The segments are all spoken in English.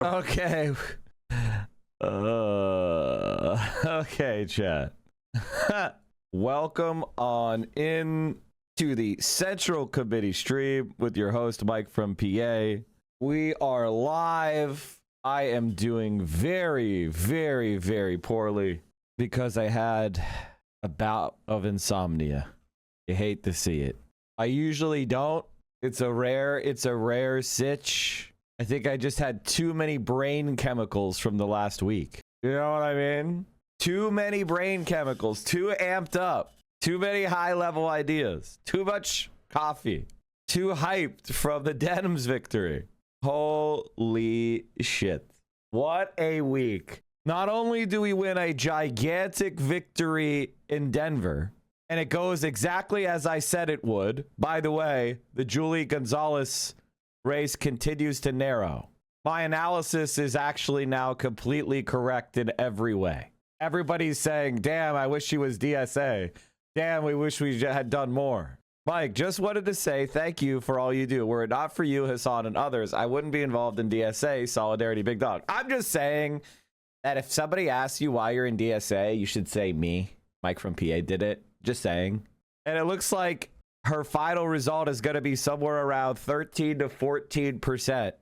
Okay. Okay, chat. Welcome on in to the Central Committee stream with your host, Mike from PA. We are live. I am doing very, very, very poorly because I had a bout of insomnia. You hate to see it. I usually don't. It's a rare sitch. I think I just had too many brain chemicals from the last week. You know what I mean? Too many brain chemicals, too amped up, too many high-level ideas, too much coffee, too hyped from the DEMS victory. Holy shit. What a week. Not only do we win a gigantic victory in Denver, and it goes exactly as I said it would. By the way, the Julie Gonzalez race continues to narrow. My analysis is actually now completely correct in every way. Everybody's saying, damn, I wish she was DSA. Damn, we wish we had done more. Mike, just wanted to say thank you for all you do. Were it not for you, Hasan, and others, I wouldn't be involved in DSA. Solidarity, big dog. I'm just saying that if somebody asks you why you're in DSA, you should say me. Mike from PA did it. Just saying. And it looks like her final result is going to be somewhere around 13 to 14%.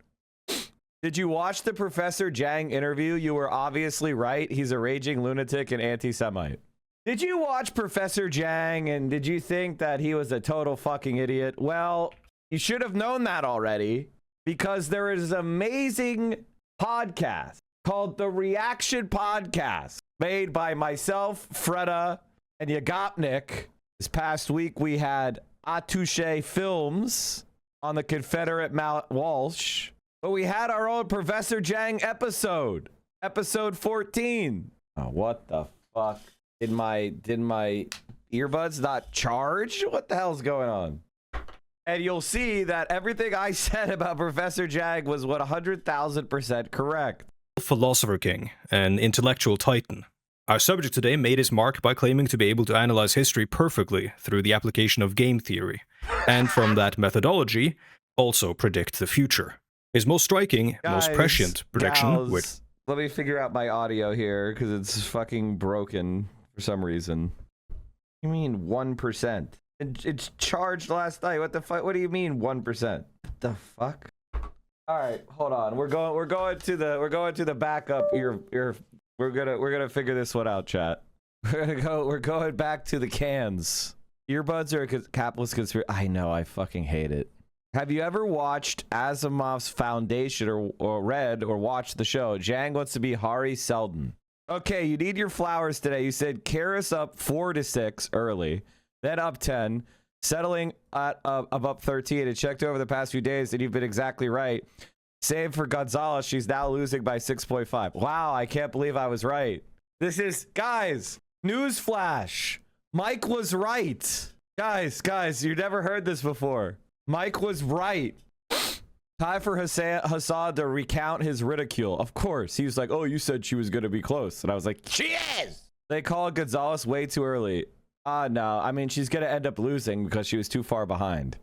Did you watch the Professor Jang interview? You were obviously right. He's a raging lunatic and anti-Semite. Did you watch Professor Jang and did you think that he was a total fucking idiot? Well, you should have known that already because there is an amazing podcast called The Reaction Podcast made by myself, Freda, and Yagopnik. This past week we had Atouche Films on the Confederate Mount Walsh. But we had our own Professor Jang episode 14. Oh, what the fuck? Did my earbuds not charge? What the hell's going on? And you'll see that everything I said about Professor Jang was 100,000% correct. Philosopher King, an intellectual titan. Our subject today made his mark by claiming to be able to analyze history perfectly through the application of game theory, and from that methodology, also predict the future. His most striking, most prescient prediction... Let me figure out my audio here, because it's fucking broken for some reason. You mean 1%? It's charged last night. What the fuck? What do you mean 1%? What the fuck? All right, hold on. We're going to the backup. We're gonna figure this one out, chat. We're going back to the cans. Earbuds are a capitalist conspiracy. I know. I fucking hate it. Have you ever watched Asimov's Foundation or read or watched the show? Jang wants to be Hari Seldon. Okay, you need your flowers today. You said Karis up 4 to 6 early, then up 10, settling at up 13. It checked over the past few days, and you've been exactly right. Save for Gonzalez, she's now losing by 6.5. Wow, I can't believe I was right. This is, guys, newsflash. Mike was right. Guys, you never heard this before. Mike was right. Time for Hasan to recount his ridicule. Of course. He was like, oh, you said she was going to be close. And I was like, she is! They called Gonzalez way too early. No. I mean, she's going to end up losing because she was too far behind.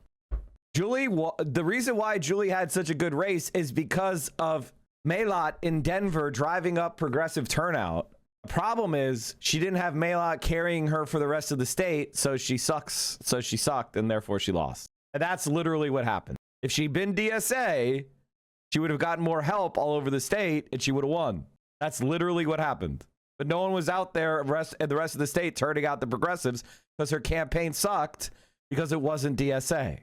The reason why Julie had such a good race is because of Maylot in Denver driving up progressive turnout. The problem is she didn't have Maylot carrying her for the rest of the state, so she sucks. So she sucked, and therefore she lost. And that's literally what happened. If she'd been DSA, she would have gotten more help all over the state, and she would have won. That's literally what happened. But no one was out there in the rest of the state turning out the progressives because her campaign sucked because it wasn't DSA.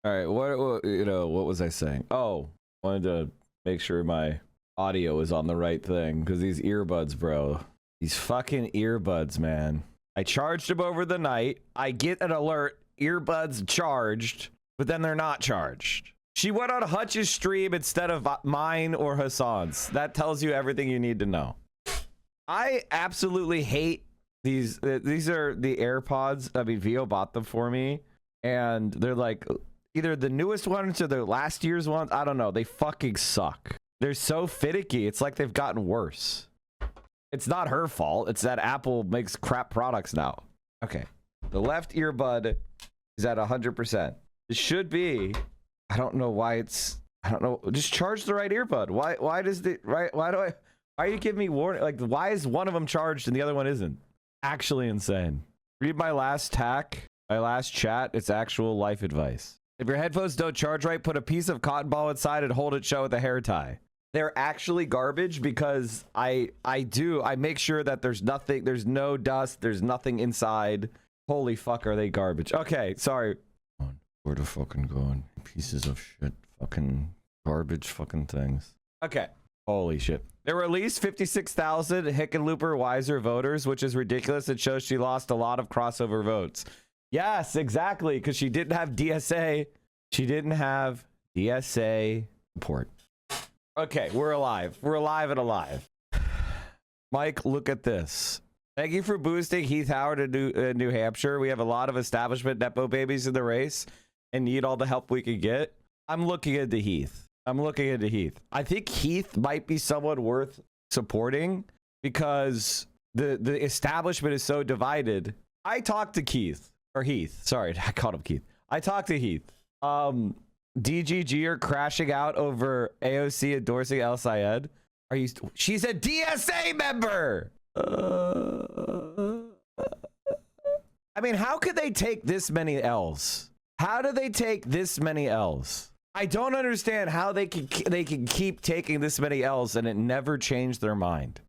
All right, what was I saying? Oh, wanted to make sure my audio is on the right thing because these earbuds, bro. These fucking earbuds, man. I charged them over the night. I get an alert. Earbuds charged, but then they're not charged. She went on Hutch's stream instead of mine or Hasan's. That tells you everything you need to know. I absolutely hate these. These are the AirPods. I mean, Vio bought them for me, and they're like either the newest ones or the last year's ones. I don't know. They fucking suck. They're so finicky. It's like they've gotten worse. It's not her fault. It's that Apple makes crap products now. Okay. The left earbud is at 100%. It should be. I don't know why it's I don't know. Just charge the right earbud. Why does the right? Why are you giving me warning? Like, why is one of them charged and the other one isn't? Actually insane. Read my last chat. It's actual life advice. If your headphones don't charge right, put a piece of cotton ball inside and hold it shut with a hair tie. They're actually garbage because I make sure that there's no dust, there's nothing inside. Holy fuck, are they garbage? Okay, sorry. Where the fucking going? Pieces of shit, fucking garbage, fucking things. Okay. Holy shit. There were at least 56,000 Hickenlooper Wiser voters, which is ridiculous. It shows she lost a lot of crossover votes. Yes, exactly, because she didn't have DSA. She didn't have DSA support. Okay, we're alive. We're alive and alive. Mike, look at this. Thank you for boosting Heath Howard in New Hampshire. We have a lot of establishment Nepo babies in the race and need all the help we can get. I'm looking into Heath. I think Heath might be someone worth supporting because the establishment is so divided. I talked to Heath. Sorry, I called him Keith. I talked to Heath. DGG are crashing out over AOC endorsing El Sayed. She's a DSA member. I mean, how could they take this many L's? How do they take this many L's? I don't understand how they can keep taking this many L's and it never changed their mind.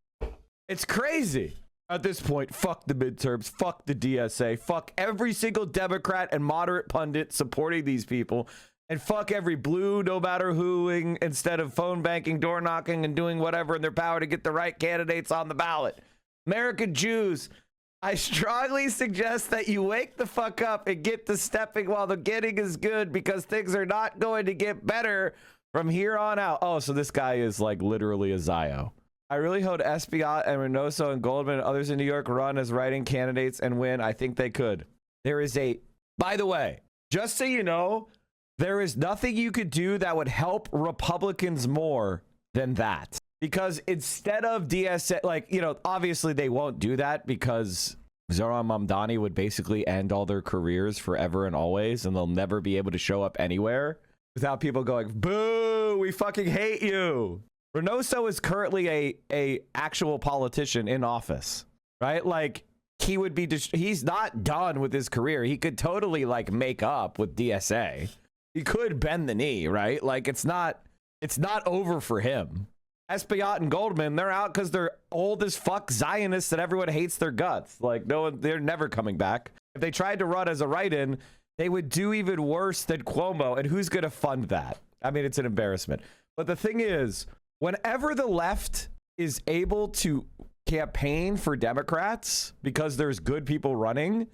It's crazy. At this point, fuck the midterms, fuck the DSA, fuck every single Democrat and moderate pundit supporting these people, and fuck every blue, no matter whoing, instead of phone banking, door knocking, and doing whatever in their power to get the right candidates on the ballot. American Jews, I strongly suggest that you wake the fuck up and get to stepping while the getting is good, because things are not going to get better from here on out. Oh, so this guy is like literally a Zio. I really hope Espiat and Reynoso and Goldman and others in New York run as writing candidates and win. I think they could. By the way, just so you know, there is nothing you could do that would help Republicans more than that. Because instead of DSA, like, you know, obviously they won't do that because Zohran Mamdani would basically end all their careers forever and always, and they'll never be able to show up anywhere without people going, boo, we fucking hate you. Reynoso is currently a actual politician in office, right? Like, he would be, he's not done with his career. He could totally like make up with DSA. He could bend the knee, right? Like, it's not over for him. Espiat and Goldman, they're out because they're old as fuck Zionists and everyone hates their guts. Like, they're never coming back. If they tried to run as a write-in, they would do even worse than Cuomo. And who's going to fund that? I mean, it's an embarrassment. But the thing is, whenever the left is able to campaign for Democrats because there's good people running,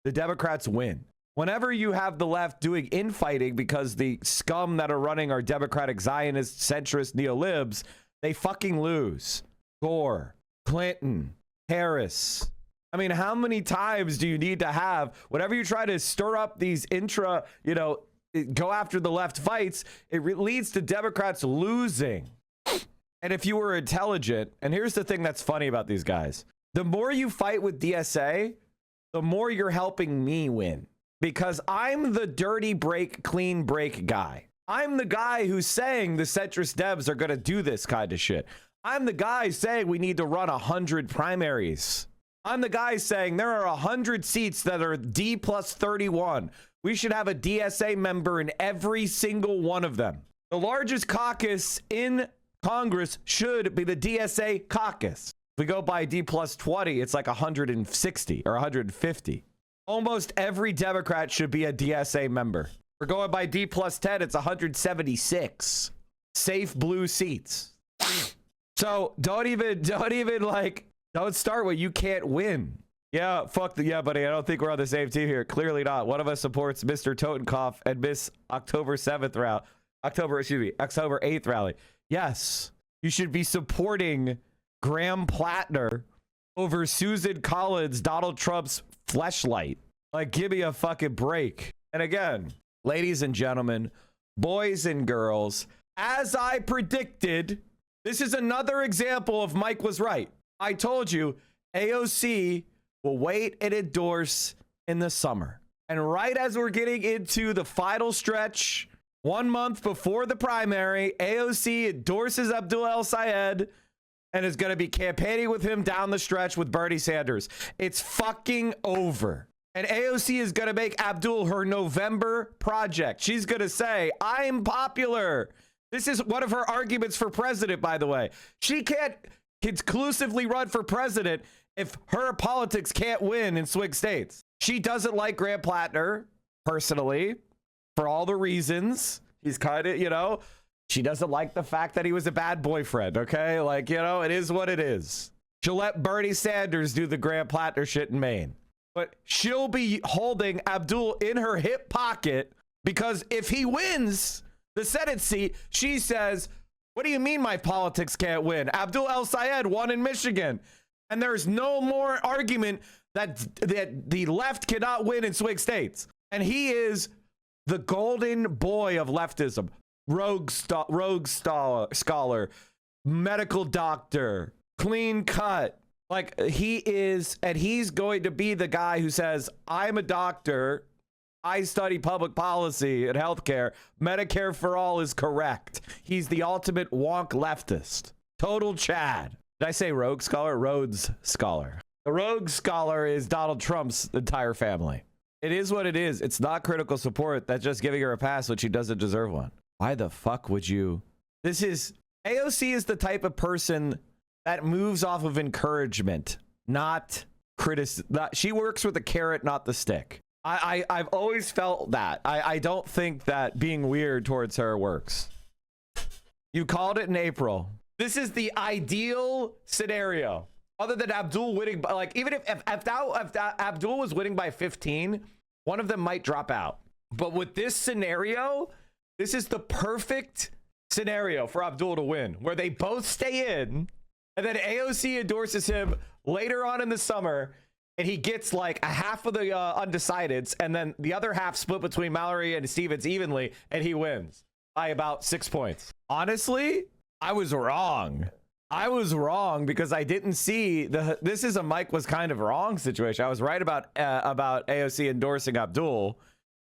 the Democrats win. Whenever you have the left doing infighting because the scum that are running are Democratic Zionists, centrist neolibs, they fucking lose. Gore, Clinton, Harris. I mean, how many times do you need to have, whenever you try to stir up these go after the left fights, it leads to Democrats losing. And if you were intelligent, and here's the thing that's funny about these guys, the more you fight with DSA, the more you're helping me win. Because I'm the dirty break, clean break guy. I'm the guy who's saying the centrist Dems are going to do this kind of shit. I'm the guy saying we need to run 100 primaries. I'm the guy saying there are 100 seats that are D plus 31. We should have a DSA member in every single one of them. The largest caucus in Congress should be the DSA caucus. If we go by D plus 20, it's like 160 or 150. Almost every Democrat should be a DSA member. We're going by D plus 10, it's 176 safe blue seats. So don't start what you can't win. Yeah, yeah, buddy, I don't think we're on the same team here. Clearly not. One of us supports Mr. Totenkopf and Miss October 8th rally. Yes, you should be supporting Graham Plattner over Susan Collins, Donald Trump's fleshlight. Like, give me a fucking break. And again, ladies and gentlemen, boys and girls, as I predicted, this is another example of Mike was right. I told you AOC will wait and endorse in the summer. And right as we're getting into the final stretch 1 month before the primary, AOC endorses Abdul El-Sayed and is going to be campaigning with him down the stretch with Bernie Sanders. It's fucking over. And AOC is going to make Abdul her November project. She's going to say, I'm popular. This is one of her arguments for president, by the way. She can't conclusively run for president if her politics can't win in swing states. She doesn't like Grant Plattner, personally, for all the reasons. He's kind of, you know, she doesn't like the fact that he was a bad boyfriend, okay? Like, you know, it is what it is. She'll let Bernie Sanders do the Grant Plattner shit in Maine. But she'll be holding Abdul in her hip pocket because if he wins the Senate seat, she says, what do you mean my politics can't win? Abdul El-Sayed won in Michigan. And there's no more argument that the left cannot win in swing states. And he is the golden boy of leftism. Rogue scholar, medical doctor, clean cut. Like he is, and he's going to be the guy who says, I'm a doctor. I study public policy and healthcare. Medicare for all is correct. He's the ultimate wonk leftist. Total Chad. Did I say rogue scholar? Rhodes scholar. The rogue scholar is Donald Trump's entire family. It is what it is. It's not critical support. That's just giving her a pass when she doesn't deserve one. Why the fuck would you? AOC is the type of person that moves off of encouragement, not criticism. She works with the carrot, not the stick. I've always felt that. I don't think that being weird towards her works. You called it in April. This is the ideal scenario. Other than Abdul winning, like even if Abdul was winning by 15, one of them might drop out. But with this scenario, this is the perfect scenario for Abdul to win, where they both stay in, and then AOC endorses him later on in the summer, and he gets like a half of the undecideds, and then the other half split between Mallory and Stevens evenly, and he wins by about 6 points. Honestly, I was wrong. I was wrong because I didn't see this is a Mike was kind of wrong situation. I was right about AOC endorsing Abdul,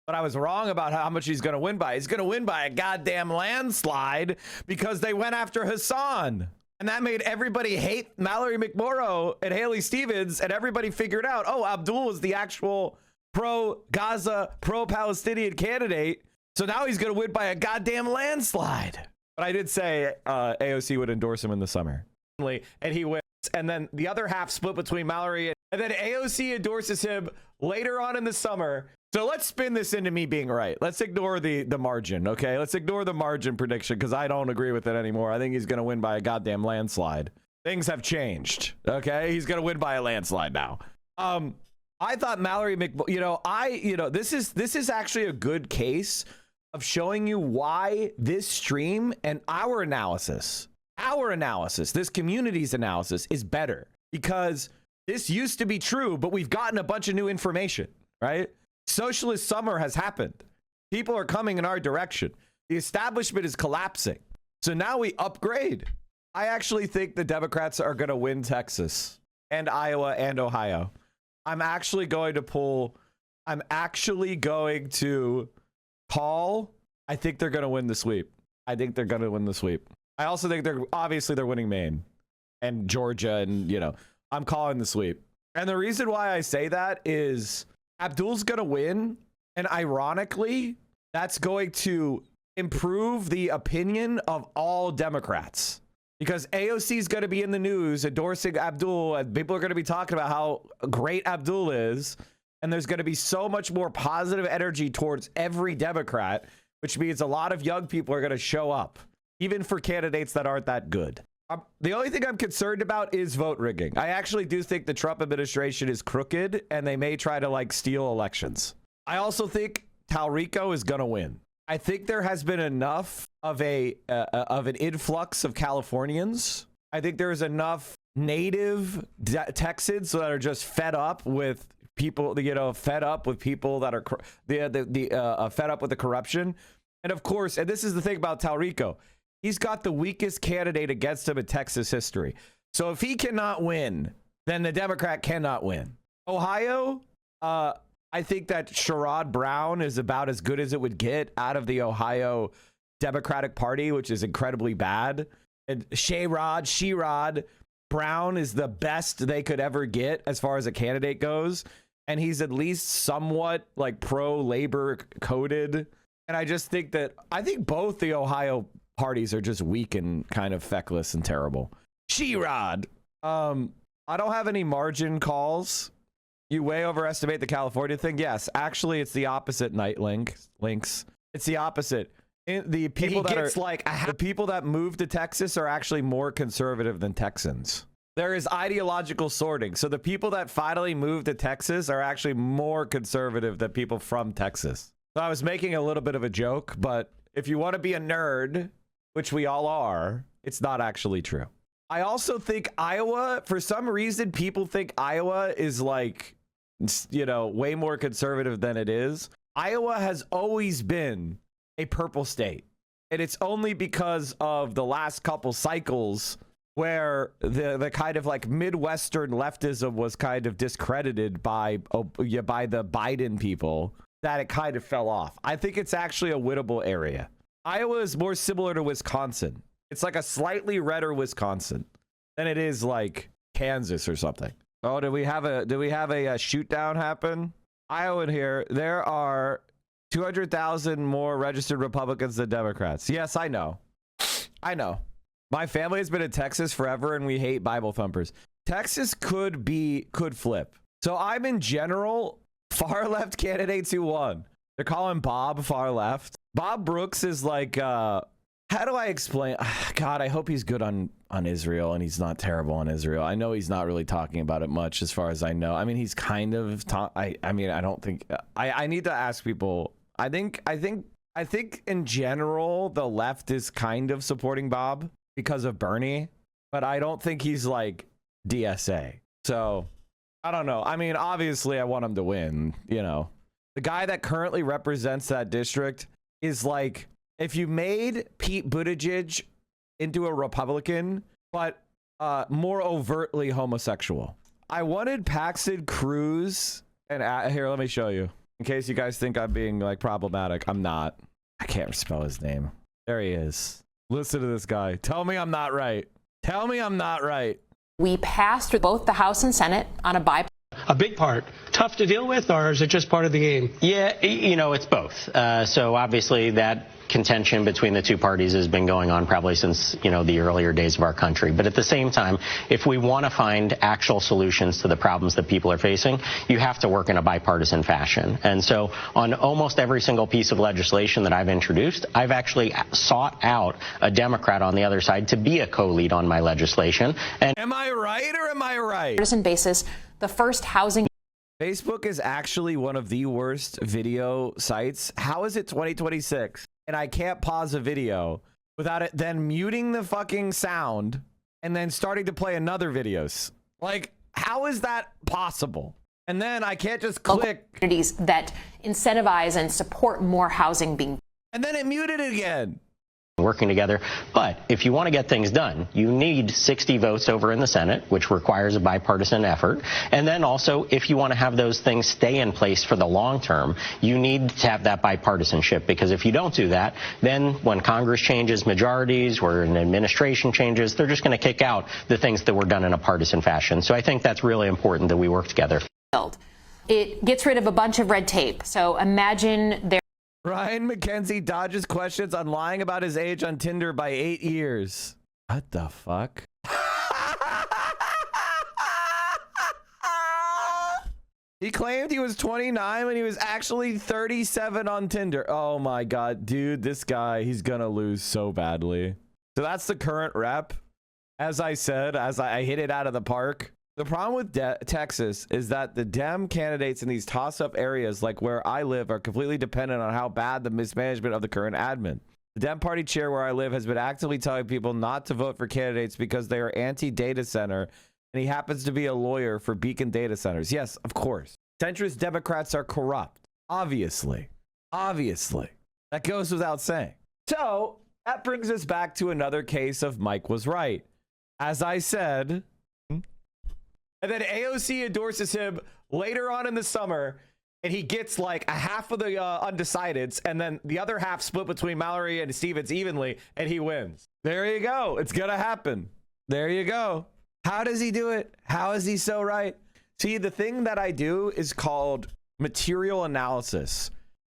but I was wrong about how much he's going to win by. He's going to win by a goddamn landslide because they went after Hasan. And that made everybody hate Mallory McMorrow and Haley Stevens, and everybody figured out, oh, Abdul is the actual pro-Gaza, pro-Palestinian candidate. So now he's going to win by a goddamn landslide. But I did say AOC would endorse him in the summer. And he wins. And then the other half split between Mallory and then AOC endorses him later on in the summer. So let's spin this into me being right. Let's ignore the margin, okay? Let's ignore the margin prediction because I don't agree with it anymore. I think he's going to win by a goddamn landslide. Things have changed, okay? He's going to win by a landslide now. I thought Mallory this is actually a good case of showing you why this stream and our analysis, this community's analysis is better, because this used to be true, but we've gotten a bunch of new information, right? Socialist summer has happened. People are coming in our direction. The establishment is collapsing. So now we upgrade. I actually think the Democrats are going to win Texas and Iowa and Ohio. I'm actually going to call. I think they're going to win the sweep. I also think they're winning Maine and Georgia, and I'm calling the sweep. And the reason why I say that is Abdul's going to win, and ironically, that's going to improve the opinion of all Democrats, because AOC is going to be in the news endorsing Abdul, and people are going to be talking about how great Abdul is, and there's going to be so much more positive energy towards every Democrat, which means a lot of young people are going to show up, even for candidates that aren't that good. The only thing I'm concerned about is vote rigging. I actually do think the Trump administration is crooked, and they may try to steal elections. I also think Talrico is going to win. I think there has been enough of an influx of Californians. I think there's enough native Texans that are just fed up with people, fed up with people that are fed up with the corruption. And of course, and this is the thing about Talrico, he's got the weakest candidate against him in Texas history. So if he cannot win, then the Democrat cannot win. Ohio, I I think that Sherrod Brown is about as good as it would get out of the Ohio Democratic Party, which is incredibly bad. And Sherrod Brown is the best they could ever get as far as a candidate goes. And he's at least somewhat like pro-labor coded. And I just think both the Ohio parties are just weak and kind of feckless and terrible. Sherrod. I don't have any margin calls. You way overestimate the California thing. Yes, actually, it's the opposite. Night links. It's the opposite. The people the people that move to Texas are actually more conservative than Texans. There is ideological sorting. So the people that finally moved to Texas are actually more conservative than people from Texas. So I was making a little bit of a joke, but if you want to be a nerd, which we all are, it's not actually true. I also think Iowa, for some reason, people think Iowa is like, you know, way more conservative than it is. Iowa has always been a purple state. And it's only because of the last couple cycles where the kind of like Midwestern leftism was kind of discredited by the Biden people that it kind of fell off. I think it's actually a winnable area. Iowa is more similar to Wisconsin. It's like a slightly redder Wisconsin than it is like Kansas or something. Oh, do we have a shoot down happen? Iowa here. There are 200,000 more registered Republicans than Democrats. Yes, I know. My family has been in Texas forever and we hate Bible thumpers. Texas could flip. So I'm in general far left candidates who won. They're calling Bob far left. Bob Brooks is like, how do I explain? God, I hope he's good on Israel and he's not terrible on Israel. I know he's not really talking about it much as far as I know. I mean, he's kind of, I don't think, I need to ask people. I think in general, the left is kind of supporting Bob because of Bernie, but I don't think he's like DSA. So I don't know. I mean, obviously I want him to win, you know. The guy that currently represents that district is like, if you made Pete Buttigieg into a Republican, but more overtly homosexual. I wanted Paxton Cruz, and here, let me show you. In case you guys think I'm being like problematic, I'm not. I can't spell his name. There he is. Listen to this guy. Tell me I'm not right. Tell me I'm not right. We passed through both the House and Senate on a big part. Tough to deal with, or is it just part of the game? Yeah, you know, it's both. So obviously that contention between the two parties has been going on probably since, you know, the earlier days of our country. But at the same time, if we want to find actual solutions to the problems that people are facing, you have to work in a bipartisan fashion. And so on almost every single piece of legislation that I've introduced, I've actually sought out a Democrat on the other side to be a co-lead on my legislation. And am I right or am I right? Partisan basis, the first housing. Facebook is actually one of the worst video sites. How is it 2026? And I can't pause a video without it then muting the fucking sound and then starting to play another videos. Like, how is that possible? And then I can't just click communities that incentivize and support more housing being. And then it muted it again. Working together. But if you want to get things done, you need 60 votes over in the Senate, which requires a bipartisan effort. And then also, if you want to have those things stay in place for the long term, you need to have that bipartisanship, because if you don't do that, then when Congress changes majorities or an administration changes, they're just going to kick out the things that were done in a partisan fashion. So I think that's really important that we work together. It gets rid of a bunch of red tape. So imagine there. Ryan McKenzie dodges questions on lying about his age on Tinder by 8 years. What the fuck? He claimed he was 29 when he was actually 37 on Tinder. Oh my God, dude, this guy, he's gonna lose so badly. So that's the current rep. As I said, as I hit it out of the park. The problem with Texas is that the Dem candidates in these toss-up areas like where I live are completely dependent on how bad the mismanagement of the current admin. The Dem party chair where I live has been actively telling people not to vote for candidates because they are anti-data center, and he happens to be a lawyer for Beacon Data Centers. Yes, of course. Centrist Democrats are corrupt. Obviously. Obviously. That goes without saying. So that brings us back to another case of Mike was right. As I said... And then AOC endorses him later on in the summer. and he gets like a half of the undecideds, and then the other half split between Mallory and Stevens evenly, and he wins. There you go. It's gonna happen. There you go. How does he do it? How is he so right? See, the thing that I do is called material analysis.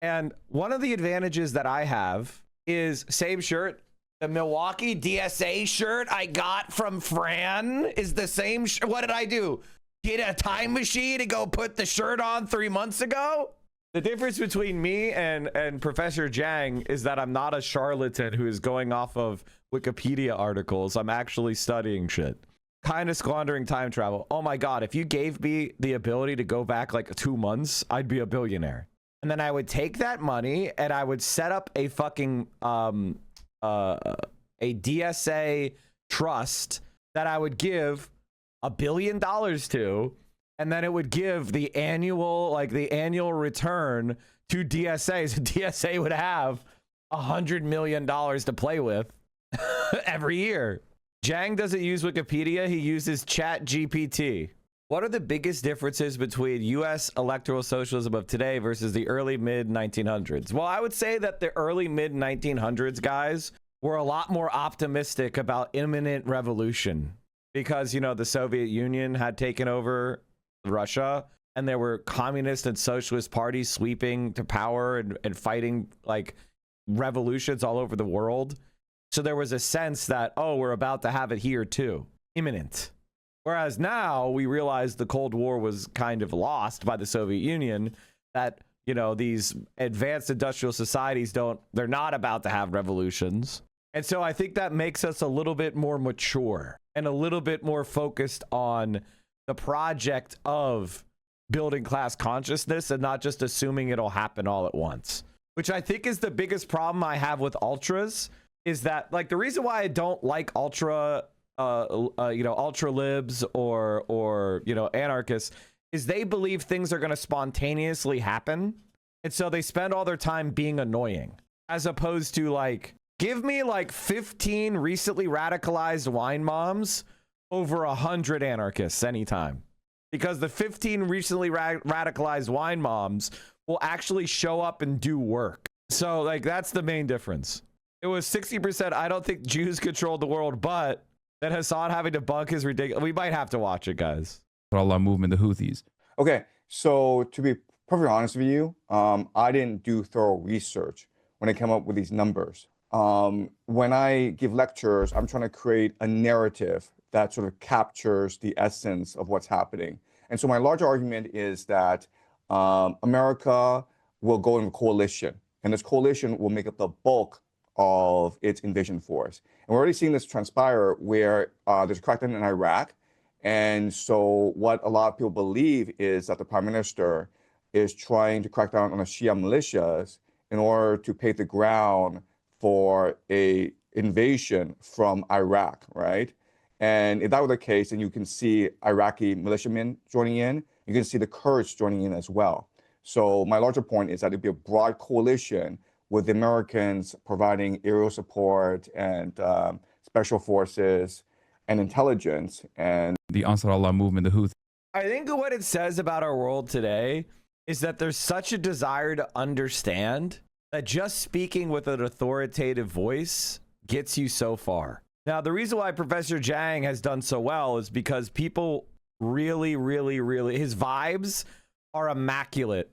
And one of the advantages that I have is same shirt. The Milwaukee DSA shirt I got from Fran is the same. What did I do? Get a time machine and go put the shirt on 3 months ago? The difference between me and Professor Jang is that I'm not a charlatan who is going off of Wikipedia articles. I'm actually studying shit. Kind of squandering time travel. Oh my God, if you gave me the ability to go back like 2 months, I'd be a billionaire. And then I would take that money and I would set up a fucking a DSA trust that I would give $1 billion to, and then it would give the annual return to DSA. So DSA would have $100 million to play with every year. Jang doesn't use Wikipedia, he uses ChatGPT. What are the biggest differences between US electoral socialism of today versus the early mid 1900s? Well, I would say that the early mid 1900s guys were a lot more optimistic about imminent revolution because, you know, the Soviet Union had taken over Russia and there were communist and socialist parties sweeping to power and fighting like revolutions all over the world. So there was a sense that, oh, we're about to have it here too, imminent. Whereas now we realize the Cold War was kind of lost by the Soviet Union, that, you know, these advanced industrial societies they're not about to have revolutions. And so I think that makes us a little bit more mature and a little bit more focused on the project of building class consciousness and not just assuming it'll happen all at once, which I think is the biggest problem I have with ultras. Is that like the reason why I don't like ultra libs or anarchists is they believe things are going to spontaneously happen, and so they spend all their time being annoying, as opposed to like, give me like 15 recently radicalized wine moms over 100 anarchists anytime, because the 15 recently radicalized wine moms will actually show up and do work. So like that's the main difference. It was 60%. I don't think Jews controlled the world, but that Hasan having to bunk is ridiculous. We might have to watch it, guys. Allah movement, the Houthis. Okay, so to be perfectly honest with you, I didn't do thorough research when I came up with these numbers. When I give lectures, I'm trying to create a narrative that sort of captures the essence of what's happening. And so my larger argument is that America will go in a coalition, and this coalition will make up the bulk of its invasion force. And we're already seeing this transpire where there's a crackdown in Iraq. And so what a lot of people believe is that the prime minister is trying to crack down on the Shia militias in order to pave the ground for a invasion from Iraq, right? And if that were the case, then you can see Iraqi militiamen joining in. You can see the Kurds joining in as well. So my larger point is that it'd be a broad coalition with the Americans providing aerial support and special forces and intelligence. And the Ansar Allah movement, the Houthis. I think what it says about our world today is that there's such a desire to understand that just speaking with an authoritative voice gets you so far. Now, the reason why Professor Jang has done so well is because people really, his vibes are immaculate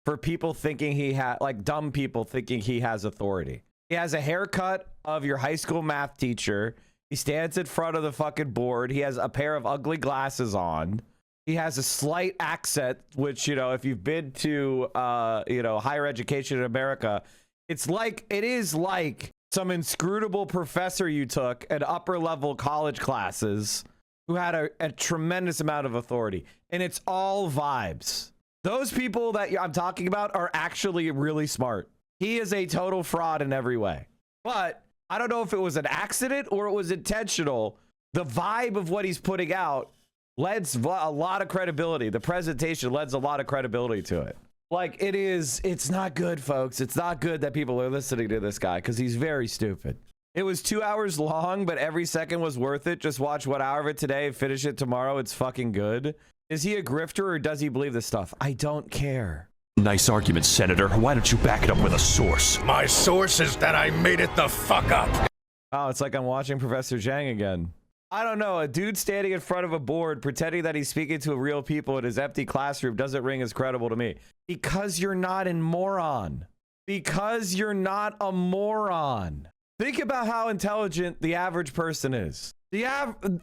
for people thinking he had, like dumb people thinking he has authority. He has a haircut of your high school math teacher. He stands in front of the fucking board. He has a pair of ugly glasses on. He has a slight accent, which, you know, if you've been to, higher education in America, it is like some inscrutable professor you took at upper level college classes who had a tremendous amount of authority. And it's all vibes. Those people that I'm talking about are actually really smart. He is a total fraud in every way. But I don't know if it was an accident or it was intentional. The vibe of what he's putting out lends a lot of credibility. The presentation lends a lot of credibility to it. Like, it's not good, folks. It's not good that people are listening to this guy because he's very stupid. It was 2 hours long, but every second was worth it. Just watch 1 hour of it today, finish it tomorrow. It's fucking good. Is he a grifter or does he believe this stuff? I don't care. Nice argument, Senator. Why don't you back it up with a source? My source is that I made it the fuck up. Oh, it's like I'm watching Professor Zhang again. I don't know. A dude standing in front of a board pretending that he's speaking to real people in his empty classroom doesn't ring as credible to me. Because you're not a moron. Because you're not a moron. Think about how intelligent the average person is. 50%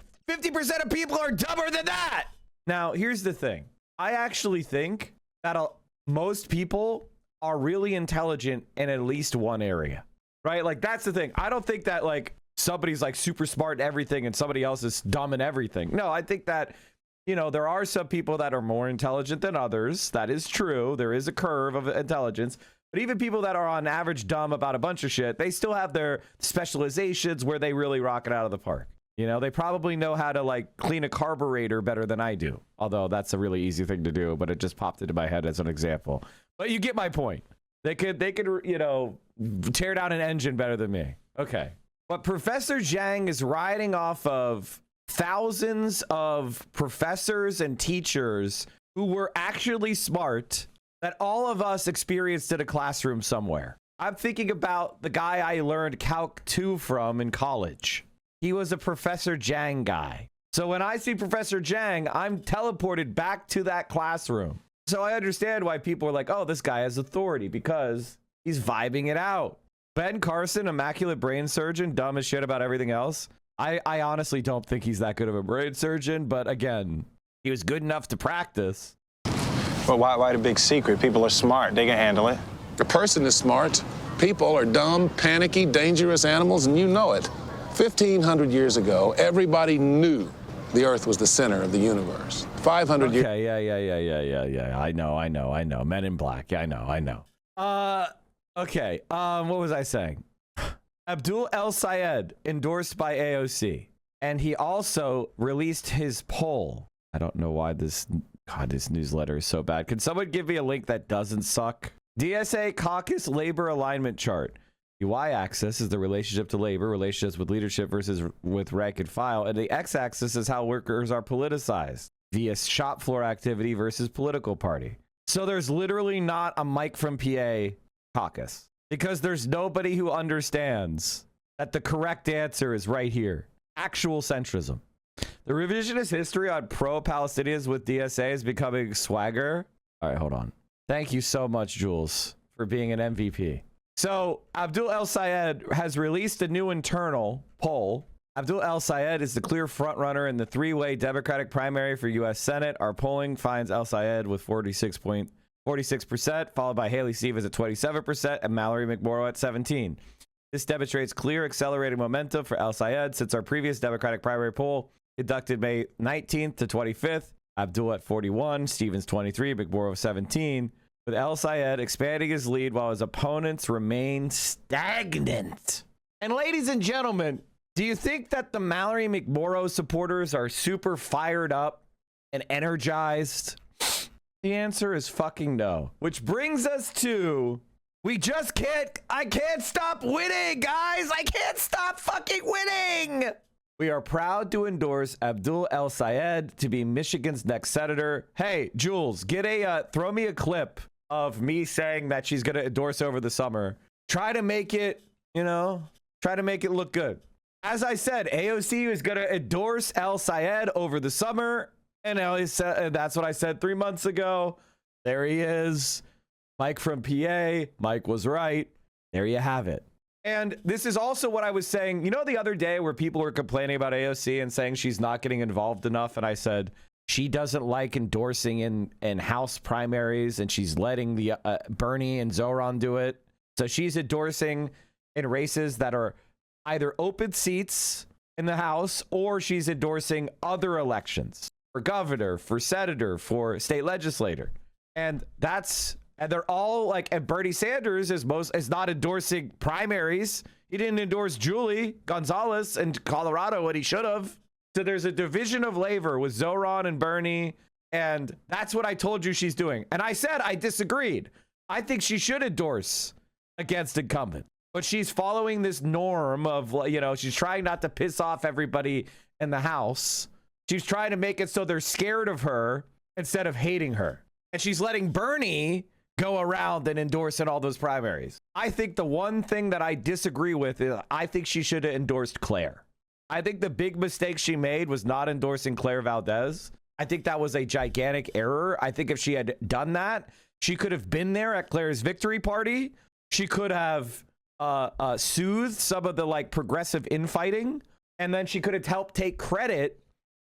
of people are dumber than that. Now, here's the thing. I actually think that most people are really intelligent in at least one area, right? Like, that's the thing. I don't think that, like, somebody's, like, super smart in everything and somebody else is dumb in everything. No, I think that, you know, there are some people that are more intelligent than others. That is true. There is a curve of intelligence. But even people that are on average dumb about a bunch of shit, they still have their specializations where they really rock it out of the park. You know, they probably know how to, like, clean a carburetor better than I do. Although that's a really easy thing to do, but it just popped into my head as an example. But you get my point. They could, you know, tear down an engine better than me. Okay. But Professor Zhang is riding off of thousands of professors and teachers who were actually smart that all of us experienced in a classroom somewhere. I'm thinking about the guy I learned Calc 2 from in college. He was a Professor Zhang guy. So when I see Professor Zhang, I'm teleported back to that classroom. So I understand why people are like, oh, this guy has authority because he's vibing it out. Ben Carson, immaculate brain surgeon, dumb as shit about everything else. I honestly don't think he's that good of a brain surgeon, but again, he was good enough to practice. Well, why the big secret? People are smart. They can handle it. The person is smart. People are dumb, panicky, dangerous animals, and you know it. 1,500 years ago, everybody knew the Earth was the center of the universe. 500 years. Okay, yeah. I know. Men in Black. Yeah, I know. Okay. What was I saying? Abdul El Sayed endorsed by AOC, and he also released his poll. I don't know why this newsletter is so bad. Can someone give me a link that doesn't suck? DSA caucus labor alignment chart. The y-axis is the relationship to labor, relationships with leadership versus with rank and file, and the x-axis is how workers are politicized via shop floor activity versus political party. So there's literally not a Mike from PA caucus because there's nobody who understands that the correct answer is right here. Actual centrism. The revisionist history on pro-Palestinians with DSA is becoming swagger. All right, hold on. Thank you so much, Jules, for being an MVP. So Abdul El Sayed has released a new internal poll. Abdul El Sayed is the clear frontrunner in the three-way Democratic primary for U.S. Senate. Our polling finds El Sayed with 46%, followed by Haley Stevens at 27% and Mallory McMorrow at 17%. This demonstrates clear accelerating momentum for El Sayed since our previous Democratic primary poll conducted May 19th to 25th. Abdul at 41, Stevens 23, McMorrow 17. With El Sayed expanding his lead while his opponents remain stagnant. And ladies and gentlemen, do you think that the Mallory McMorrow supporters are super fired up and energized? The answer is fucking no. Which brings us to, I can't stop winning, guys. I can't stop fucking winning. We are proud to endorse Abdul El Sayed to be Michigan's next senator. Hey, Jules, throw me a clip of me saying that she's going to endorse over the summer. Try to make it look good. As I said, AOC is going to endorse El Sayed over the summer. And that's what I said 3 months ago. There he is. Mike from PA. Mike was right. There you have it. And this is also what I was saying. You know, the other day where people were complaining about AOC and saying she's not getting involved enough. And I said, she doesn't like endorsing in House primaries, and she's letting the Bernie and Zoran do it. So she's endorsing in races that are either open seats in the House, or she's endorsing other elections for governor, for senator, for state legislator. And they're all like, and Bernie Sanders is not endorsing primaries. He didn't endorse Julie Gonzalez in Colorado when he should have. So there's a division of labor with Zoran and Bernie, and that's what I told you she's doing. And I said I disagreed. I think she should endorse against incumbent, but she's following this norm of, you know, she's trying not to piss off everybody in the House. She's trying to make it so they're scared of her instead of hating her. And she's letting Bernie go around and endorse in all those primaries. I think the one thing that I disagree with is I think she should have endorsed Claire. I think the big mistake she made was not endorsing Claire Valdez. I think that was a gigantic error. I think if she had done that, she could have been there at Claire's victory party. She could have soothed some of the like progressive infighting, and then she could have helped take credit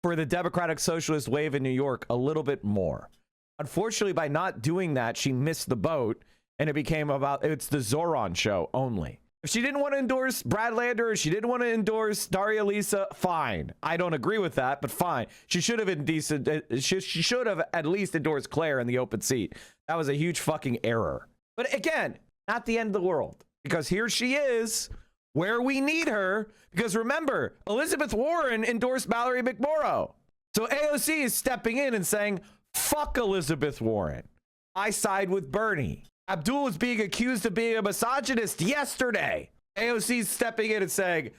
for the Democratic Socialist wave in New York a little bit more. Unfortunately, by not doing that, she missed the boat, and it became about it's the Zoran show only. If she didn't want to endorse Brad Lander, she didn't want to endorse Daria Lisa, fine. I don't agree with that, but fine. She should have she should have at least endorsed Claire in the open seat. That was a huge fucking error. But again, not the end of the world, because here she is where we need her. Because remember, Elizabeth Warren endorsed Mallory McMorrow. So AOC is stepping in and saying, fuck Elizabeth Warren. I side with Bernie. Abdul was being accused of being a misogynist yesterday. AOC's stepping in and saying,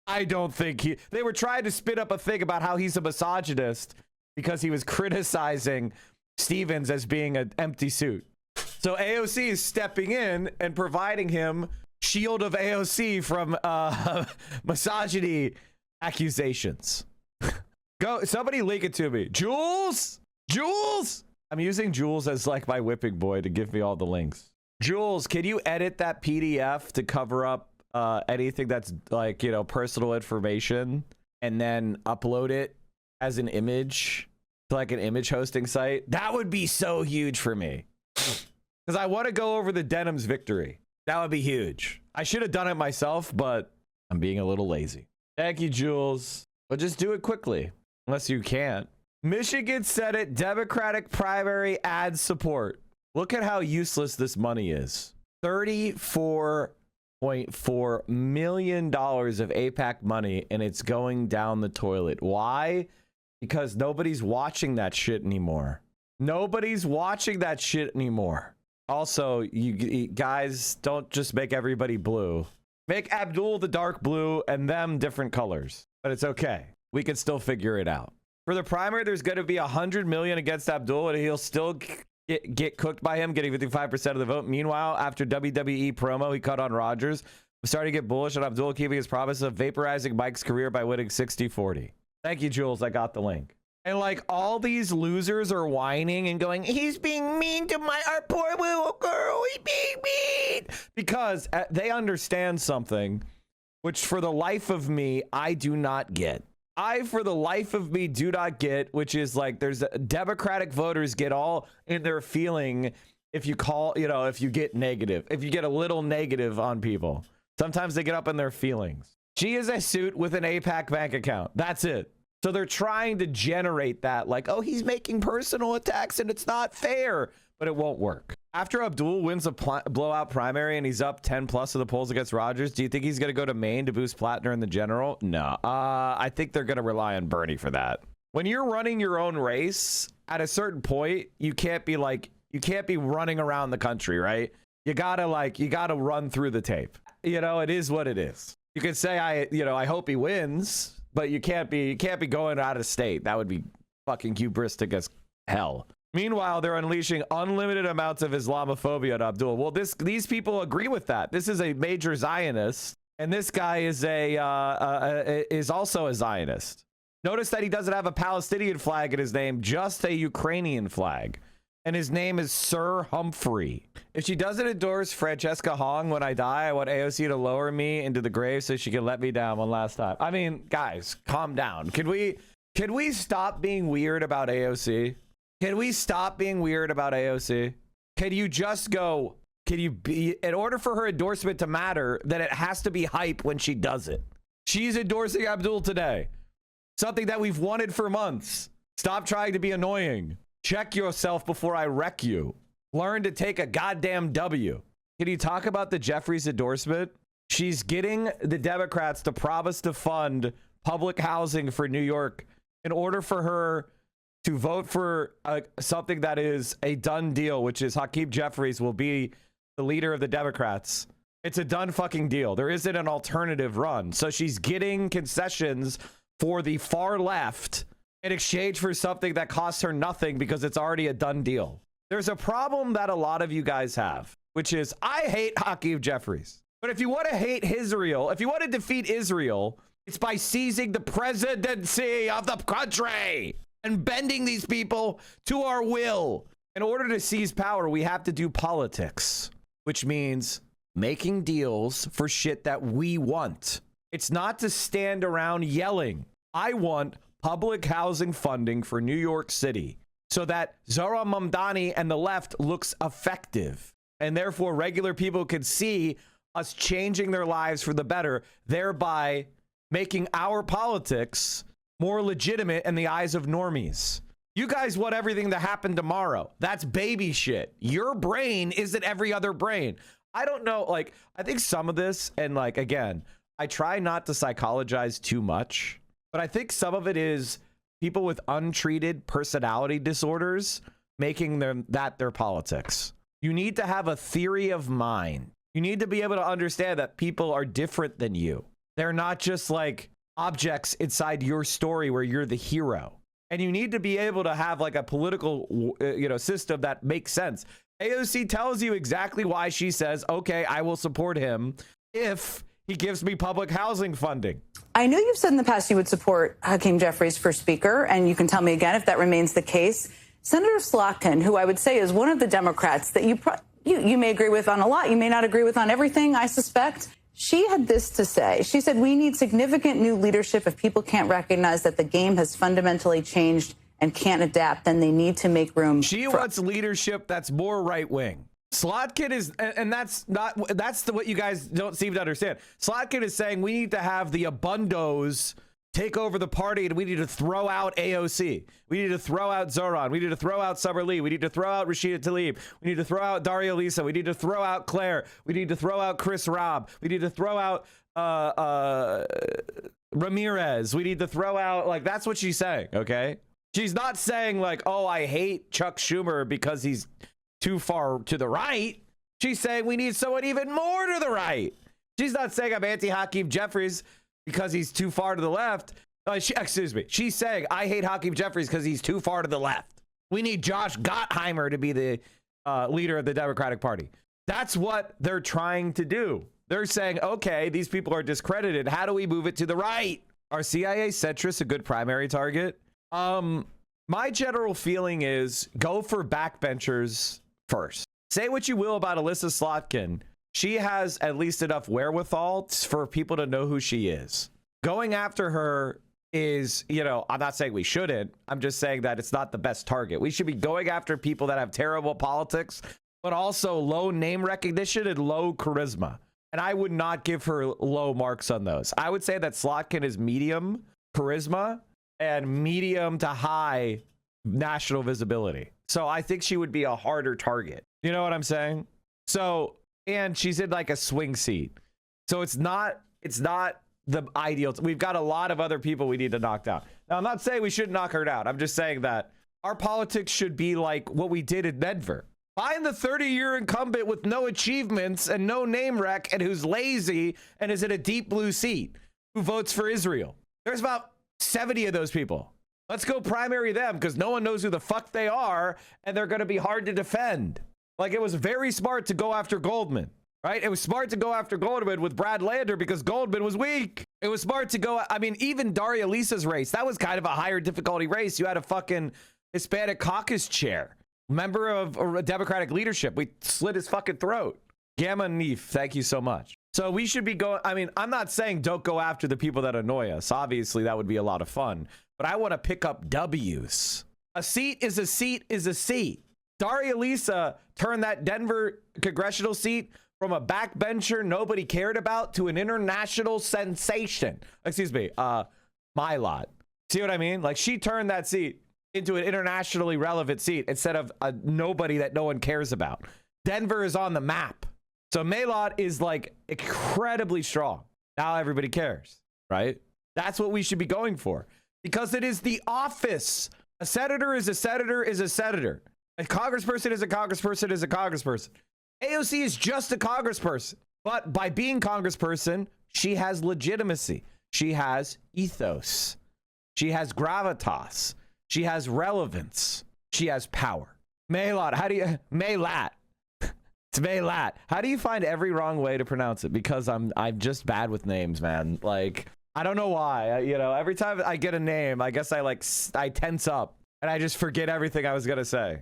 I don't think they were trying to spin up a thing about how he's a misogynist because he was criticizing Stevens as being an empty suit. So AOC is stepping in and providing him shield of AOC from misogyny accusations. Go, somebody link it to me. Jules? I'm using Jules as like my whipping boy to give me all the links. Jules, can you edit that PDF to cover up anything that's like, you know, personal information, and then upload it as an image to like an image hosting site? That would be so huge for me. Because I want to go over the DEMS victory. That would be huge. I should have done it myself, but I'm being a little lazy. Thank you, Jules. But just do it quickly, unless you can't. Michigan Senate Democratic primary ad support. Look at how useless this money is. $34.4 million of AIPAC money, and it's going down the toilet. Why? Because nobody's watching that shit anymore. Nobody's watching that shit anymore. Also, you guys, don't just make everybody blue. Make Abdul the dark blue and them different colors. But it's okay. We can still figure it out. For the primary, there's going to be 100 million against Abdul, and he'll still get cooked by him, getting 55% of the vote. Meanwhile, after WWE promo he cut on Rogers, we're starting to get bullish on Abdul keeping his promise of vaporizing Mike's career by winning 60-40. Thank you, Jules. I got the link. And like all these losers are whining and going, he's being mean to our poor little girl. He's being mean. Because they understand something, which for the life of me, I do not get. For the life of me, do not get, which is like there's Democratic voters get all in their feeling if you call, you know, if you get negative, if you get a little negative on people. Sometimes they get up in their feelings. She is a suit with an AIPAC bank account. That's it. So they're trying to generate that like, oh, he's making personal attacks and it's not fair, but it won't work. After Abdul wins a blowout primary and he's up 10 plus of the polls against Rogers, do you think he's going to go to Maine to boost Plattner in the general? No. I think they're going to rely on Bernie for that. When you're running your own race, at a certain point, you can't be running around the country, right? You gotta run through the tape. You know, it is what it is. You could say, I hope he wins, but you can't be going out of state. That would be fucking hubristic as hell. Meanwhile, they're unleashing unlimited amounts of Islamophobia on Abdul. Well, these people agree with that. This is a major Zionist, and this guy is is also a Zionist. Notice that he doesn't have a Palestinian flag in his name, just a Ukrainian flag. And his name is Sir Humphrey. If she doesn't endorse Francesca Hong when I die, I want AOC to lower me into the grave so she can let me down one last time. I mean, guys, calm down. Can we stop being weird about AOC? Can we stop being weird about AOC? Can you just go, in order for her endorsement to matter, then it has to be hype when she does it. She's endorsing Abdul today. Something that we've wanted for months. Stop trying to be annoying. Check yourself before I wreck you. Learn to take a goddamn W. Can you talk about the Jeffries endorsement? She's getting the Democrats to promise to fund public housing for New York in order for her to vote for something that is a done deal, which is Hakeem Jeffries will be the leader of the Democrats. It's a done fucking deal. There isn't an alternative run. So she's getting concessions for the far left in exchange for something that costs her nothing because it's already a done deal. there's a problem that a lot of you guys have, which is I hate Hakeem Jeffries. But if you want to hate Israel, if you want to defeat Israel, it's by seizing the presidency of the country and bending these people to our will. In order to seize power, we have to do politics, which means making deals for shit that we want. It's not to stand around yelling. I want public housing funding for New York City so that Zohran Mamdani and the left looks effective. And therefore, regular people can see us changing their lives for the better, thereby making our politics more legitimate in the eyes of normies. You guys want everything to happen tomorrow. That's baby shit. Your brain isn't every other brain. I don't know. Like, I think some of this, and like, again, I try not to psychologize too much, but I think some of it is people with untreated personality disorders making that their politics. You need to have a theory of mind. You need to be able to understand that people are different than you. They're not just like objects inside your story where you're the hero. And you need to be able to have like a political, system that makes sense. AOC tells you exactly why she says, okay, I will support him if he gives me public housing funding. I know you've said in the past you would support Hakeem Jeffries for speaker, and you can tell me again if that remains the case. Senator Slotkin, who I would say is one of the Democrats that you may agree with on a lot, you may not agree with on everything, I suspect. She had this to say. She said, we need significant new leadership. If people can't recognize that the game has fundamentally changed and can't adapt, then they need to make room. She wants leadership that's more right wing. Slotkin is, and that's what you guys don't seem to understand. Slotkin is saying we need to have the Abundos take over the party, and we need to throw out AOC. We need to throw out Zohran. We need to throw out Summer Lee. We need to throw out Rashida Tlaib. We need to throw out Daria Lisa. We need to throw out Claire. We need to throw out Chris Robb. We need to throw out Ramirez. We need to throw out, like, that's what she's saying, okay? She's not saying, like, oh, I hate Chuck Schumer because he's too far to the right. She's saying we need someone even more to the right. She's not saying I'm anti-Hakeem Jeffries because he's too far to the left. She's saying I hate Hakeem Jeffries because he's too far to the left. We need Josh Gottheimer to be the leader of the Democratic Party. That's what they're trying to do. They're saying, okay, these people are discredited. How do we move it to the right? Are CIA centrists a good primary target? My general feeling is go for backbenchers first. Say what you will about Alyssa Slotkin. She has at least enough wherewithal for people to know who she is. Going after her is, I'm not saying we shouldn't. I'm just saying that it's not the best target. We should be going after people that have terrible politics, but also low name recognition and low charisma. And I would not give her low marks on those. I would say that Slotkin is medium charisma and medium to high national visibility. So I think she would be a harder target. You know what I'm saying? So, and she's in like a swing seat. So it's not the ideal. We've got a lot of other people we need to knock down. Now, I'm not saying we shouldn't knock her down. I'm just saying that our politics should be like what we did in Denver. Find the 30-year incumbent with no achievements and no name rec and who's lazy and is in a deep blue seat who votes for Israel. There's about 70 of those people. Let's go primary them because no one knows who the fuck they are and they're going to be hard to defend. Like, it was very smart to go after Goldman, right? It was smart to go after Goldman with Brad Lander because Goldman was weak. It was smart to go, even Daria Lisa's race, that was kind of a higher difficulty race. You had a fucking Hispanic caucus chair, member of Democratic leadership. We slit his fucking throat. Gamma Neef, thank you so much. So we should be going, I'm not saying don't go after the people that annoy us. Obviously, that would be a lot of fun. But I want to pick up W's. A seat is a seat is a seat. Daria Lisa turned that Denver congressional seat from a backbencher nobody cared about to an international sensation. Excuse me, my lot. See what I mean? Like, she turned that seat into an internationally relevant seat instead of a nobody that no one cares about. Denver is on the map. So Maylot is like incredibly strong. Now everybody cares, right? That's what we should be going for because it is the office. A senator is a senator is a senator. A congressperson is a congressperson is a congressperson. AOC is just a congressperson. But by being congressperson, she has legitimacy. She has ethos. She has gravitas. She has relevance. She has power. Maylat. How do you Maylat? It's Maylat. How do you find every wrong way to pronounce it? Because I'm just bad with names, man. Like, I don't know why. You know, every time I get a name, I guess I tense up and I just forget everything I was gonna say.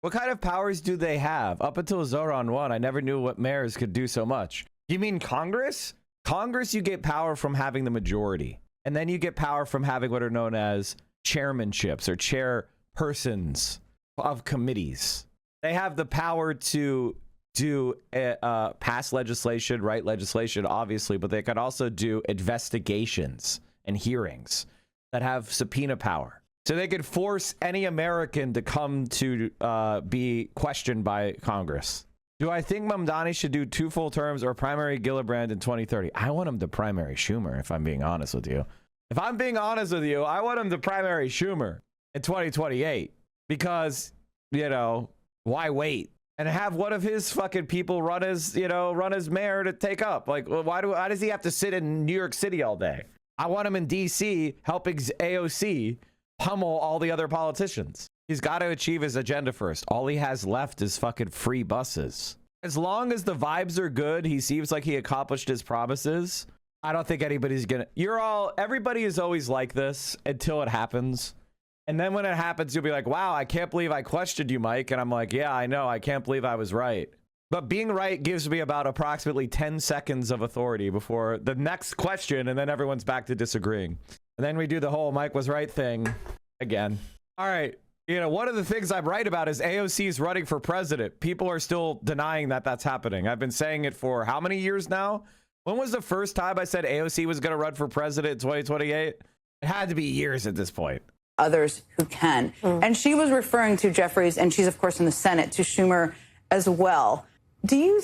What kind of powers do they have? Up until Zoran won, I never knew what mayors could do so much. You mean Congress? Congress, you get power from having the majority. And then you get power from having what are known as chairmanships or chairpersons of committees. They have the power to do pass legislation, write legislation, obviously, but they could also do investigations and hearings that have subpoena power. So they could force any American to come to be questioned by Congress. Do I think Mamdani should do 2 full terms or primary Gillibrand in 2030? I want him to primary Schumer, if I'm being honest with you. If I'm being honest with you, I want him to primary Schumer in 2028 because, you know, why wait? And have one of his fucking people run as mayor to take up. Like, why does he have to sit in New York City all day? I want him in DC helping AOC pummel all the other politicians. He's got to achieve his agenda first. All he has left is fucking free buses. As long as the vibes are good, he seems like he accomplished his promises. I don't think anybody's gonna... Everybody is always like this until it happens. And then when it happens, you'll be like, wow, I can't believe I questioned you, Mike. And I'm like, yeah, I know. I can't believe I was right. But being right gives me about approximately 10 seconds of authority before the next question. And then everyone's back to disagreeing. And then we do the whole Mike was right thing again. All right. You know, one of the things I'm right about is AOC is running for president. People are still denying that that's happening. I've been saying it for how many years now? When was the first time I said AOC was going to run for president in 2028? It had to be years at this point. Others who can. And she was referring to Jeffries, and she's, of course, in the Senate, to Schumer as well. What do you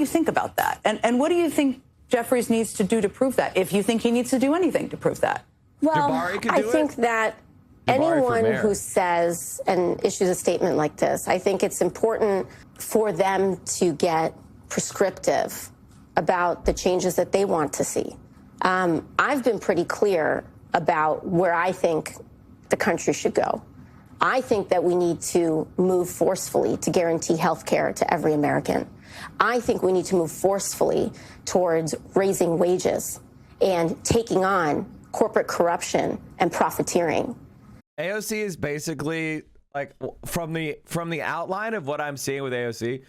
think about that? And what do you think Jeffries needs to do to prove that, if you think he needs to do anything to prove that? Well, I think that anyone who says and issues a statement like this, I think it's important for them to get prescriptive about the changes that they want to see. I've been pretty clear about where I think the country should go. I think that we need to move forcefully to guarantee health care to every American. I think we need to move forcefully towards raising wages and taking on corporate corruption and profiteering. AOC is basically, like, from the outline of what I'm seeing with AOC,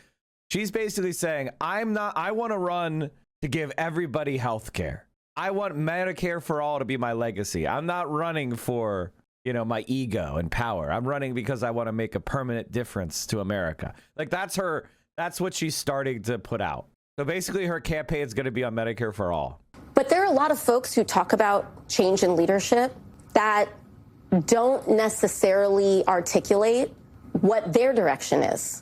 she's basically saying, I want to run to give everybody health care. I want Medicare for all to be my legacy. I'm not running for, you know, my ego and power. I'm running because I want to make a permanent difference to America. Like, that's what she's starting to put out. So basically her campaign is going to be on Medicare for all. But there are a lot of folks who talk about change in leadership that don't necessarily articulate what their direction is.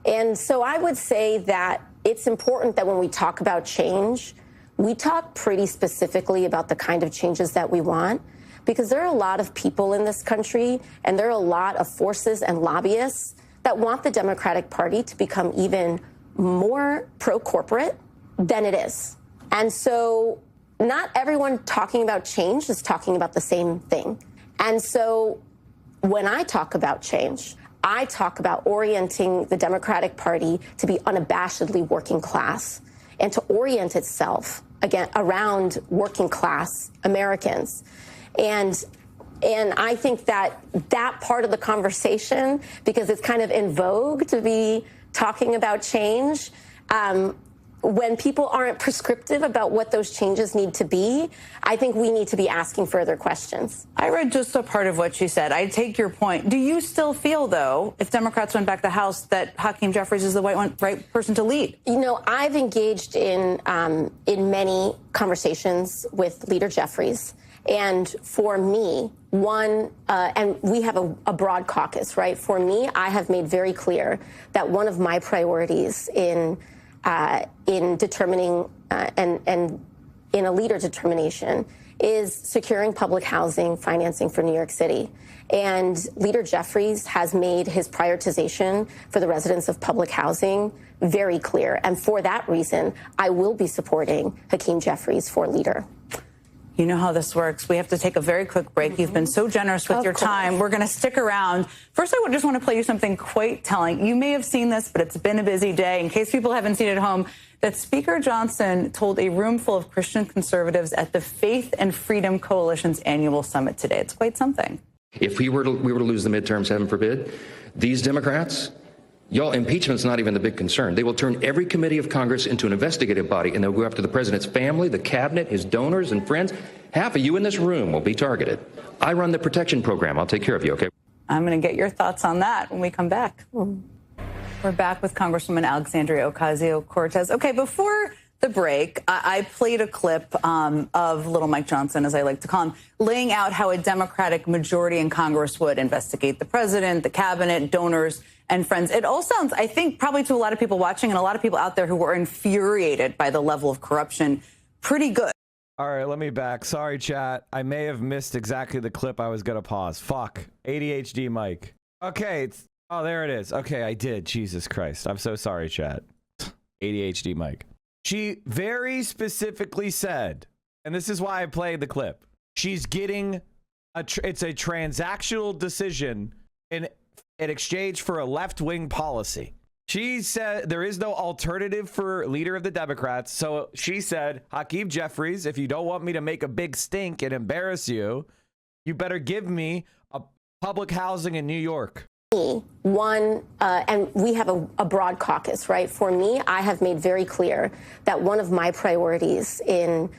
And so I would say that it's important that when we talk about change, we talk pretty specifically about the kind of changes that we want, because there are a lot of people in this country and there are a lot of forces and lobbyists that want the Democratic Party to become even more pro-corporate than it is. And so not everyone talking about change is talking about the same thing. And so when I talk about change, I talk about orienting the Democratic Party to be unabashedly working class and to orient itself, again, around working class Americans. And I think that part of the conversation, because it's kind of in vogue to be talking about change, when people aren't prescriptive about what those changes need to be, I think we need to be asking further questions. I read just a part of what she said. I take your point. Do you still feel, though, if Democrats went back to the House, that Hakeem Jeffries is the right person to lead? You know, I've engaged in many conversations with Leader Jeffries. And for me, and we have a broad caucus, right? For me, I have made very clear that one of my priorities in determining and in a leader determination is securing public housing financing for New York City. And Leader Jeffries has made his prioritization for the residents of public housing very clear. And for that reason, I will be supporting Hakeem Jeffries for leader. You know how this works. We have to take a very quick break. You've been so generous with your time. We're going to stick around. First, I just want to play you something quite telling. You may have seen this, but it's been a busy day. In case people haven't seen it at home, that Speaker Johnson told a room full of Christian conservatives at the Faith and Freedom Coalition's annual summit today. It's quite something. If we were to lose the midterms, heaven forbid, these Democrats, y'all, impeachment's not even the big concern. They will turn every committee of Congress into an investigative body, and they'll go after the president's family, the cabinet, his donors and friends. Half of you in this room will be targeted. I run the protection program. I'll take care of you, okay? I'm going to get your thoughts on that when we come back. We're back with Congresswoman Alexandria Ocasio-Cortez. Okay, before the break, I played a clip of Little Mike Johnson, as I like to call him, laying out how a Democratic majority in Congress would investigate the president, the cabinet, donors, and friends. It all sounds, I think, probably to a lot of people watching and a lot of people out there who were infuriated by the level of corruption, pretty good. All right, let me back. Sorry, chat. I may have missed exactly the clip I was going to pause. Fuck. ADHD Mike. Okay. Oh, there it is. Okay, I did. Jesus Christ. I'm so sorry, chat. ADHD Mike. She very specifically said, and this is why I played the clip, she's getting it's a transactional decision in exchange for a left-wing policy. She said there is no alternative for leader of the Democrats. So she said, Hakeem Jeffries, if you don't want me to make a big stink and embarrass you, you better give me a public housing in New York. One, and we have a broad caucus, right? For me, I have made very clear that one of my priorities in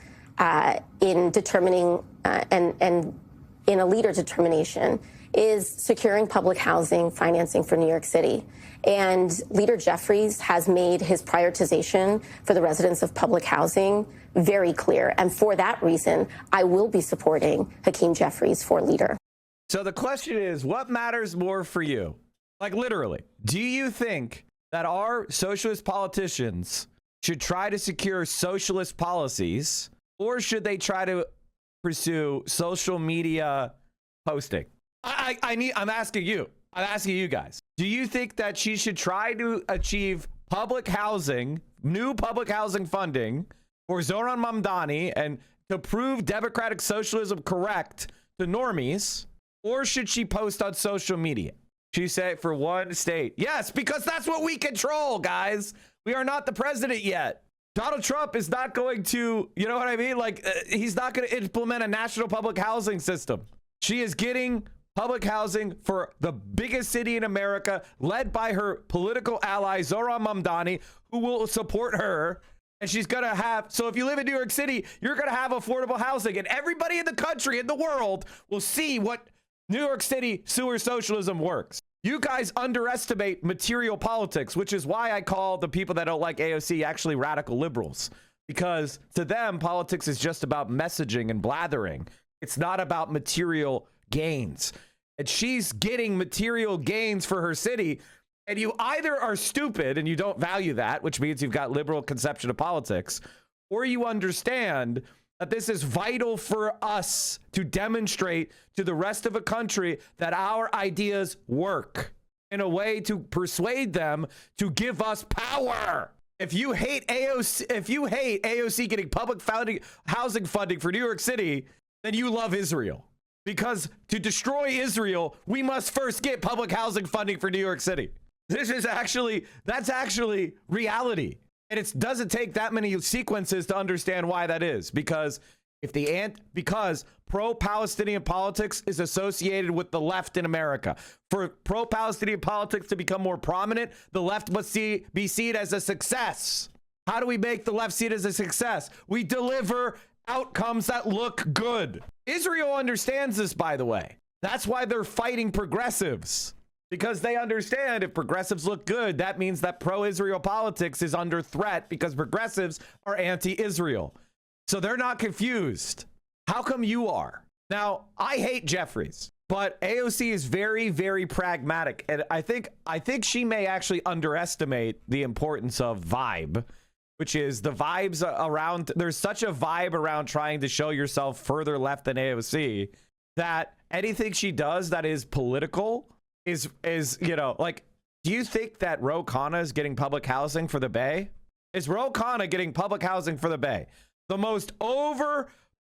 determining and in a leader determination is securing public housing financing for New York City. And Leader Jeffries has made his prioritization for the residents of public housing very clear. And for that reason, I will be supporting Hakeem Jeffries for leader. So the question is, what matters more for you? Like literally, do you think that our socialist politicians should try to secure socialist policies, or should they try to pursue social media posting? I'm asking you. I'm asking you guys. Do you think that she should try to achieve public housing, new public housing funding for Zoran Mamdani and to prove democratic socialism correct to normies, or should she post on social media? She said for one state. Yes, because that's what we control, guys. We are not the president yet. Donald Trump is not going to, you know what I mean? Like, he's not going to implement a national public housing system. She is getting public housing for the biggest city in America, led by her political ally, Zoran Mamdani, who will support her. And she's going to have, so if you live in New York City, you're going to have affordable housing. And everybody in the country, in the world, will see what New York City sewer socialism works. You guys underestimate material politics, which is why I call the people that don't like AOC actually radical liberals. Because to them, politics is just about messaging and blathering. It's not about material gains. And she's getting material gains for her city. And you either are stupid and you don't value that, which means you've got liberal conception of politics, or you understand that this is vital for us to demonstrate to the rest of the country that our ideas work in a way to persuade them to give us power. If you hate AOC getting public housing funding for New York City, then you love Israel. Because to destroy Israel, we must first get public housing funding for New York City. That's actually reality. And it doesn't take that many sequences to understand why that is. Because because pro-Palestinian politics is associated with the left in America. For pro-Palestinian politics to become more prominent, the left must be seen as a success. How do we make the left see it as a success? We deliver outcomes that look good. Israel understands this, by the way. That's why they're fighting progressives. Because they understand if progressives look good, that means that pro-Israel politics is under threat because progressives are anti-Israel. So they're not confused. How come you are? Now, I hate Jeffries, but AOC is very, very pragmatic. And I think she may actually underestimate the importance of vibe, which is the vibes around. There's such a vibe around trying to show yourself further left than AOC that anything she does that is political is, you know, like, do you think that Ro Khanna is getting public housing for the Bay? Is Ro Khanna getting public housing for the Bay? The most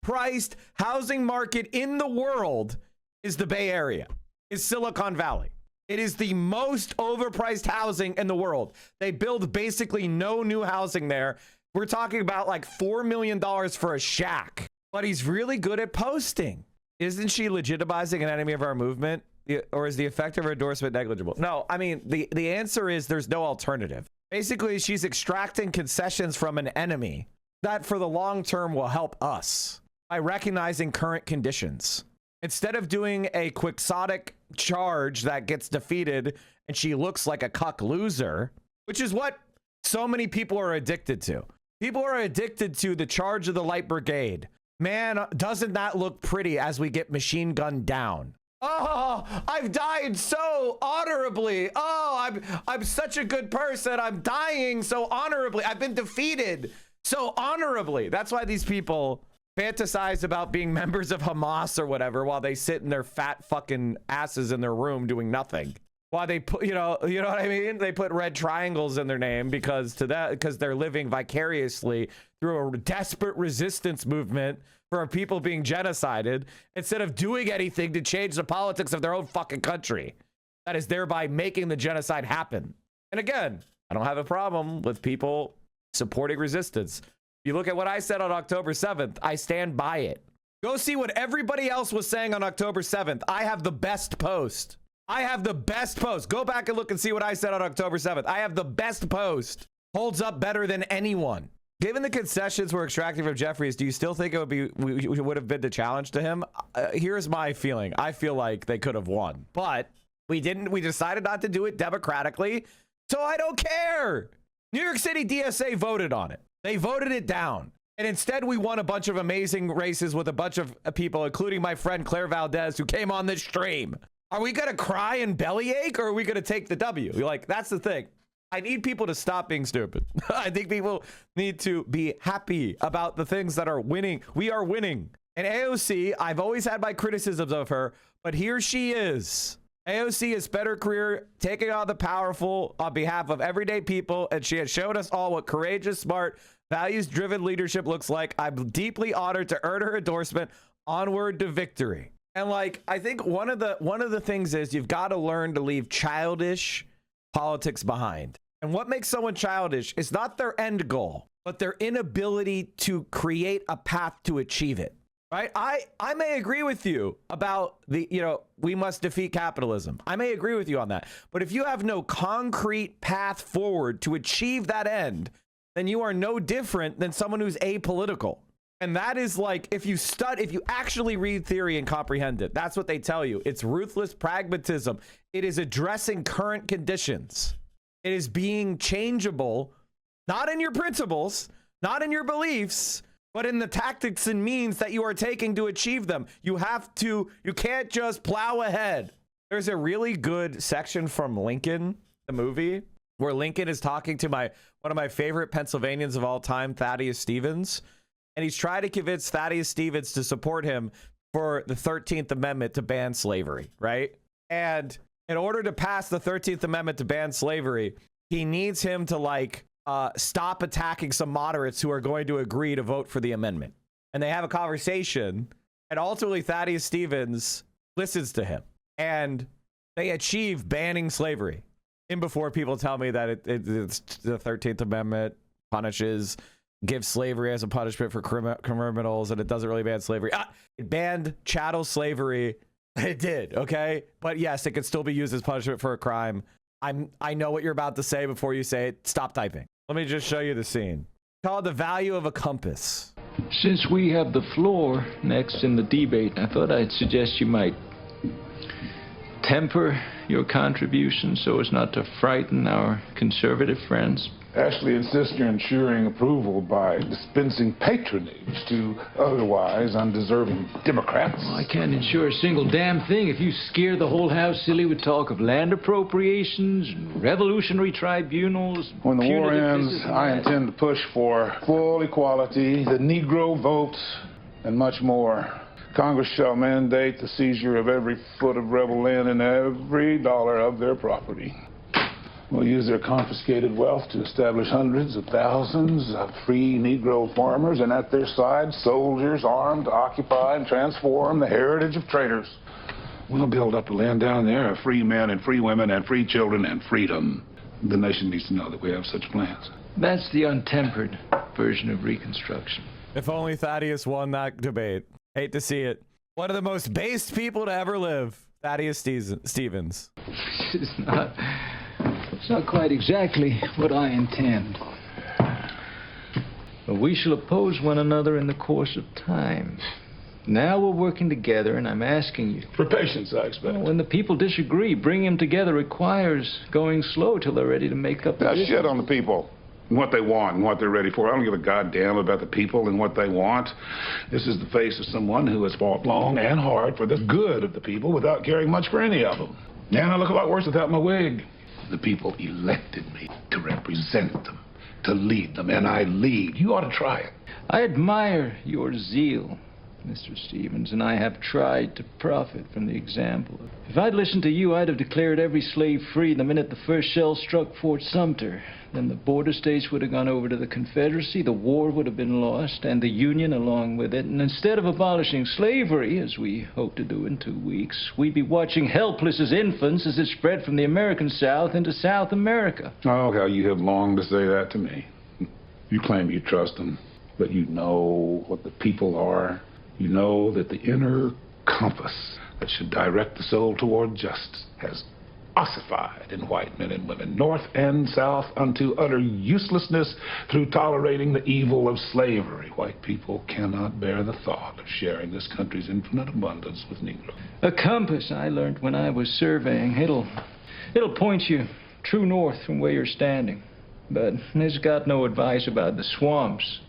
priced housing market in the world is the Bay Area, is Silicon Valley. It is the most overpriced housing in the world. They build basically no new housing there. We're talking about like $4 million for a shack, but he's really good at posting. Isn't she legitimizing an enemy of our movement? Or is the effect of her endorsement negligible? No, I mean, the answer is there's no alternative. Basically, she's extracting concessions from an enemy that for the long term will help us by recognizing current conditions. Instead of doing a quixotic charge that gets defeated and she looks like a cuck loser, which is what so many people are addicted to. People are addicted to the charge of the light brigade. Man, doesn't that look pretty as we get machine gunned down? Oh, I've died so honorably. Oh, I'm such a good person. I'm dying so honorably. I've been defeated so honorably. That's why these people fantasize about being members of Hamas or whatever while they sit in their fat fucking asses in their room doing nothing. While they put, you know what I mean? They put red triangles in their name because they're living vicariously through a desperate resistance movement for people being genocided instead of doing anything to change the politics of their own fucking country. That is thereby making the genocide happen. And again, I don't have a problem with people supporting resistance. If you look at what I said on October 7th, I stand by it. Go see what everybody else was saying on October 7th. I have the best post. I have the best post. Go back and look and see what I said on October 7th. I have the best post. Holds up better than anyone. Given the concessions we're extracting from Jeffries, do you still think it would be we would have been the challenge to him? Here's my feeling. I feel like they could have won, but we didn't. We decided not to do it democratically, so I don't care. New York City DSA voted on it. They voted it down. And instead, we won a bunch of amazing races with a bunch of people, including my friend Claire Valdez, who came on this stream. Are we going to cry and bellyache, or are we going to take the W? Like, that's the thing. I need people to stop being stupid. I think people need to be happy about the things that are winning. We are winning. And AOC, I've always had my criticisms of her, but here she is. AOC has spent her career taking on the powerful on behalf of everyday people, and she has shown us all what courageous, smart, values-driven leadership looks like. I'm deeply honored to earn her endorsement. Onward to victory. And like, I think one of the things is you've got to learn to leave childish politics behind. And what makes someone childish is not their end goal, but their inability to create a path to achieve it. Right? I may agree with you about we must defeat capitalism. I may agree with you on that. But if you have no concrete path forward to achieve that end, then you are no different than someone who's apolitical. And that is like, if you actually read theory and comprehend it, that's what they tell you. It's ruthless pragmatism. It is addressing current conditions. It is being changeable, not in your principles, not in your beliefs, but in the tactics and means that you are taking to achieve them. You can't just plow ahead. There's a really good section from Lincoln, the movie, where Lincoln is talking to one of my favorite Pennsylvanians of all time, Thaddeus Stevens. And he's trying to convince Thaddeus Stevens to support him for the 13th Amendment to ban slavery, right? And in order to pass the 13th Amendment to ban slavery, he needs him to stop attacking some moderates who are going to agree to vote for the amendment. And they have a conversation, and ultimately Thaddeus Stevens listens to him, and they achieve banning slavery. And before people tell me that it's the 13th Amendment gives slavery as a punishment for criminals, and it doesn't really ban slavery. It banned chattel slavery. It did, okay? But yes, it could still be used as punishment for a crime. I know what you're about to say before you say it. Stop typing. Let me just show you the scene. It's called The Value of a Compass. Since we have the floor next in the debate, I thought I'd suggest you might temper your contribution so as not to frighten our conservative friends. Ashley insists you're ensuring approval by dispensing patronage to otherwise undeserving Democrats. Well, I can't ensure a single damn thing if you scare the whole House silly with talk of land appropriations, and revolutionary tribunals. When the war ends, I intend to push for full equality, the Negro vote, and much more. Congress shall mandate the seizure of every foot of rebel land and every dollar of their property. will use their confiscated wealth to establish hundreds of thousands of free Negro farmers, and at their side, soldiers armed to occupy and transform the heritage of traitors. We'll build up the land down there of free men and free women and free children and freedom. The nation needs to know that we have such plans. That's the untempered version of Reconstruction. If only Thaddeus won that debate. Hate to see it. One of the most based people to ever live, Thaddeus Stevens. It's not quite exactly what I intend. But we shall oppose one another in the course of time. Now we're working together, and I'm asking you... For patience, I expect. When the people disagree, bringing them together requires going slow till they're ready to make up the difference. Shit on the people. And what they want and what they're ready for. I don't give a goddamn about the people and what they want. This is the face of someone who has fought long and hard for the good of the people without caring much for any of them. And I look a lot worse without my wig. The people elected me to represent them, to lead them, and I lead. You ought to try it. I admire your zeal, Mr. Stevens, and I have tried to profit from the example. If I'd listened to you, I'd have declared every slave free the minute the first shell struck Fort Sumter. Then the border states would have gone over to the Confederacy, the war would have been lost, and the Union along with it. And instead of abolishing slavery, as we hope to do in 2 weeks, we'd be watching helpless as infants as it spread from the American South into South America. Oh, how you have longed to say that to me. You claim you trust them, but you know what the people are. You know that the inner compass that should direct the soul toward justice has ossified in white men and women, north and south, unto utter uselessness through tolerating the evil of slavery. White people cannot bear the thought of sharing this country's infinite abundance with Negroes. A compass I learned when I was surveying. It'll point you true north from where you're standing. But it's got no advice about the swamps,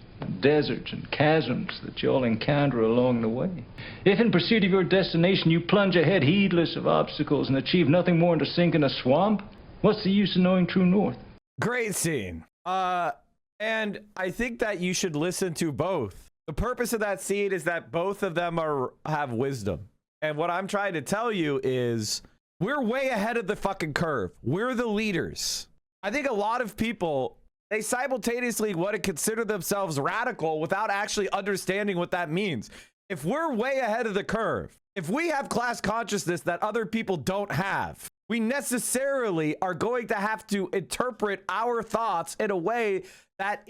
deserts and chasms that you'll encounter along the way. If in pursuit of your destination you plunge ahead heedless of obstacles and achieve nothing more than to sink in a swamp, what's the use of knowing true north? Great scene. And I think that you should listen to both. The purpose of that scene is that both of them have wisdom. And what I'm trying to tell you is we're way ahead of the fucking curve. We're the leaders. I think a lot of people, they simultaneously want to consider themselves radical without actually understanding what that means. If we're way ahead of the curve, if we have class consciousness that other people don't have, we necessarily are going to have to interpret our thoughts in a way that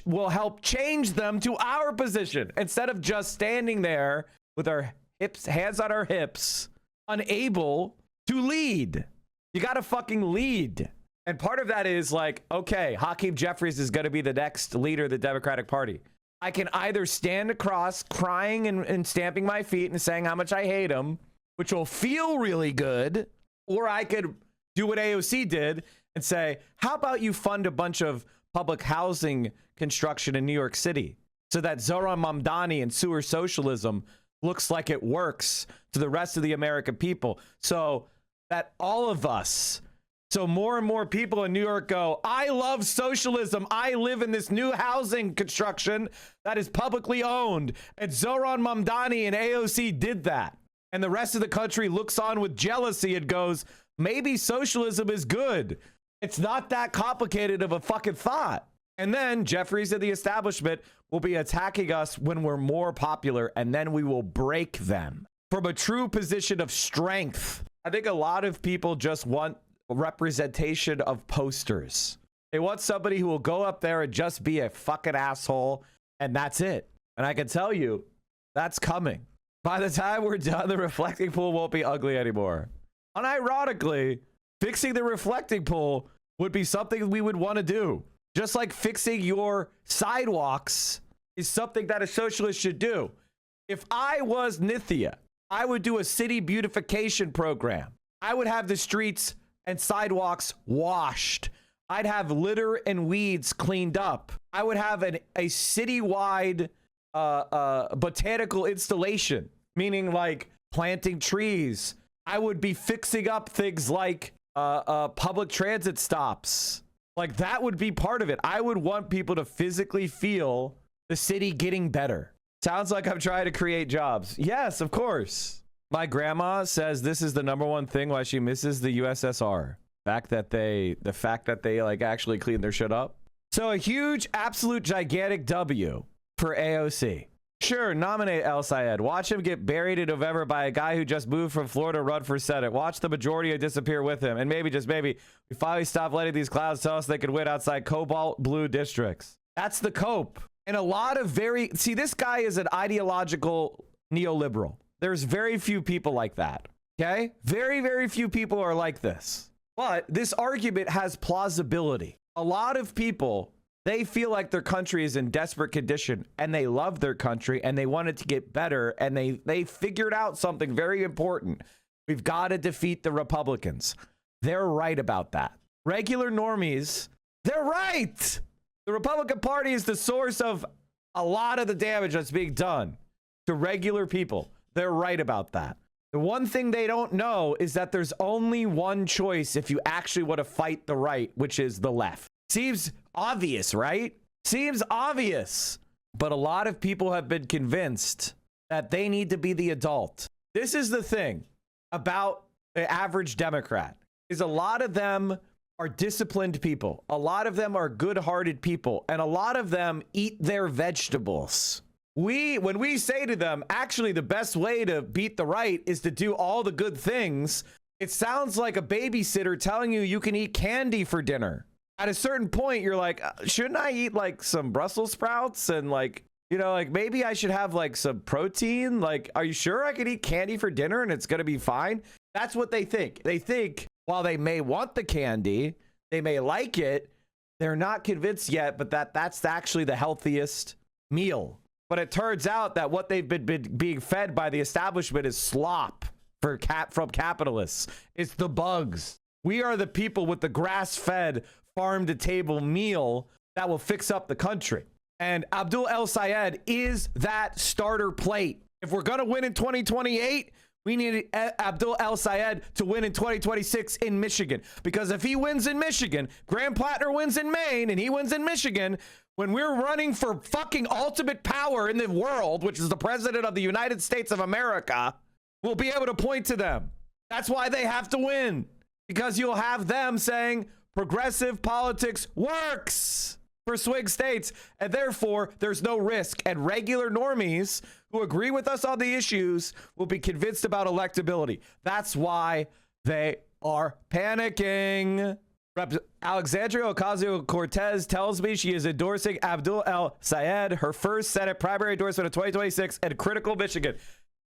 will help change them to our position instead of just standing there with our hands on our hips, unable to lead. You got to fucking lead. And part of that is like, okay, Hakeem Jeffries is going to be the next leader of the Democratic Party. I can either stand across crying and stamping my feet and saying how much I hate him, which will feel really good, or I could do what AOC did and say, how about you fund a bunch of public housing construction in New York City so that Zohran Mamdani and sewer socialism looks like it works to the rest of the American people, so that all of us... So more and more people in New York go, I love socialism. I live in this new housing construction that is publicly owned. And Zohran Mamdani and AOC did that. And the rest of the country looks on with jealousy and goes, maybe socialism is good. It's not that complicated of a fucking thought. And then Jeffries and the establishment will be attacking us when we're more popular, and then we will break them from a true position of strength. I think a lot of people just want representation of posters. They want somebody who will go up there and just be a fucking asshole, and that's it. And I can tell you, that's coming. By the time we're done, the reflecting pool won't be ugly anymore. Unironically, fixing the reflecting pool would be something we would want to do. Just like fixing your sidewalks is something that a socialist should do. If I was Nithya, I would do a city beautification program. I would have the streets and sidewalks washed. I'd have litter and weeds cleaned up. I would have a citywide botanical installation, meaning like planting trees. I would be fixing up things like public transit stops. Like that would be part of it. I would want people to physically feel the city getting better. Sounds like I'm trying to create jobs. Yes, of course. My grandma says this is the #1 thing why she misses the USSR. The fact that they like actually clean their shit up. So a huge, absolute, gigantic W for AOC. Sure, nominate El Sayed. Watch him get buried in November by a guy who just moved from Florida to run for Senate. Watch the majority disappear with him. And maybe, just maybe, we finally stop letting these clouds tell us they could win outside cobalt blue districts. That's the cope. And a lot of see, this guy is an ideological neoliberal. There's very few people like that. Okay? Very, very few people are like this. But this argument has plausibility. A lot of people, they feel like their country is in desperate condition and they love their country and they want it to get better, and they figured out something very important. We've got to defeat the Republicans. They're right about that. Regular normies, they're right. The Republican Party is the source of a lot of the damage that's being done to regular people. They're right about that. The one thing they don't know is that there's only one choice if you actually want to fight the right, which is the left. Seems obvious, right? Seems obvious. But a lot of people have been convinced that they need to be the adult. This is the thing about the average Democrat, is a lot of them are disciplined people. A lot of them are good-hearted people. And a lot of them eat their vegetables. When we say to them, actually, the best way to beat the right is to do all the good things, it sounds like a babysitter telling you you can eat candy for dinner. At a certain point, you're like, shouldn't I eat like some Brussels sprouts and like, you know, like maybe I should have like some protein? Like, are you sure I could eat candy for dinner and it's going to be fine? That's what they think. They think while they may want the candy, they may like it, they're not convinced yet, but that's actually the healthiest meal. But it turns out that what they've been being fed by the establishment is slop from capitalists. It's the bugs. We are the people with the grass-fed, farm-to-table meal that will fix up the country. And Abdul El Sayed is that starter plate. If we're going to win in 2028, we need Abdul El Sayed to win in 2026 in Michigan. Because if he wins in Michigan, Graham Plattner wins in Maine, and he wins in Michigan, when we're running for fucking ultimate power in the world, which is the president of the United States of America, we'll be able to point to them. That's why they have to win. Because you'll have them saying progressive politics works for swing states, and therefore there's no risk. And regular normies who agree with us on the issues will be convinced about electability. That's why they are panicking. Alexandria Ocasio-Cortez tells me she is endorsing Abdul El Sayed, her first Senate primary endorsement of 2026 in critical Michigan.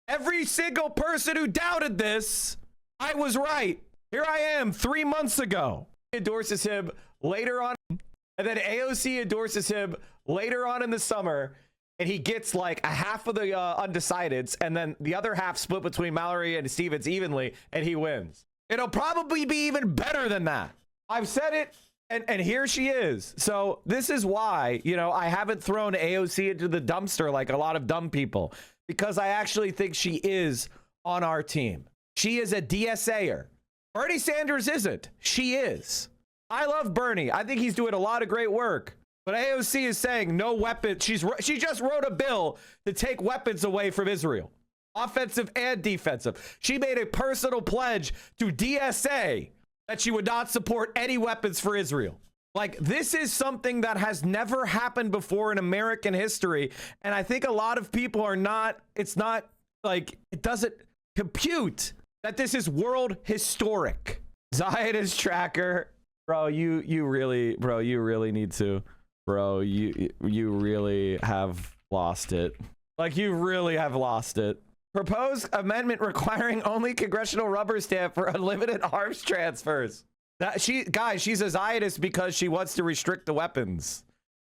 Every single person who doubted this, I was right. Here I am 3 months ago. Endorses him later on, and then AOC endorses him later on in the summer, and he gets like a half of the undecideds, and then the other half split between Mallory and Stevens evenly, and he wins. It'll probably be even better than that. I've said it, and here she is. So this is why, you know, I haven't thrown AOC into the dumpster like a lot of dumb people, because I actually think she is on our team. She is a DSAer. Bernie Sanders isn't. She is. I love Bernie. I think he's doing a lot of great work. But AOC is saying no weapons. She just wrote a bill to take weapons away from Israel, offensive and defensive. She made a personal pledge to DSA that she would not support any weapons for Israel. Like, this is something that has never happened before in American history. And I think a lot of people are not, it's not like, it doesn't compute that this is world historic. Zionist tracker. Bro, you really need to. Bro, you really have lost it. Like, you really have lost it. Proposed amendment requiring only congressional rubber stamp for unlimited arms transfers. She's a Zionist because she wants to restrict the weapons.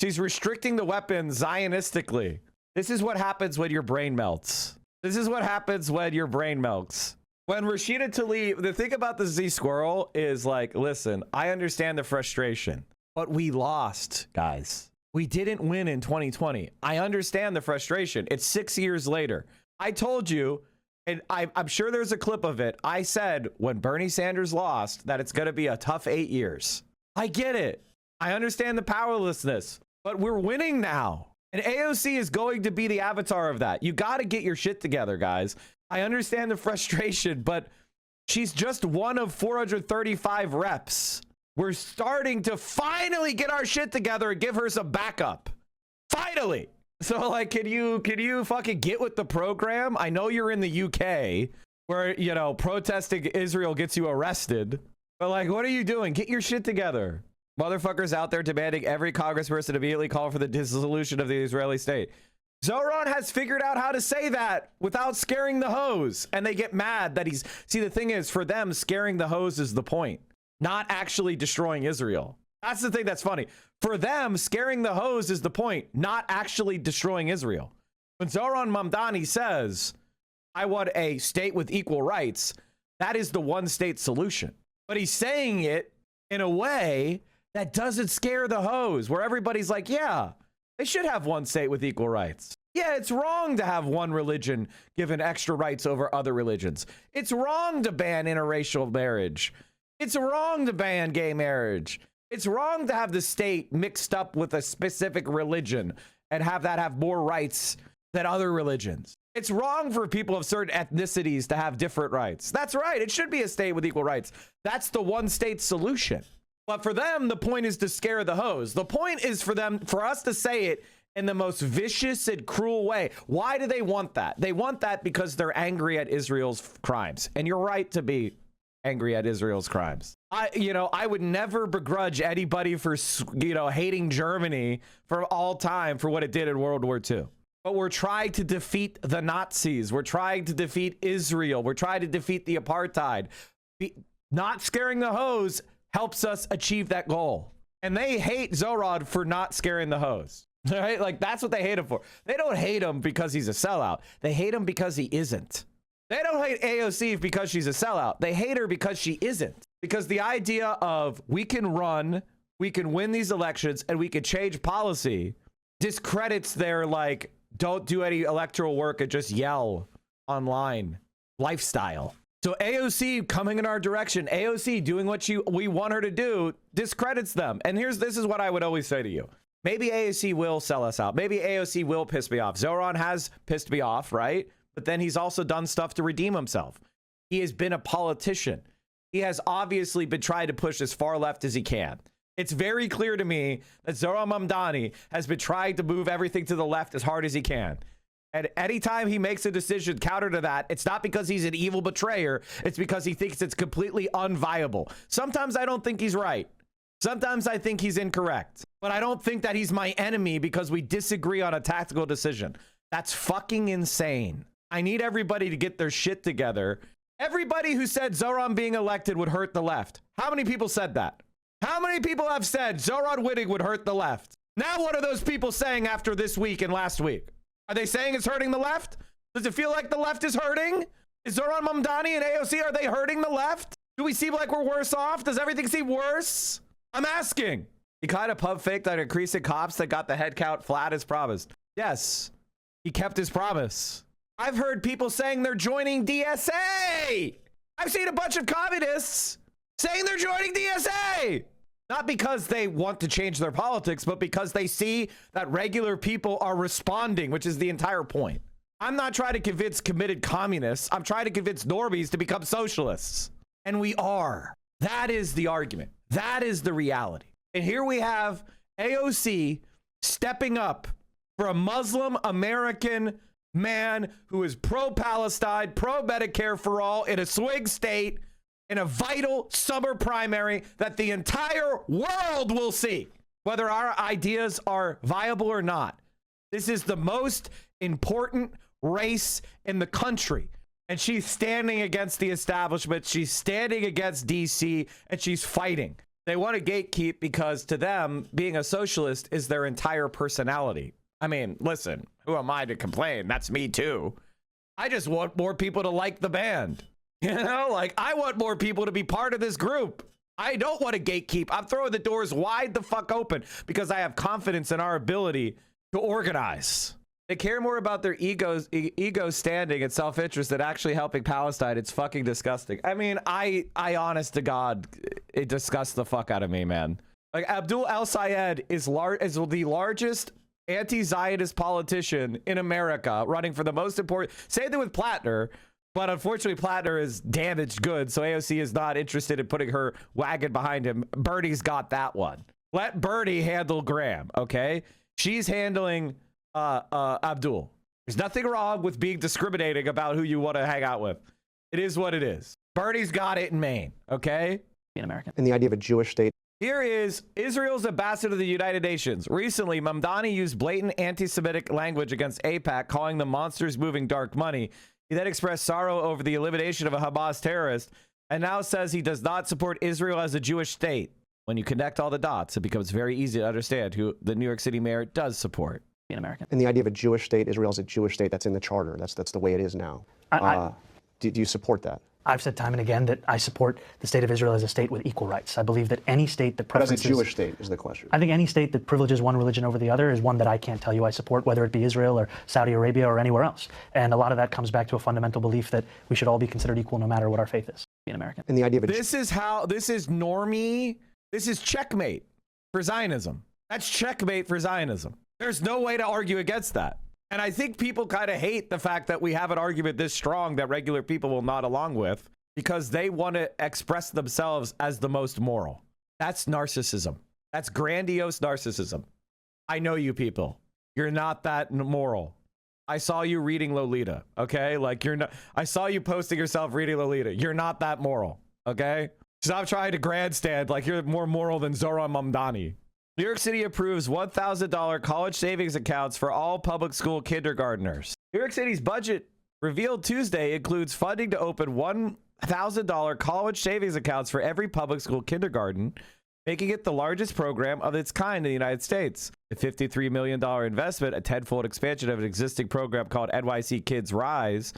She's restricting the weapons zionistically. This is what happens when your brain melts. This is what happens when your brain melts. When Rashida Tlaib, the thing about the Z Squirrel is like, listen, I understand the frustration, but we lost, guys. We didn't win in 2020. I understand the frustration. It's 6 years later. I told you, and I'm sure there's a clip of it. I said when Bernie Sanders lost that it's going to be a tough 8 years. I get it. I understand the powerlessness, but we're winning now. And AOC is going to be the avatar of that. You got to get your shit together, guys. I understand the frustration, but She's just one of 435 reps. We're starting to finally get our shit together and give her some backup. Finally. So like, can you fucking get with the program? I know you're in the UK where, you know, protesting Israel gets you arrested. But like, what are you doing? Get your shit together. Motherfuckers out there demanding every congressperson immediately call for the dissolution of the Israeli state. Zoran has figured out how to say that without scaring the hose. And they get mad that he's... See, the thing is, for them, scaring the hose is the point. Not actually destroying Israel. That's the thing that's funny. For them, scaring the hose is the point. Not actually destroying Israel. When Zoran Mamdani says, I want a state with equal rights, that is the one-state solution. But he's saying it in a way that doesn't scare the hose, where everybody's like, yeah, they should have one state with equal rights. Yeah, it's wrong to have one religion given extra rights over other religions. It's wrong to ban interracial marriage. It's wrong to ban gay marriage. It's wrong to have the state mixed up with a specific religion and have that have more rights than other religions. It's wrong for people of certain ethnicities to have different rights. That's right. It should be a state with equal rights. That's the one state solution. But for them, the point is to scare the hose. The point is for us to say it in the most vicious and cruel way. Why do they want that? They want that because they're angry at Israel's crimes. And you're right to be angry at Israel's crimes. I would never begrudge anybody for, hating Germany for all time for what it did in World War II. But we're trying to defeat the Nazis. We're trying to defeat Israel. We're trying to defeat the apartheid. Not scaring the hose helps us achieve that goal. And they hate Zoran for not scaring the hose. Right? Like, that's what they hate him for. They don't hate him because he's a sellout. They hate him because he isn't. They don't hate AOC because she's a sellout. They hate her because she isn't. Because the idea of we can run, we can win these elections, and we can change policy discredits their, like, don't do any electoral work and just yell online lifestyle. So AOC coming in our direction, AOC doing what we want her to do, discredits them. And this is what I would always say to you. Maybe AOC will sell us out. Maybe AOC will piss me off. Zoran has pissed me off, right? But then he's also done stuff to redeem himself. He has been a politician. He has obviously been trying to push as far left as he can. It's very clear to me that Zoran Mamdani has been trying to move everything to the left as hard as he can. And anytime he makes a decision counter to that, it's not because he's an evil betrayer. It's because he thinks it's completely unviable. Sometimes I don't think he's right. Sometimes I think he's incorrect. But I don't think that he's my enemy because we disagree on a tactical decision. That's fucking insane. I need everybody to get their shit together. Everybody who said Zoran being elected would hurt the left. How many people said that? How many people have said Zoran winning would hurt the left? Now what are those people saying after this week and last week? Are they saying it's hurting the left? Does it feel like the left is hurting? Is Zoran Mamdani and AOC, are they hurting the left? Do we seem like we're worse off? Does everything seem worse? I'm asking. He kind of pub faked that increasing cops that got the head count flat as promised. Yes, he kept his promise. I've heard people saying they're joining DSA. I've seen a bunch of communists saying they're joining DSA. Not because they want to change their politics, but because they see that regular people are responding, which is the entire point. I'm not trying to convince committed communists. I'm trying to convince normies to become socialists. And we are. That is the argument. That is the reality. And here we have AOC stepping up for a Muslim American man who is pro-Palestine, pro-Medicare for all in a swing state, in a vital summer primary that the entire world will see, whether our ideas are viable or not. This is the most important race in the country. And she's standing against the establishment. She's standing against DC, and she's fighting. They want to gatekeep because to them, being a socialist is their entire personality. I mean, listen, who am I to complain? That's me too. I just want more people to like the band. You know, like, I want more people to be part of this group. I don't want to gatekeep. I'm throwing the doors wide the fuck open because I have confidence in our ability to organize. They care more about their ego standing and self-interest than actually helping Palestine. It's fucking disgusting. I mean, I honest to God, it disgusts the fuck out of me, man. Like, Abdul El-Sayed is the largest anti-Zionist politician in America, running for the most important. Same thing with Plattner. But unfortunately, Plattner is damaged goods, so AOC is not interested in putting her wagon behind him. Bernie's got that one. Let Bernie handle Graham, okay? She's handling Abdul. There's nothing wrong with being discriminating about who you want to hang out with. It is what it is. Bernie's got it in Maine, okay? In America. And the idea of a Jewish state. Here is Israel's ambassador to the United Nations. Recently, Mamdani used blatant anti-Semitic language against AIPAC, calling them monsters moving dark money. He then expressed sorrow over the elimination of a Hamas terrorist and now says he does not support Israel as a Jewish state. When you connect all the dots, it becomes very easy to understand who the New York City mayor does support. In America. And the idea of a Jewish state, Israel is a Jewish state, that's in the charter. That's the way it is now. Do you support that? I've said time and again that I support the state of Israel as a state with equal rights. I believe that any state that preferences... But as a Jewish state is the question. I think any state that privileges one religion over the other is one that I can't tell you I support, whether it be Israel or Saudi Arabia or anywhere else. And a lot of that comes back to a fundamental belief that we should all be considered equal no matter what our faith is in America. And the idea of this is normie. This is checkmate for Zionism. That's checkmate for Zionism. There's no way to argue against that. And I think people kind of hate the fact that we have an argument this strong that regular people will not along with, because they want to express themselves as the most moral. That's narcissism. That's grandiose narcissism. I know you people. You're not that moral. I saw you reading Lolita, okay? Like, you're not. I saw you posting yourself reading Lolita. You're not that moral, okay? Stop trying to grandstand like you're more moral than Zohran Mamdani. New York City approves $1,000 college savings accounts for all public school kindergartners. New York City's budget revealed Tuesday includes funding to open $1,000 college savings accounts for every public school kindergarten, making it the largest program of its kind in the United States. The $53 million investment, a tenfold expansion of an existing program called NYC Kids Rise,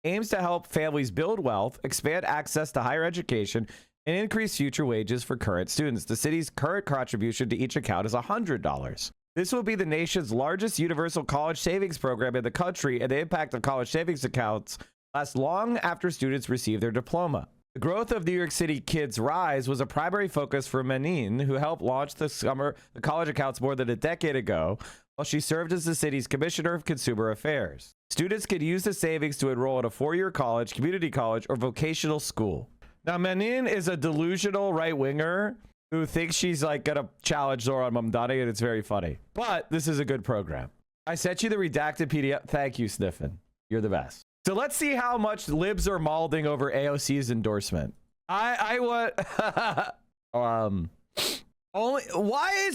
aims to help families build wealth, expand access to higher education, and increase future wages for current students. The city's current contribution to each account is $100. This will be the nation's largest universal college savings program in the country, and the impact of college savings accounts lasts long after students receive their diploma. The growth of New York City Kids Rise was a primary focus for Menin, who helped launch the college accounts more than a decade ago, while she served as the city's Commissioner of Consumer Affairs. Students could use the savings to enroll in a four-year college, community college, or vocational school. Now, Menin is a delusional right-winger who thinks she's like gonna challenge Zohran Mamdani, and it's very funny. But this is a good program. I sent you the redacted PDF. Thank you, Sniffin. You're the best. So let's see how much libs are malding over AOC's endorsement. I want only why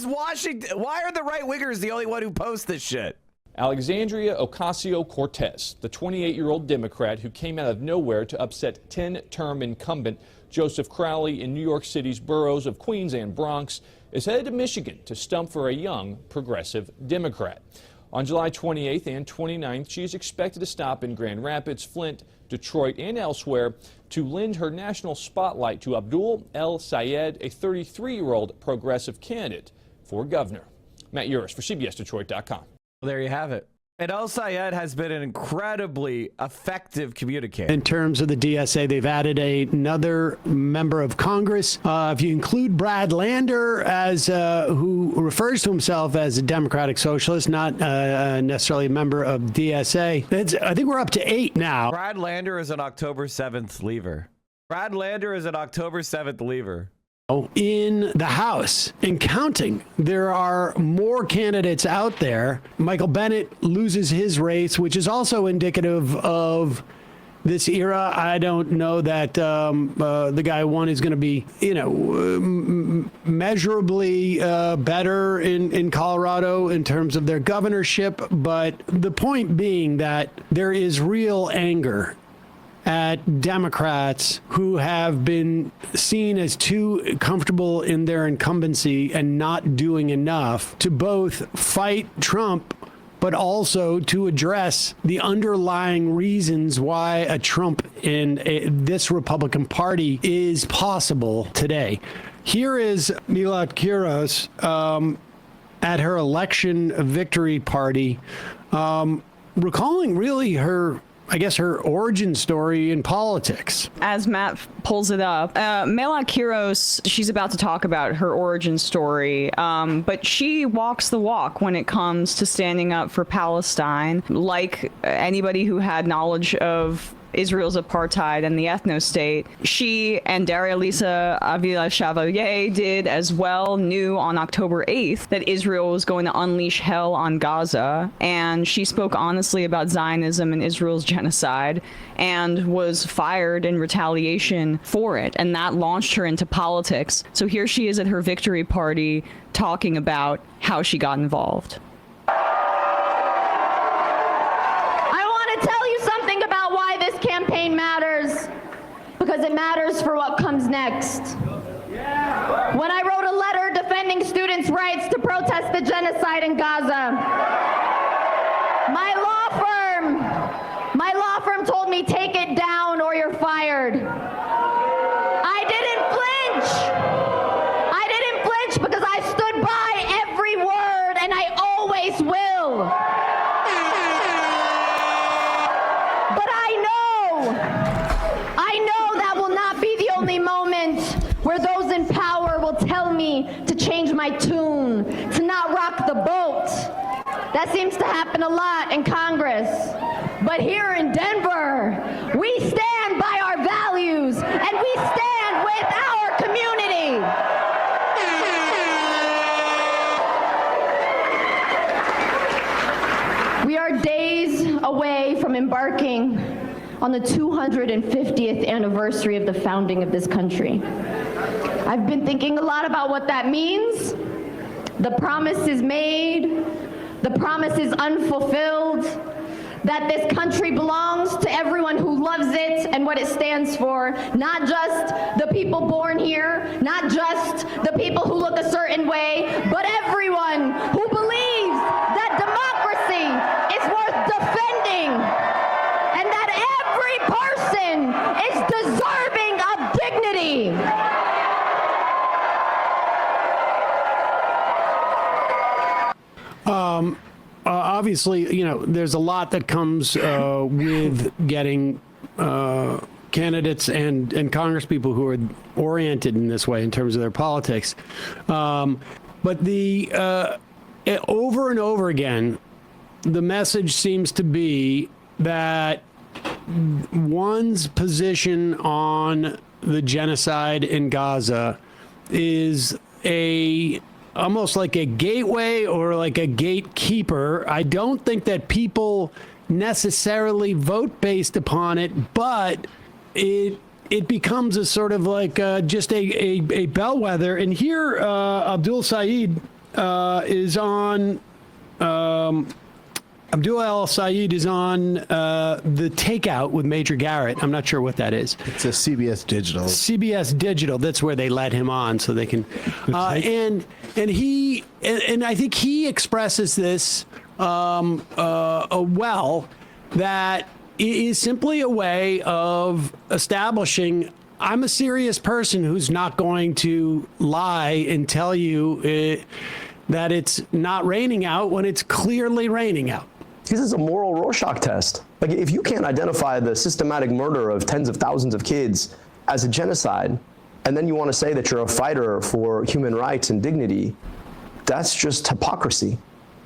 are the right-wingers the only one who posts this shit? Alexandria Ocasio-Cortez, the 28-year-old Democrat who came out of nowhere to upset 10-term incumbent Joseph Crowley in New York City's boroughs of Queens and Bronx, is headed to Michigan to stump for a young progressive Democrat. On July 28th and 29th, she is expected to stop in Grand Rapids, Flint, Detroit, and elsewhere to lend her national spotlight to Abdul El Sayed, a 33-year-old progressive candidate for governor. Matt Uris for CBSDetroit.com. Well, there you have it. And El Sayed has been an incredibly effective communicator. In terms of the DSA, they've added another member of Congress. If you include Brad Lander, as who refers to himself as a Democratic Socialist, not necessarily a member of DSA, I think we're up to 8 now. Brad Lander is an October 7th leaver. Brad Lander is an October 7th leaver. In the House and counting. There are more candidates out there. Michael Bennett loses his race, which is also indicative of this era. I don't know that the guy who won is going to be, measurably better in Colorado in terms of their governorship. But the point being that there is real anger at Democrats who have been seen as too comfortable in their incumbency and not doing enough to both fight Trump, but also to address the underlying reasons why a Trump in this Republican Party is possible today. Here is Milad Kiros at her election victory party, recalling really her origin story in politics. As Matt pulls it up, Milad Kiros, she's about to talk about her origin story, but she walks the walk when it comes to standing up for Palestine. Like anybody who had knowledge of Israel's apartheid and the ethno-state. She and Daria Lisa Avila Chevalier did as well, knew on October 8th that Israel was going to unleash hell on Gaza, and she spoke honestly about Zionism and Israel's genocide and was fired in retaliation for it, and that launched her into politics. So here she is at her victory party talking about how she got involved. I want to tell you something about why this campaign matters, because it matters for what comes next. When I wrote a letter defending students' rights to protest the genocide in Gaza, my law firm told me, take it down or you're fired. I didn't flinch. I didn't flinch because I stood by every word, and I always will. But I know that will not be the only moment where those in power will tell me to change my tune, to not rock the boat. That seems to happen a lot in Congress. But here in Denver, we stand by our values and we stand with our community. We are days away from embarking on the 250th anniversary of the founding of this country. I've been thinking a lot about what that means. The promise is made, the promise is unfulfilled, that this country belongs to everyone who loves it and what it stands for, not just the people born here, not just the people who look a certain way, but everyone who believes that democracy is worth defending and that every person is deserving of dignity. Obviously, you know, there's a lot that comes with getting candidates and congresspeople who are oriented in this way in terms of their politics. But the over and over again, the message seems to be that one's position on the genocide in Gaza is almost like a gateway or like a gatekeeper. I don't think that people necessarily vote based upon it, but it becomes a sort of like just a bellwether. And here, Abdul Saeed is on. Abdul El Saeed is on The Takeout with Major Garrett. I'm not sure what that is. It's a CBS Digital. CBS Digital. That's where they let him on, so they can. And I think he expresses this well, that it is simply a way of establishing, I'm a serious person who's not going to lie and tell you that it's not raining out when it's clearly raining out. This is a moral Rorschach test. Like, if you can't identify the systematic murder of tens of thousands of kids as a genocide, and then you want to say that you're a fighter for human rights and dignity, that's just hypocrisy.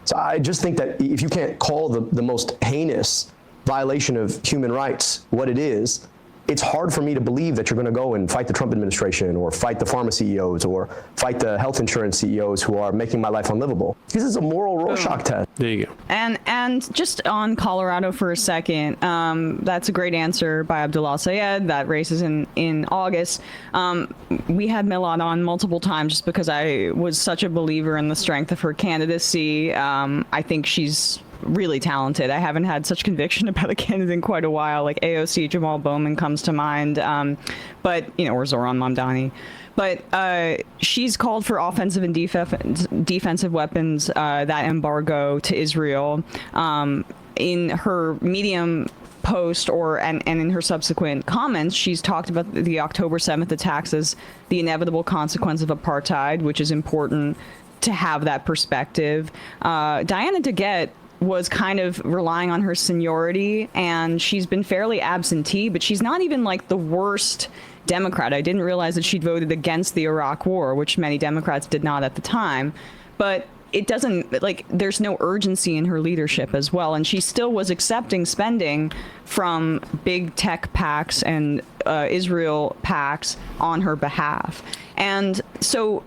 So I just think that if you can't call the most heinous violation of human rights what it is, it's hard for me to believe that you're going to go and fight the Trump administration or fight the pharma CEOs or fight the health insurance CEOs who are making my life unlivable. This is a moral Rorschach test. There you go. And just on Colorado for a second, that's a great answer by Abdul Sayed. That race is in August. We had Milad on multiple times just because I was such a believer in the strength of her candidacy. I think she's really talented. I haven't had such conviction about a candidate in quite a while. Like AOC Jamal Bowman comes to mind, but or Zoran Mamdani. But she's called for offensive and defensive weapons, that embargo to Israel. In her Medium post and in her subsequent comments, she's talked about the October 7th attacks as the inevitable consequence of apartheid, which is important to have that perspective. Diana DeGette was kind of relying on her seniority, and she's been fairly absentee, but she's not even like the worst Democrat. I didn't realize that she'd voted against the Iraq War, which many Democrats did not at the time. But it doesn't, like, there's no urgency in her leadership as well. And she still was accepting spending from big tech PACs and Israel PACs on her behalf. And so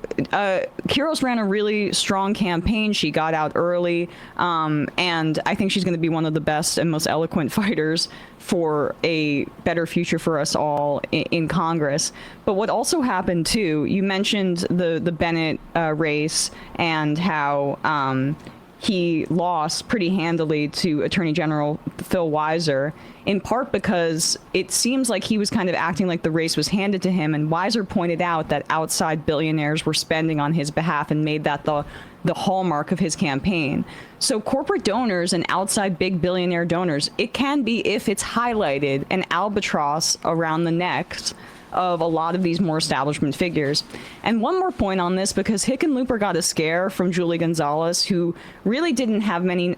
Kiros ran a really strong campaign. She got out early, and I think she's going to be one of the best and most eloquent fighters for a better future for us all in Congress. But what also happened, too, you mentioned the Bennett race and how he lost pretty handily to Attorney General Phil Weiser, in part because it seems like he was kind of acting like the race was handed to him, and Weiser pointed out that outside billionaires were spending on his behalf and made that the hallmark of his campaign. So corporate donors and outside big billionaire donors, it can be, if it's highlighted, an albatross around the necks of a lot of these more establishment figures. And one more point on this, because Hickenlooper got a scare from Julie Gonzalez, who really didn't have many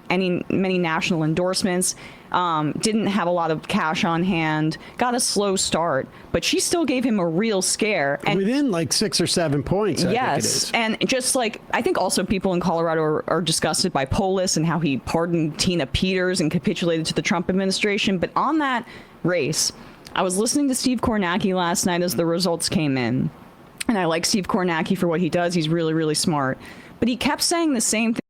national endorsements, didn't have a lot of cash on hand, got a slow start, but she still gave him a real scare. And within like 6 or 7 points, I think it is. And just like, I think also people in Colorado are disgusted by Polis and how he pardoned Tina Peters and capitulated to the Trump administration. But on that race, I was listening to Steve Kornacki last night as the results came in. And I like Steve Kornacki for what he does. He's really, really smart. But he kept saying the same thing.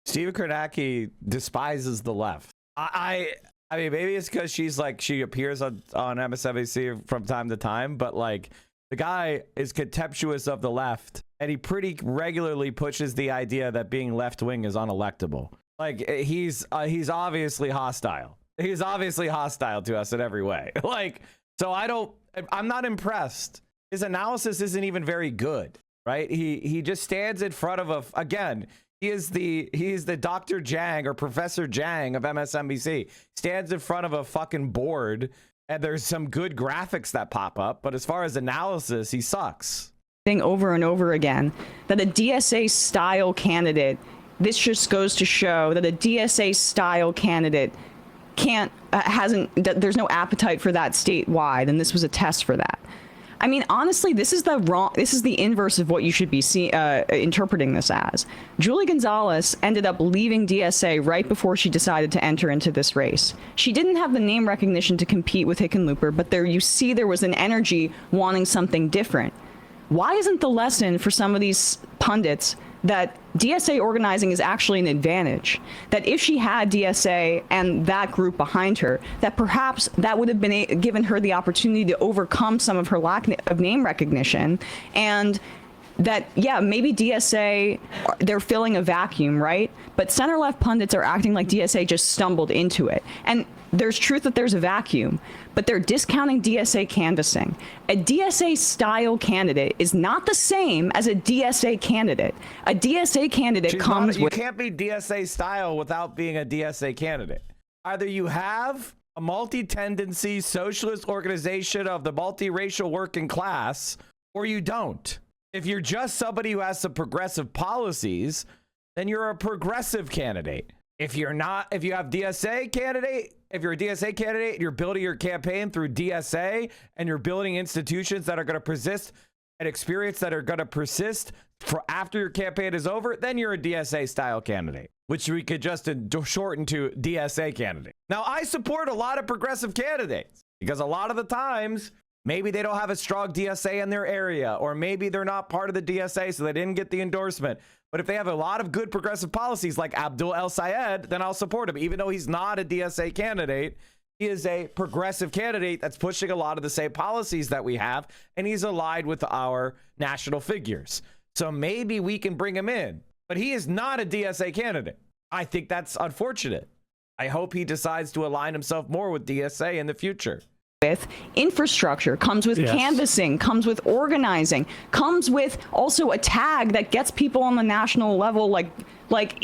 Steve Kornacki despises the left. I mean, maybe it's because she appears on MSNBC from time to time, but like the guy is contemptuous of the left, and he pretty regularly pushes the idea that being left wing is unelectable. Like he's obviously hostile. He's obviously hostile to us in every way. Like, so I'm not impressed. His analysis isn't even very good, right? He just stands in front of again. He's the Dr. Jang or Professor Jang of MSNBC. Stands in front of a fucking board, and there's some good graphics that pop up, but as far as analysis, he sucks. Thing over and over again, that a DSA style candidate, this just goes to show that a DSA style candidate there's no appetite for that statewide, and this was a test for that. I mean, honestly, this is the inverse of what you should be interpreting this as. Julie Gonzalez ended up leaving DSA right before she decided to enter into this race. She didn't have the name recognition to compete with Hickenlooper, but there was an energy wanting something different. Why isn't the lesson for some of these pundits that DSA organizing is actually an advantage? That if she had DSA and that group behind her, that perhaps that would have been given her the opportunity to overcome some of her lack of name recognition, and that, yeah, maybe DSA, they're filling a vacuum, right? But center-left pundits are acting like DSA just stumbled into it. And there's truth that there's a vacuum, but they're discounting DSA canvassing. A DSA-style candidate is not the same as a DSA candidate. A DSA candidate comes with... You can't be DSA-style without being a DSA candidate. Either you have a multi-tendency socialist organization of the multiracial working class, or you don't. If you're just somebody who has some progressive policies, then you're a progressive candidate. If you're not, if you have DSA candidate, if you're a DSA candidate and you're building your campaign through DSA and you're building institutions that are going to persist and experience that are going to persist for after your campaign is over, then you're a DSA style candidate, which we could just shorten to DSA candidate. Now, I support a lot of progressive candidates because a lot of the times, maybe they don't have a strong DSA in their area, or maybe they're not part of the DSA, so they didn't get the endorsement. But if they have a lot of good progressive policies like Abdul El-Sayed, then I'll support him. Even though he's not a DSA candidate, he is a progressive candidate that's pushing a lot of the same policies that we have, and he's aligned with our national figures. So maybe we can bring him in, but he is not a DSA candidate. I think that's unfortunate. I hope he decides to align himself more with DSA in the future. With infrastructure, comes with canvassing, comes with organizing, comes with also a tag that gets people on the national level, like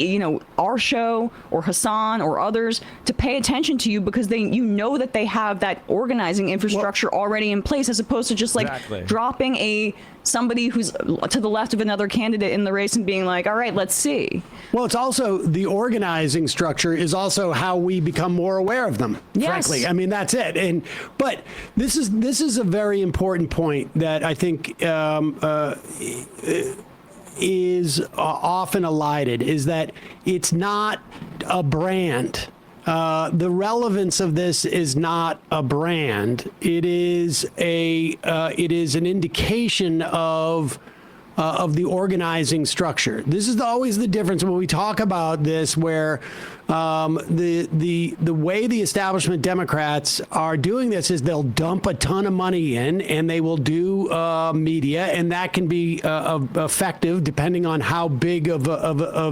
you know, our show or Hasan or others, to pay attention to you because you know that they have that organizing infrastructure already in place, as opposed to just like dropping somebody who's to the left of another candidate in the race and being like, all right, let's see. Well, it's also the organizing structure is also how we become more aware of them. Yes. Frankly, I mean, that's it. But this is a very important point that I think is often elided is that it's not a brand. The relevance of this is not a brand. It is an indication of the organizing structure. This is always the difference when we talk about this, where the way the establishment Democrats are doing this is they'll dump a ton of money in, and they will do media, and that can be effective depending on how big of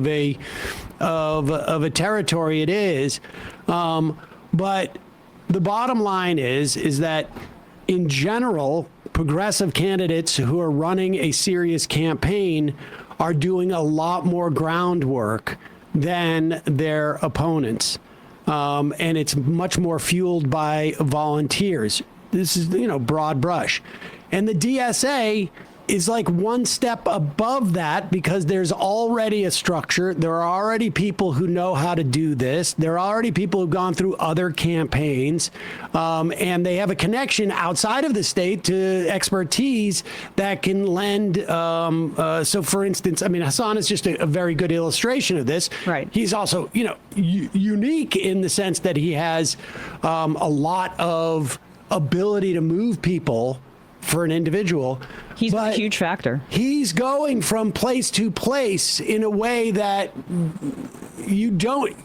a territory it is. But the bottom line is that in general, progressive candidates who are running a serious campaign are doing a lot more groundwork than their opponents. And it's much more fueled by volunteers. This is, broad brush. And the DSA is like one step above that because there's already a structure. There are already people who know how to do this. There are already people who've gone through other campaigns, and they have a connection outside of the state to expertise that can lend. So, for instance, Hasan is just a very good illustration of this. Right. He's also, unique in the sense that he has a lot of ability to move people for an individual. He's a huge factor. He's going from place to place in a way that you don't,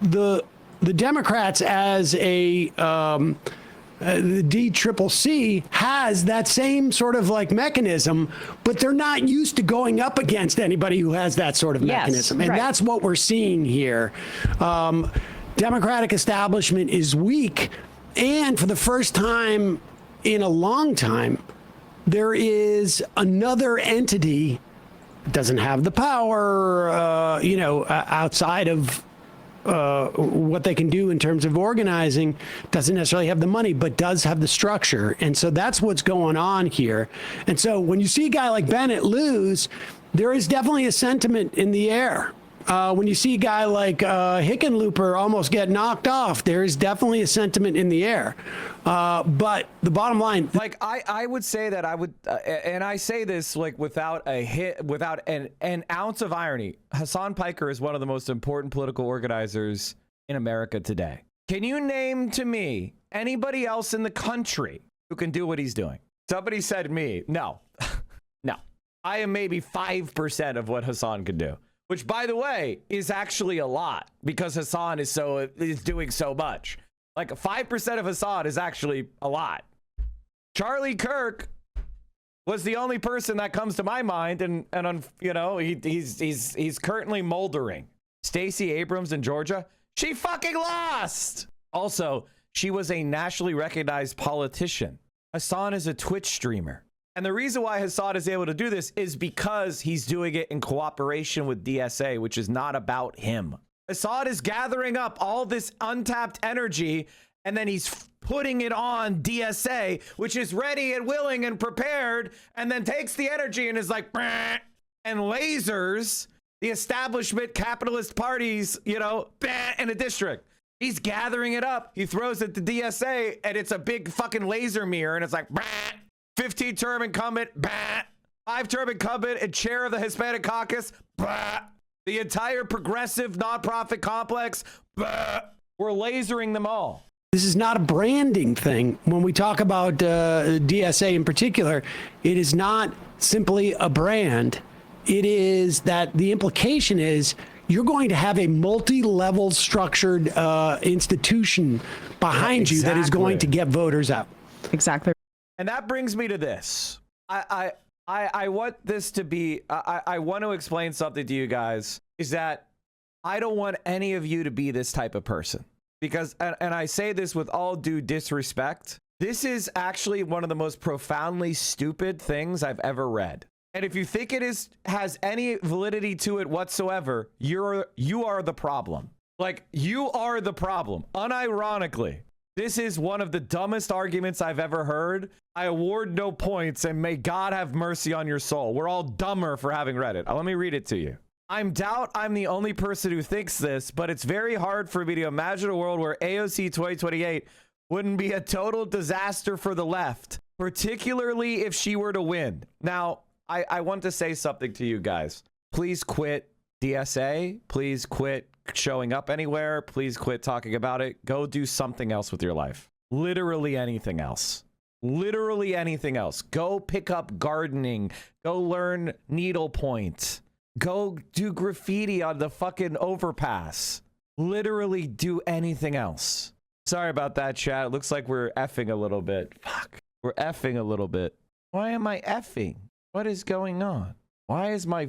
the Democrats as the DCCC has that same sort of like mechanism, but they're not used to going up against anybody who has that sort of mechanism. And that's what we're seeing here. Democratic establishment is weak, and for the first time in a long time, there is another entity that doesn't have the power, outside of what they can do in terms of organizing, doesn't necessarily have the money, but does have the structure. And so that's what's going on here. And so when you see a guy like Bennett lose, there is definitely a sentiment in the air. When you see a guy like Hickenlooper almost get knocked off, there is definitely a sentiment in the air. But the bottom line, like I would say that I would, and I say this like without an ounce of irony. Hasan Piker is one of the most important political organizers in America today. Can you name to me anybody else in the country who can do what he's doing? Somebody said me. No, no. I am maybe 5% of what Hasan could do. Which, by the way, is actually a lot because Hasan is doing so much. Like 5% of Hasan is actually a lot. Charlie Kirk was the only person that comes to my mind, and he's currently moldering. Stacey Abrams in Georgia, she fucking lost. Also, she was a nationally recognized politician. Hasan is a Twitch streamer. And the reason why Hasan is able to do this is because he's doing it in cooperation with DSA, which is not about him. Hasan is gathering up all this untapped energy, and then he's putting it on DSA, which is ready and willing and prepared, and then takes the energy and is like, bah, and lasers the establishment capitalist parties, in a district. He's gathering it up. He throws it to DSA, and it's a big fucking laser mirror, and it's like, bah. 15-term incumbent, bah. 5-term incumbent and chair of the Hispanic caucus, bah. The entire progressive nonprofit complex, bah. We're lasering them all. This is not a branding thing. When we talk about DSA in particular, it is not simply a brand. It is that the implication is you're going to have a multi-level structured institution behind you that is going to get voters out. Exactly. And that brings me to this. I want this to be, I want to explain something to you guys, is that I don't want any of you to be this type of person. Because, and I say this with all due disrespect, this is actually one of the most profoundly stupid things I've ever read. And if you think it has any validity to it whatsoever, you are the problem. Like, you are the problem. Unironically. This is one of the dumbest arguments I've ever heard. I award no points, and may God have mercy on your soul. We're all dumber for having read it. Let me read it to you. I doubt I'm the only person who thinks this, but it's very hard for me to imagine a world where AOC 2028 wouldn't be a total disaster for the left, particularly if she were to win. Now, I want to say something to you guys. Please quit DSA. Please quit showing up anywhere. Please quit talking about it. Go do something else with your life. Literally anything else. Literally anything else. Go pick up gardening. Go learn needlepoint. Go do graffiti on the fucking overpass. Literally do anything else. Sorry about that, chat. It looks like we're effing a little bit. Fuck. We're effing a little bit. Why am I effing? What is going on? Why is my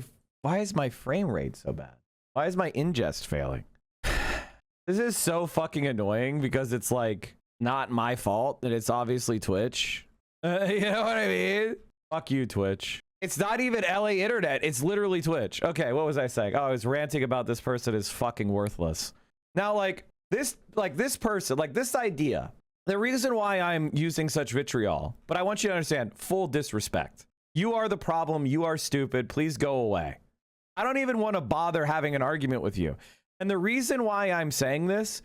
frame rate so bad? Why is my ingest failing? This is so fucking annoying because it's like not my fault that it's obviously Twitch. You know what I mean? Fuck you, Twitch. It's not even LA internet. It's literally Twitch. Okay, what was I saying? Oh, I was ranting about this person is fucking worthless. Now, this person, this idea, the reason why I'm using such vitriol, but I want you to understand, full disrespect. You are the problem. You are stupid. Please go away. I don't even want to bother having an argument with you. And the reason why I'm saying this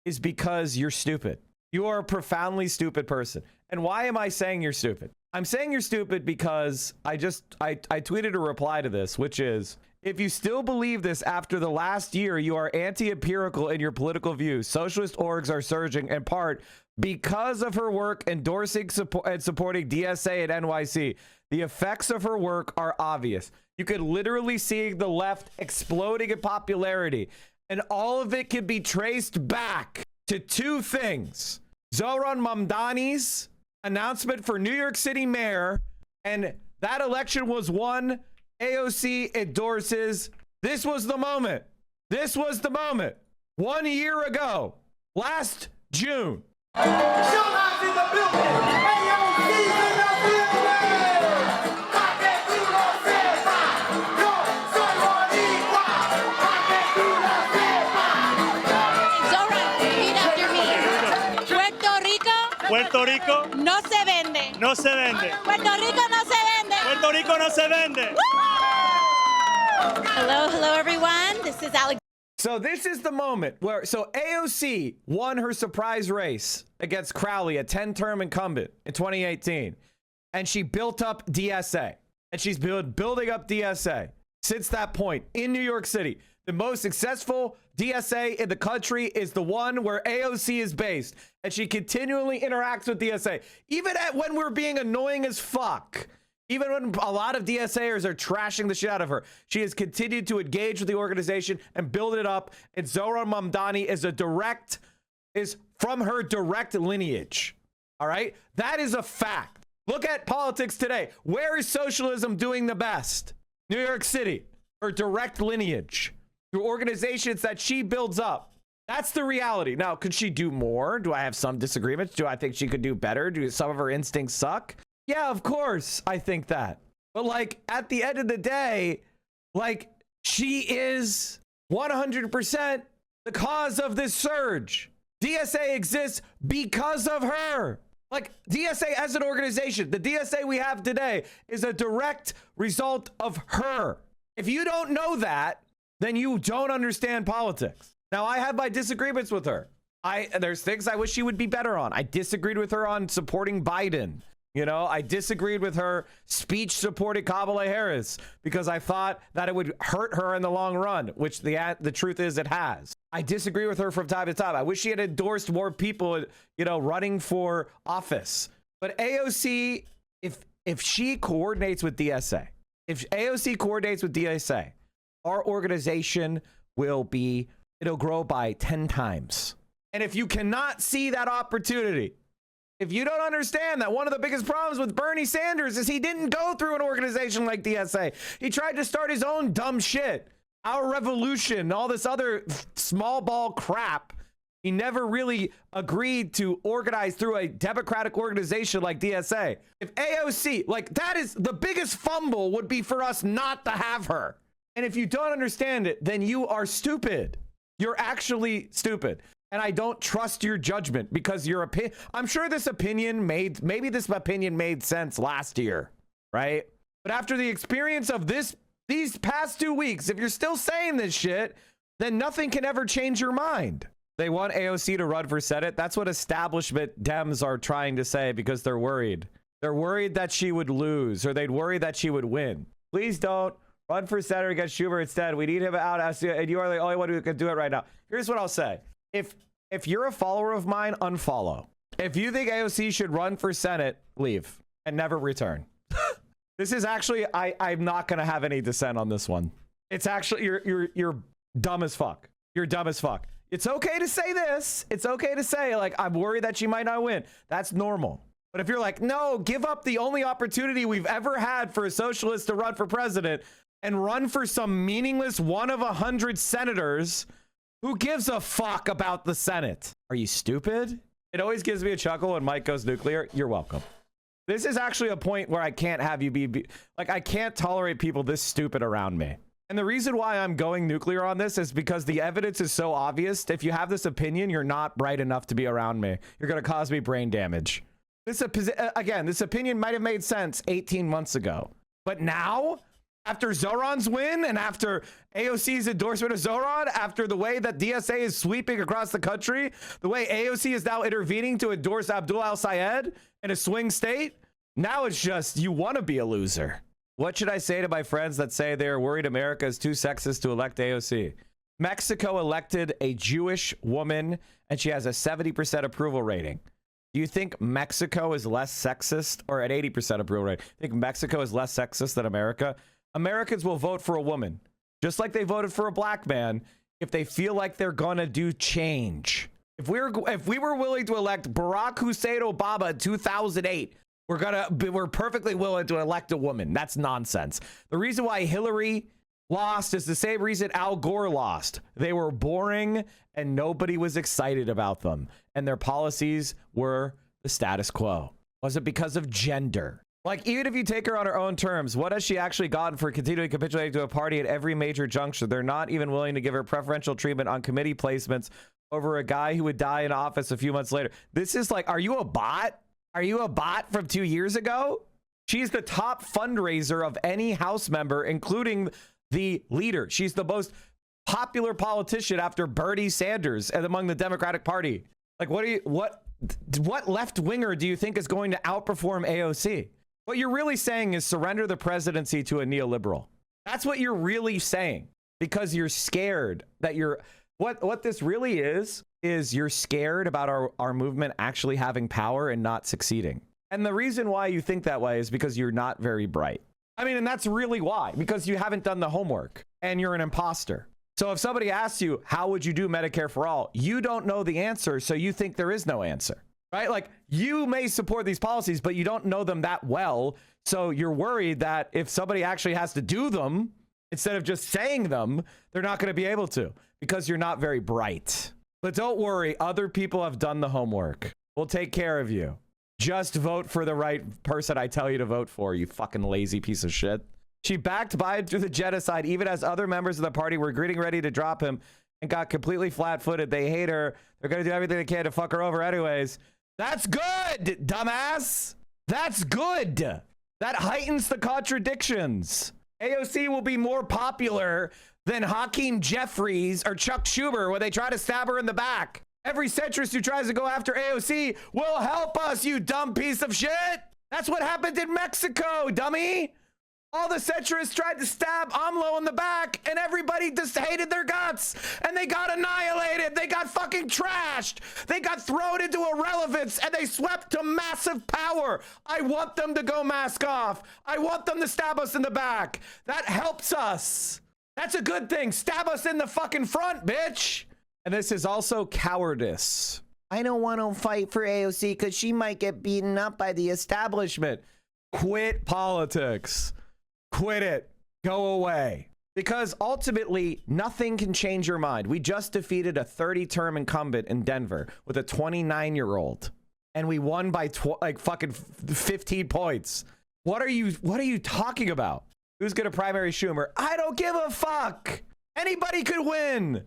is because you're stupid. You are a profoundly stupid person. And why am I saying you're stupid? I'm saying you're stupid because I tweeted a reply to this, which is, if you still believe this after the last year, you are anti-empirical in your political views. Socialist orgs are surging in part because of her work endorsing and supporting DSA at NYC. The effects of her work are obvious. You could literally see the left exploding in popularity, and all of it can be traced back to two things. Zohran Mamdani's announcement for New York City mayor, and that election was won. AOC endorses. This was the moment. This was the moment. 1 year ago, last June. Puerto Rico no se vende. No se vende. Puerto Rico no se vende. Puerto Rico no se vende. Hello, everyone. This is Alex. So this is the moment where, AOC won her surprise race against Crowley, a 10-term incumbent in 2018. And she built up DSA. And she's been building up DSA since that point in New York City. The most successful DSA in the country is the one where AOC is based. And she continually interacts with DSA. Even when we're being annoying as fuck. Even when a lot of DSAers are trashing the shit out of her, she has continued to engage with the organization and build it up. And Zohran Mamdani is from her direct lineage. All right? That is a fact. Look at politics today. Where is socialism doing the best? New York City. Her direct lineage. Through organizations that she builds up. That's the reality. Now, could she do more? Do I have some disagreements? Do I think she could do better? Do some of her instincts suck? Yeah, of course, I think that. But at the end of the day, she is 100% the cause of this surge. DSA exists because of her. DSA as an organization, the DSA we have today is a direct result of her. If you don't know that, then you don't understand politics. Now, I have my disagreements with her. There's things I wish she would be better on. I disagreed with her on supporting Biden. You know, I disagreed with her speech supporting Kamala Harris because I thought that it would hurt her in the long run, which the truth is it has. I disagree with her from time to time. I wish she had endorsed more people, running for office. But AOC, if she coordinates with DSA, if AOC coordinates with DSA, our organization it'll grow by 10 times. And if you cannot see that opportunity, if you don't understand that one of the biggest problems with Bernie Sanders is he didn't go through an organization like DSA. He tried to start his own dumb shit. Our Revolution, all this other small ball crap. He never really agreed to organize through a democratic organization like DSA. If AOC, that is the biggest fumble would be for us not to have her. And if you don't understand it, then you are stupid. You're actually stupid. And I don't trust your judgment because your opinion, I'm sure this opinion made sense last year, right? But after the experience of these past 2 weeks, if you're still saying this shit, then nothing can ever change your mind. They want AOC to run for Senate. That's what establishment Dems are trying to say because they're worried. They're worried that she would lose, or they'd worry that she would win. Please don't run for senator against Schumer instead. We need him out, and you are the only one who can do it right now. Here's what I'll say. If you're a follower of mine, unfollow. If you think AOC should run for Senate, leave and never return. This is actually, I'm not going to have any dissent on this one. It's actually, you're dumb as fuck. You're dumb as fuck. It's okay to say this. It's okay to say, like, I'm worried that she might not win. That's normal. But if you're like, no, give up the only opportunity we've ever had for a socialist to run for president and run for some meaningless 1 of 100 senators, who gives a fuck about the Senate? Are you stupid? It always gives me a chuckle when Mike goes nuclear. You're welcome. This is actually a point where I can't have you be like, I can't tolerate people this stupid around me. And the reason why I'm going nuclear on this is because the evidence is so obvious. If you have this opinion, you're not bright enough to be around me. You're going to cause me brain damage. This opinion might have made sense 18 months ago. But now, after Zoran's win and after AOC's endorsement of Zoran, after the way that DSA is sweeping across the country, the way AOC is now intervening to endorse Abdul al-Sayed in a swing state, now it's just, you want to be a loser. What should I say to my friends that say they're worried America is too sexist to elect AOC? Mexico elected a Jewish woman and she has a 70% approval rating. Do you think Mexico is less sexist, or at 80% approval rate? Think Mexico is less sexist than America? Americans will vote for a woman, just like they voted for a black man, if they feel like they're gonna do change. If we were willing to elect Barack Hussein Obama in 2008, we're perfectly willing to elect a woman. That's nonsense. The reason why Hillary lost is the same reason Al Gore lost. They were boring and nobody was excited about them. And their policies were the status quo. Was it because of gender? Like, even if you take her on her own terms, what has she actually gotten for continuing capitulating to a party at every major juncture? They're not even willing to give her preferential treatment on committee placements over a guy who would die in office a few months later. This is like, are you a bot? Are you a bot from 2 years ago? She's the top fundraiser of any House member, including the leader. She's the most popular politician after Bernie Sanders and among the Democratic Party. Like, what left winger do you think is going to outperform AOC? What you're really saying is surrender the presidency to a neoliberal. That's what you're really saying, because you're scared that what this really is you're scared about our movement actually having power and not succeeding. And the reason why you think that way is because you're not very bright. I mean, and that's really why, because you haven't done the homework and you're an imposter. So if somebody asks you, how would you do Medicare for all? You don't know the answer, so you think there is no answer, right? Like, you may support these policies, but you don't know them that well. So you're worried that if somebody actually has to do them, instead of just saying them, they're not going to be able to, because you're not very bright. But don't worry, other people have done the homework. We'll take care of you. Just vote for the right person I tell you to vote for, you fucking lazy piece of shit. She backed Biden through the genocide, even as other members of the party were getting ready to drop him, and got completely flat-footed. They hate her. They're going to do everything they can to fuck her over anyways. That's good, dumbass. That's good. That heightens the contradictions. AOC will be more popular than Hakeem Jeffries or Chuck Schumer when they try to stab her in the back. Every centrist who tries to go after AOC will help us, you dumb piece of shit. That's what happened in Mexico, dummy. All the centrists tried to stab AMLO in the back, and everybody just hated their guts, and they got annihilated. They got fucking trashed. They got thrown into irrelevance, and they swept to massive power. I want them to go mask off. I want them to stab us in the back. That helps us. That's a good thing. Stab us in the fucking front, bitch. And this is also cowardice. I don't want to fight for AOC because she might get beaten up by the establishment. Quit politics. Quit it. Go away. Because ultimately, nothing can change your mind. We just defeated a 30-term incumbent in Denver with a 29-year-old. And we won by like fucking 15 points. What are you talking about? Who's going to primary Schumer? I don't give a fuck. Anybody could win.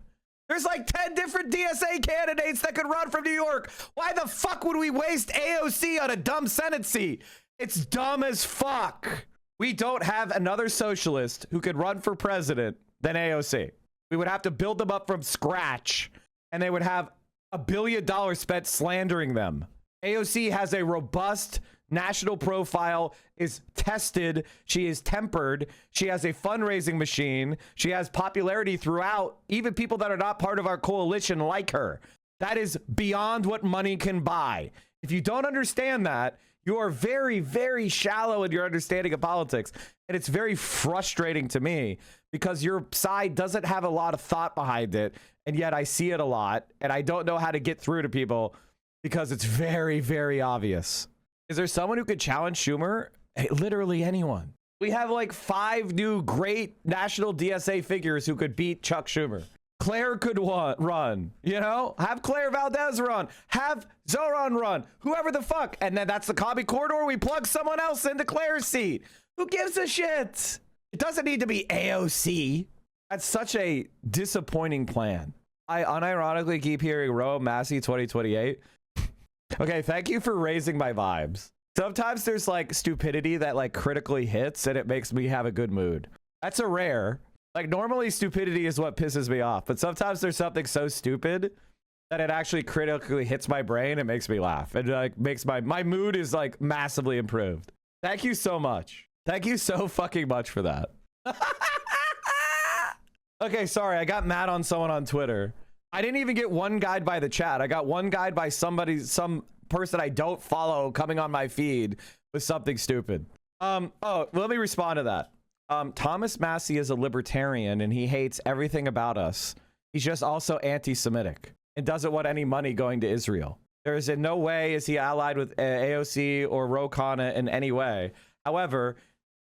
There's like 10 different DSA candidates that could run from New York. Why the fuck would we waste AOC on a dumb Senate seat? It's dumb as fuck. We don't have another socialist who could run for president than AOC. We would have to build them up from scratch, and they would have $1 billion spent slandering them. AOC has a robust national profile is tested. She is tempered. She has a fundraising machine. She has popularity throughout. Even people that are not part of our coalition like her. That is beyond what money can buy. If you don't understand that, you are very, very shallow in your understanding of politics. And it's very frustrating to me because your side doesn't have a lot of thought behind it. And yet I see it a lot. And I don't know how to get through to people because it's very, very obvious. Is there someone who could challenge Schumer? Hey, literally anyone. We have like 5 new great national DSA figures who could beat Chuck Schumer. Claire could run, you know, have Claire Valdez run, have Zoran run, whoever the fuck. And then that's the commie corridor. We plug someone else into Claire's seat. Who gives a shit? It doesn't need to be AOC. That's such a disappointing plan. I unironically keep hearing Roe Massey 2028. Okay, thank you for raising my vibes. Sometimes there's like stupidity that like critically hits and it makes me have a good mood. That's a rare. Like normally stupidity is what pisses me off, but sometimes there's something so stupid that it actually critically hits my brain and makes me laugh. And like makes my mood is like massively improved. Thank you so much. Thank you so fucking much for that. Okay, sorry, I got mad on someone on Twitter. I didn't even get one guide by the chat. I got one guide by some person I don't follow coming on my feed with something stupid. Oh, let me respond to that. Thomas Massey is a libertarian and he hates everything about us. He's just also anti-Semitic and doesn't want any money going to Israel. There is in no way is he allied with AOC or Ro Khanna in any way. However,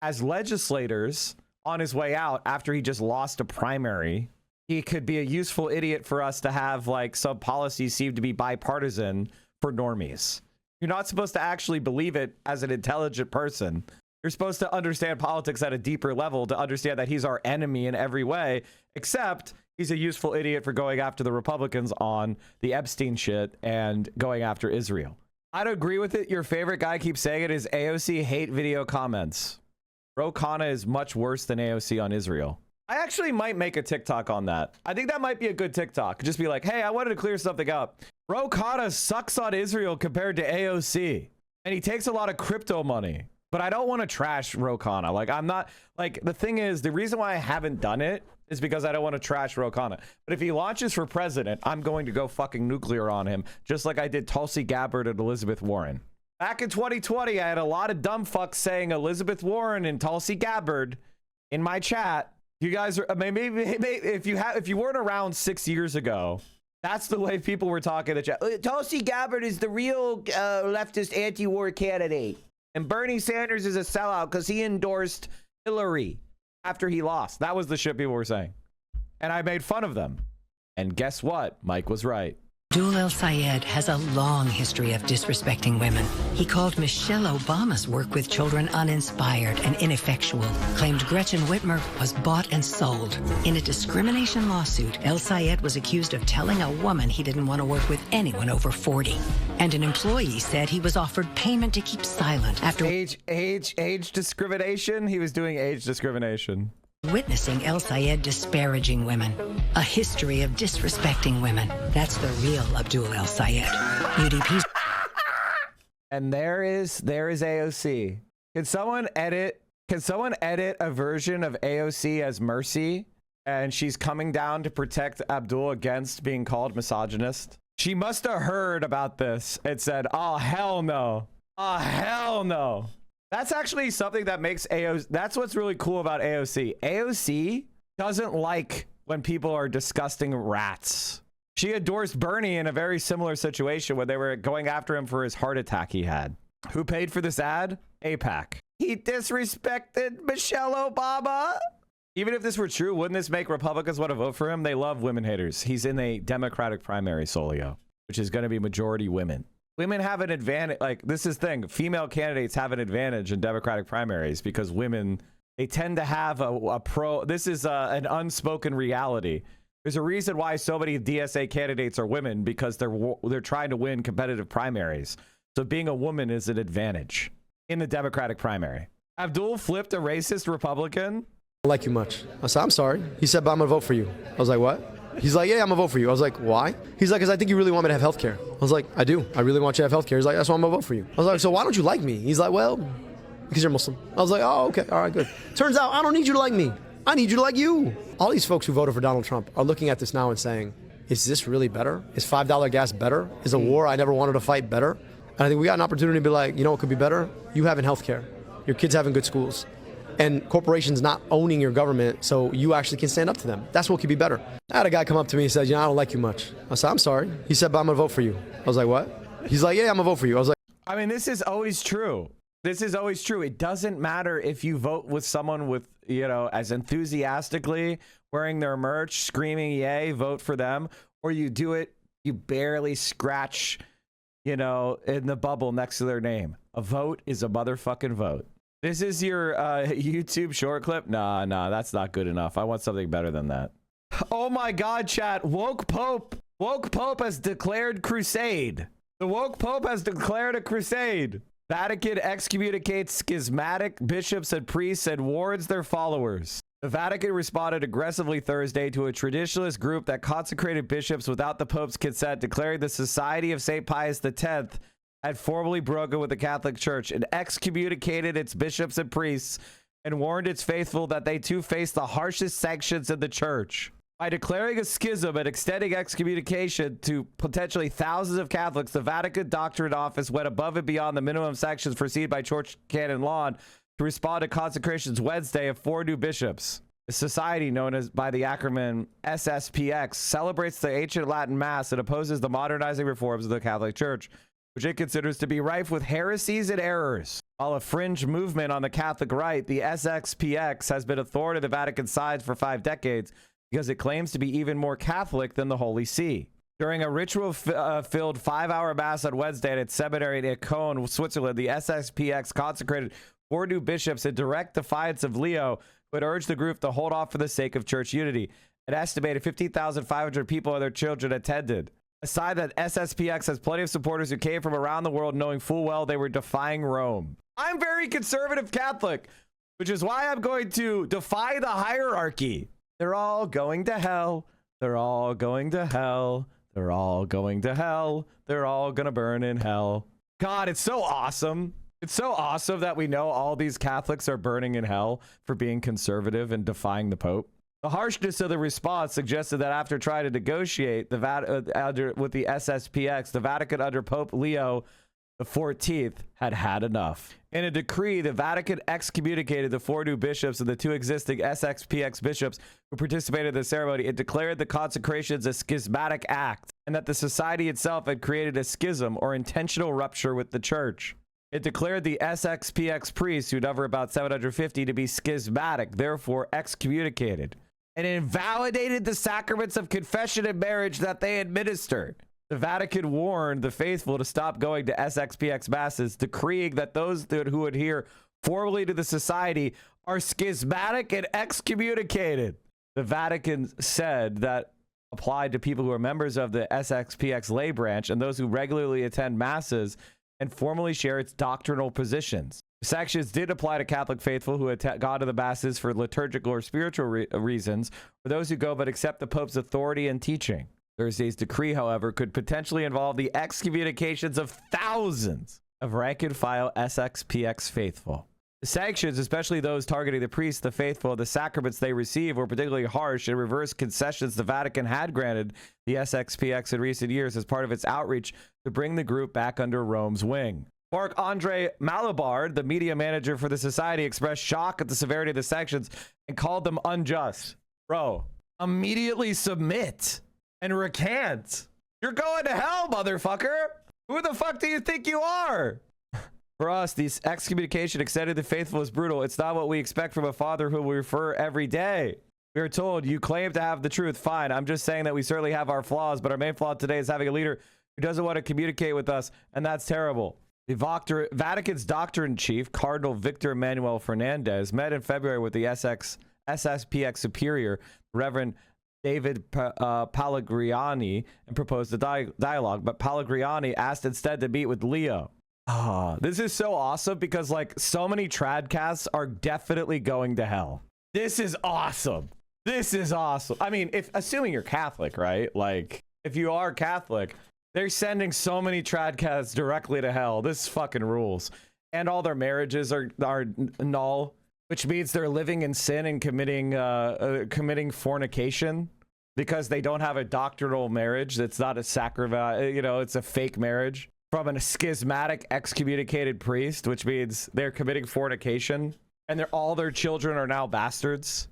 as legislators on his way out after he just lost a primary, he could be a useful idiot for us to have like some policies seem to be bipartisan for normies. You're not supposed to actually believe it as an intelligent person. You're supposed to understand politics at a deeper level to understand that he's our enemy in every way, except he's a useful idiot for going after the Republicans on the Epstein shit and going after Israel. I'd agree with it. Your favorite guy keeps saying it is AOC hate video comments. Ro Khanna is much worse than AOC on Israel. I actually might make a TikTok on that. I think that might be a good TikTok. Just be like, hey, I wanted to clear something up. Ro Khanna sucks on Israel compared to AOC. And he takes a lot of crypto money. But I don't want to trash Ro Khanna. Like, I'm not, like, the thing is, the reason why I haven't done it is because I don't want to trash Ro Khanna. But if he launches for president, I'm going to go fucking nuclear on him, just like I did Tulsi Gabbard and Elizabeth Warren. Back in 2020, I had a lot of dumb fucks saying Elizabeth Warren and Tulsi Gabbard in my chat. You guys are, maybe if you weren't around 6 years ago, that's the way people were talking in the chat. Tulsi Gabbard is the real leftist anti-war candidate. And Bernie Sanders is a sellout because he endorsed Hillary after he lost. That was the shit people were saying. And I made fun of them. And guess what? Mike was right. Abdul El-Sayed has a long history of disrespecting women. He called Michelle Obama's work with children uninspired and ineffectual, claimed Gretchen Whitmer was bought and sold. In a discrimination lawsuit, El-Sayed was accused of telling a woman he didn't want to work with anyone over 40. And an employee said he was offered payment to keep silent after age discrimination. He was doing age discrimination. Witnessing El-Sayed disparaging women. A history of disrespecting women. That's the real Abdul El-Sayed. UDP's. And there is AOC. Can someone edit a version of AOC as Mercy? And she's coming down to protect Abdul against being called misogynist. She must have heard about this and said, oh, hell no. Oh, hell no. That's actually something that makes AOC, that's what's really cool about AOC. AOC doesn't like when people are disgusting rats. She endorsed Bernie in a very similar situation when they were going after him for his heart attack he had. Who paid for this ad? AIPAC. He disrespected Michelle Obama. Even if this were true, wouldn't this make Republicans want to vote for him? They love women haters. He's in a Democratic primary, Solio, which is going to be majority women. Women have an advantage. Like, this is the thing. Female candidates have an advantage in Democratic primaries because women, they tend to have a pro. This is an unspoken reality. There's a reason why so many DSA candidates are women, because they're trying to win competitive primaries. So being a woman is an advantage in the Democratic primary. Abdul flipped a racist Republican. I don't like you much. I said, I'm sorry. He said, but I'm going to vote for you. I was like, what? He's like, yeah, I'm gonna vote for you. I was like, why? He's like, because I think you really want me to have health care. I was like, I do. I really want you to have health care. He's like, that's why I'm gonna vote for you. I was like, so why don't you like me? He's like, well, because you're Muslim. I was like, oh, okay, all right, good. Turns out I don't need you to like me. I need you to like you. All these folks who voted for Donald Trump are looking at this now and saying, is this really better? Is $5 gas better? Is a war I never wanted to fight better? And I think we got an opportunity to be like, you know what could be better? You having health care. Your kids having good schools. And corporations not owning your government so you actually can stand up to them. That's what could be better. I had a guy come up to me and said, you know, I don't like you much. I said, I'm sorry. He said, but I'm going to vote for you. I was like, what? He's like, yeah, I'm going to vote for you. I was like, I mean, this is always true. This is always true. It doesn't matter if you vote with someone with, you know, as enthusiastically wearing their merch, screaming, yay, vote for them, or you do it, you barely scratch, you know, in the bubble next to their name. A vote is a motherfucking vote. This is your YouTube short clip? Nah, that's not good enough. I want something better than that. Oh my God, chat. Woke Pope has declared crusade. The woke Pope has declared a crusade. Vatican excommunicates schismatic bishops and priests and warns their followers. The Vatican responded aggressively Thursday to a traditionalist group that consecrated bishops without the Pope's consent, declaring the Society of St. Pius X had formally broken with the Catholic Church and excommunicated its bishops and priests and warned its faithful that they too face the harshest sanctions in the church. By declaring a schism and extending excommunication to potentially thousands of Catholics, the Vatican Doctrine Office went above and beyond the minimum sanctions foreseen by church canon law to respond to consecrations Wednesday of 4 new bishops. The society, known as by the acronym SSPX, celebrates the ancient Latin Mass and opposes the modernizing reforms of the Catholic Church, which it considers to be rife with heresies and errors. While a fringe movement on the Catholic right, the SXPX has been a thorn in the Vatican's side for 5 decades because it claims to be even more Catholic than the Holy See. During a ritual-filled 5-hour mass on Wednesday at its seminary in Icon, Switzerland, the SXPX consecrated 4 new bishops in direct defiance of Leo, who had urged the group to hold off for the sake of church unity. An estimated 15,500 people and their children attended. A sign that SSPX has plenty of supporters who came from around the world knowing full well they were defying Rome. I'm very conservative Catholic, which is why I'm going to defy the hierarchy. They're all going to hell. They're all going to hell. They're all going to hell. They're all going to burn in hell. God, it's so awesome. It's so awesome that we know all these Catholics are burning in hell for being conservative and defying the Pope. The harshness of the response suggested that after trying to negotiate with the SSPX, the Vatican under Pope Leo XIV had enough. In a decree, the Vatican excommunicated the 4 new bishops and the 2 existing SXPX bishops who participated in the ceremony. It declared the consecrations a schismatic act and that the society itself had created a schism or intentional rupture with the church. It declared the SXPX priests, who number about 750, to be schismatic, therefore excommunicated, and invalidated the sacraments of confession and marriage that they administered. The Vatican warned the faithful to stop going to SXPX masses, decreeing that those who adhere formally to the society are schismatic and excommunicated. The Vatican said that applied to people who are members of the SXPX lay branch and those who regularly attend masses and formally share its doctrinal positions. Sanctions did apply to Catholic faithful who had gone to the masses for liturgical or spiritual reasons, or those who go but accept the Pope's authority and teaching. Thursday's decree, however, could potentially involve the excommunications of thousands of rank-and-file SXPX faithful. The sanctions, especially those targeting the priests, the faithful, and the sacraments they receive, were particularly harsh and reversed concessions the Vatican had granted the SXPX in recent years as part of its outreach to bring the group back under Rome's wing. Marc-Andre Malibard, the media manager for the society, expressed shock at the severity of the sanctions and called them unjust. Bro, immediately submit and recant. You're going to hell, motherfucker. Who the fuck do you think you are? For us, this excommunication extended to the faithful is brutal. It's not what we expect from a father who we refer every day. We are told, you claim to have the truth. Fine. I'm just saying that we certainly have our flaws, but our main flaw today is having a leader who doesn't want to communicate with us, and that's terrible. The Vatican's doctrine chief, Cardinal Victor Emmanuel Fernandez, met in February with the SSPX superior, Reverend David Pellegrini, and proposed a dialogue, but Pellegrini asked instead to meet with Leo. This is so awesome because like so many tradcasts are definitely going to hell. This is awesome. This is awesome. I mean, assuming you're Catholic, right? Like, if you are Catholic, they're sending so many tradcasts directly to hell. This fucking rules. And all their marriages are null, which means they're living in sin and committing fornication because they don't have a doctrinal marriage. That's not a sacrament. You know, it's a fake marriage from a schismatic, excommunicated priest, which means they're committing fornication, and all their children are now bastards.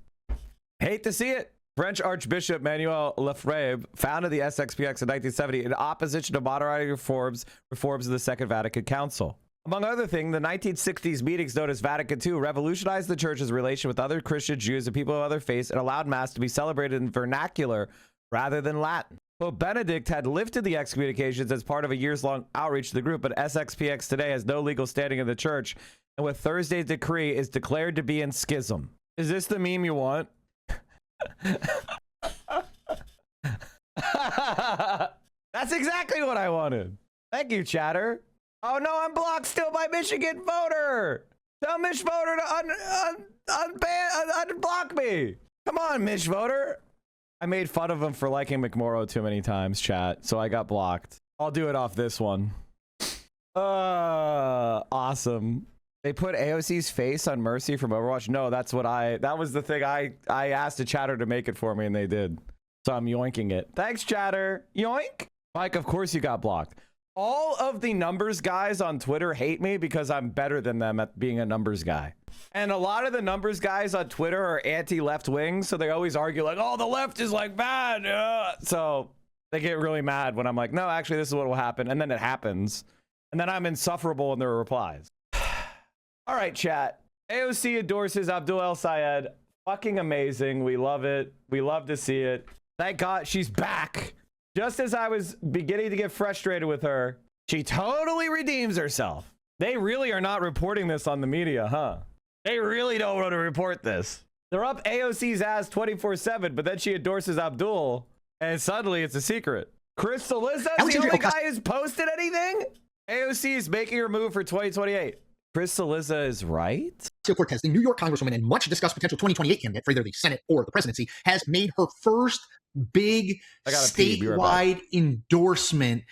Hate to see it. French Archbishop Manuel Lefebvre founded the SXPX in 1970 in opposition to moderating reforms of the Second Vatican Council. Among other things, the 1960s meetings known as Vatican II revolutionized the church's relation with other Christian Jews and people of other faiths and allowed Mass to be celebrated in vernacular rather than Latin. Pope Benedict had lifted the excommunications as part of a years-long outreach to the group, but SXPX today has no legal standing in the church, and with Thursday's decree is declared to be in schism. Is this the meme you want? That's exactly what I wanted. Thank you, chatter. Oh no, I'm blocked still by Michigan voter. Tell Mich voter to unblock me. Come on, Mich voter. I made fun of him for liking McMorrow too many times, chat, so I got blocked. I'll do it off this one. Awesome. They put AOC's face on Mercy from Overwatch. No, that was the thing I asked a chatter to make it for me, and they did. So I'm yoinking it. Thanks, chatter. Yoink. Mike, of course you got blocked. All of the numbers guys on Twitter hate me because I'm better than them at being a numbers guy. And a lot of the numbers guys on Twitter are anti-left wing, so they always argue like, oh, the left is like bad. So they get really mad when I'm like, no, actually, this is what will happen. And then it happens. And then I'm insufferable in their replies. All right, chat. AOC endorses Abdul El Sayed. Fucking amazing. We love it. We love to see it. Thank God she's back. Just as I was beginning to get frustrated with her, she totally redeems herself. They really are not reporting this on the media, huh? They really don't want to report this. They're up AOC's ass 24/7, but then she endorses Abdul, and suddenly it's a secret. Crystal Liza's the only guy who's posted anything? AOC is making her move for 2028. Crystal Liza is right? Cortez, the New York Congresswoman and much discussed potential 2028 candidate for either the Senate or the presidency, has made her first big statewide endorsement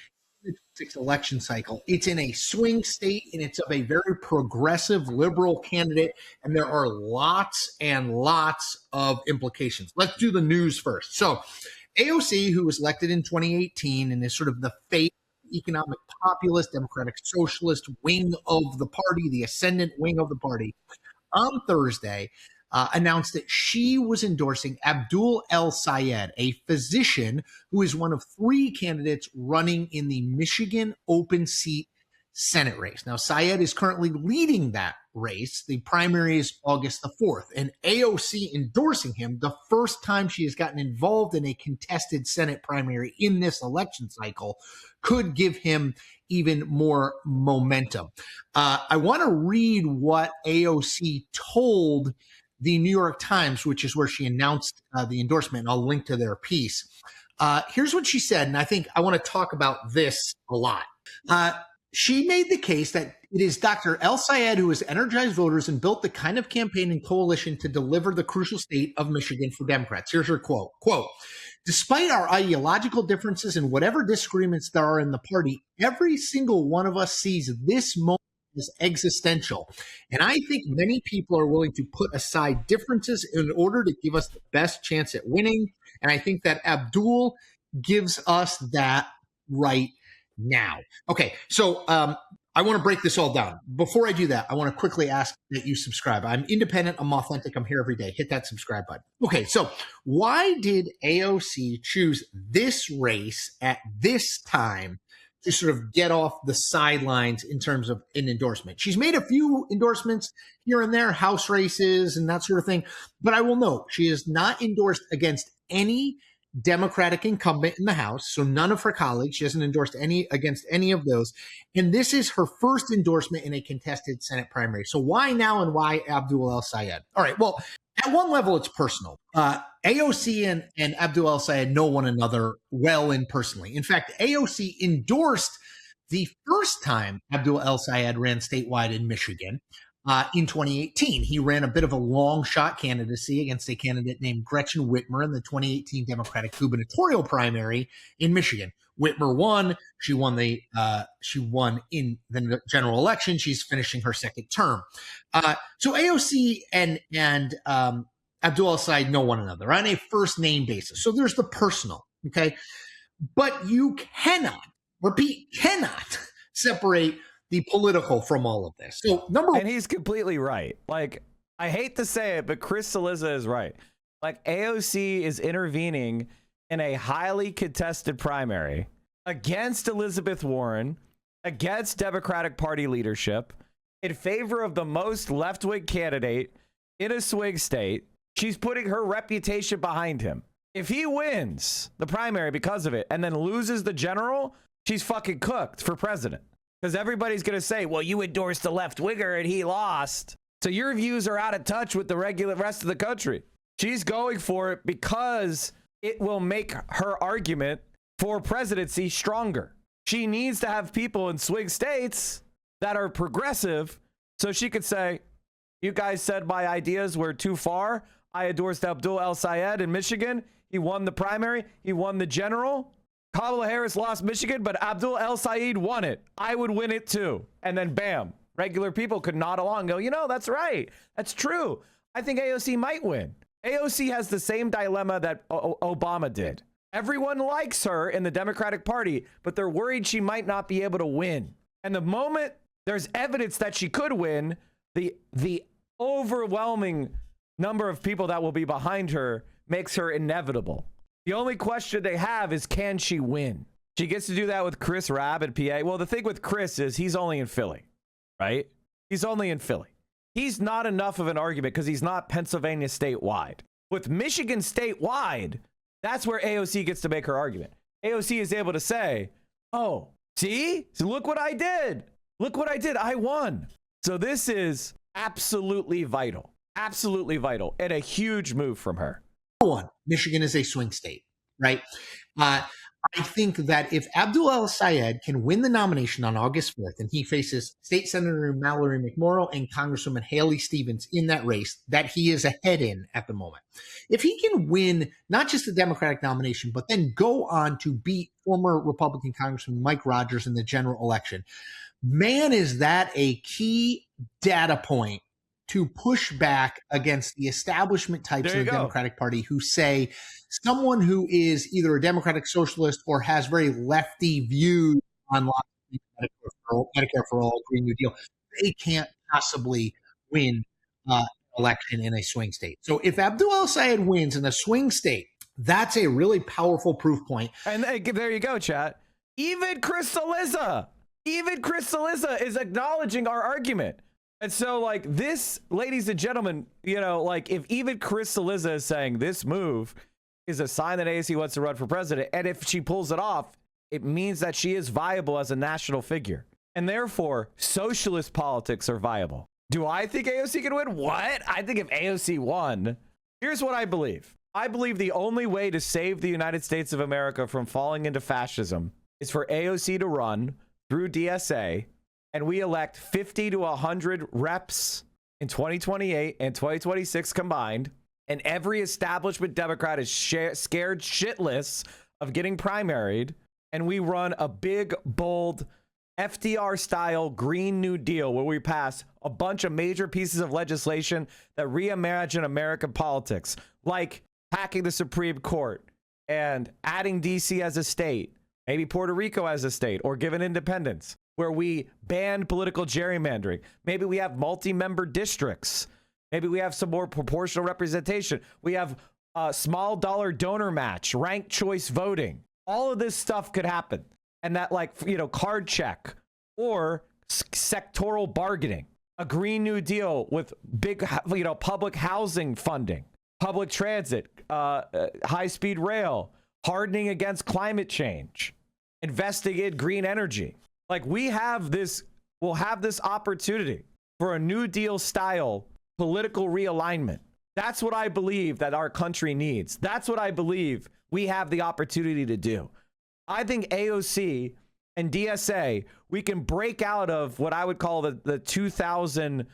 in the 2026 election cycle. It's in a swing state, and it's of a very progressive liberal candidate, and there are lots and lots of implications. Let's do the news first. So AOC, who was elected in 2018 and is sort of the face economic populist, democratic socialist wing of the party, the ascendant wing of the party, on Thursday announced that she was endorsing Abdul El Sayed, a physician who is one of 3 candidates running in the Michigan open seat Senate race. Now, Sayed is currently leading that race. The primary is August the 4th, and AOC endorsing him, the first time she has gotten involved in a contested Senate primary in this election cycle, could give him even more momentum. I want to read what AOC told the New York Times, which is where she announced the endorsement, and I'll link to their piece. Here's what she said, and I think I want to talk about this a lot. She made the case that it is Dr. El Sayed who has energized voters and built the kind of campaign and coalition to deliver the crucial state of Michigan for Democrats. Here's her quote, "Despite our ideological differences and whatever disagreements there are in the party, every single one of us sees this moment as existential. And I think many people are willing to put aside differences in order to give us the best chance at winning. And I think that Abdul gives us that right now." Okay, so I want to break this all down. Before I do that, I want to quickly ask that you subscribe. I'm independent, I'm authentic, I'm here every day. Hit that subscribe button. Okay, so why did AOC choose this race at this time to sort of get off the sidelines in terms of an endorsement? She's made a few endorsements here and there, House races and that sort of thing, but I will note she has not endorsed against any Democratic incumbent in the House, so none of her colleagues. She hasn't endorsed against any of those. And this is her first endorsement in a contested Senate primary. So why now, and why Abdul El Sayed? All right, well, at one level, it's personal. AOC and Abdul El Sayed know one another well and personally. In fact, AOC endorsed the first time Abdul El Sayed ran statewide in Michigan. in 2018. He ran a bit of a long shot candidacy against a candidate named Gretchen Whitmer in the 2018 Democratic gubernatorial primary in Michigan. Whitmer won. She won in the general election. She's finishing her second term. So AOC and Abdul al-Sayed know one another on a first name basis. So there's the personal, okay? But you cannot, repeat, cannot separate the political from all of this. So and he's completely right. Like, I hate to say it, but Chris Cillizza is right. Like, AOC is intervening in a highly contested primary against Elizabeth Warren, against Democratic Party leadership, in favor of the most left-wing candidate in a swing state. She's putting her reputation behind him. If he wins the primary because of it and then loses the general, she's fucking cooked for president. Because everybody's going to say, well, you endorsed the left-winger and he lost. So your views are out of touch with the rest of the country. She's going for it because it will make her argument for presidency stronger. She needs to have people in swing states that are progressive so she could say, you guys said my ideas were too far. I endorsed Abdul al-Sayed in Michigan. He won the primary. He won the general. Kamala Harris lost Michigan, but Abdul al-Sayed won it. I would win it too. And then bam, regular people could nod along and go, you know, that's right. That's true. I think AOC might win. AOC has the same dilemma that Obama did. Everyone likes her in the Democratic Party, but they're worried she might not be able to win. And the moment there's evidence that she could win, the overwhelming number of people that will be behind her makes her inevitable. The only question they have is, can she win? She gets to do that with Chris Rabb at PA. Well, the thing with Chris is he's only in Philly, right? He's only in Philly. He's not enough of an argument because he's not Pennsylvania statewide. With Michigan statewide, that's where AOC gets to make her argument. AOC is able to say, oh, see? So look what I did. Look what I did. I won. So this is absolutely vital. Absolutely vital. And a huge move from her. One, Michigan is a swing state, right? I think that if Abdul al-Sayed can win the nomination on August 4th and he faces State Senator Mallory McMorrow and Congresswoman Haley Stevens in that race that he is ahead in at the moment, if he can win not just the Democratic nomination, but then go on to beat former Republican Congressman Mike Rogers in the general election, man, is that a key data point to push back against the establishment types of the Democratic Party who say someone who is either a Democratic socialist or has very lefty views on lots of things, Medicare for all, Green New Deal, they can't possibly win an election in a swing state. So if Abdul al-Sayed wins in a swing state, that's a really powerful proof point. And there you go, chat. Even Chris Cillizza is acknowledging our argument. And so, like, this, ladies and gentlemen, you know, like, if even Chris Cillizza is saying this move is a sign that AOC wants to run for president, and if she pulls it off, it means that she is viable as a national figure. And therefore, socialist politics are viable. Do I think AOC can win? What? I think if AOC won, here's what I believe. I believe the only way to save the United States of America from falling into fascism is for AOC to run through DSA, and we elect 50 to 100 reps in 2028 and 2026 combined, and every establishment Democrat is scared shitless of getting primaried, and we run a big, bold, FDR-style Green New Deal where we pass a bunch of major pieces of legislation that reimagine American politics, like hacking the Supreme Court and adding D.C. as a state, maybe Puerto Rico as a state, or given independence, where we ban political gerrymandering. Maybe we have multi-member districts. Maybe we have some more proportional representation. We have a small dollar donor match, ranked choice voting. All of this stuff could happen. And that, like, you know, card check or sectoral bargaining, a Green New Deal with big, you know, public housing funding, public transit, high-speed rail, hardening against climate change, investing in green energy. Like, we'll have this opportunity for a New Deal style political realignment. That's what I believe that our country needs. That's what I believe we have the opportunity to do. I think AOC and DSA, we can break out of what I would call the 2000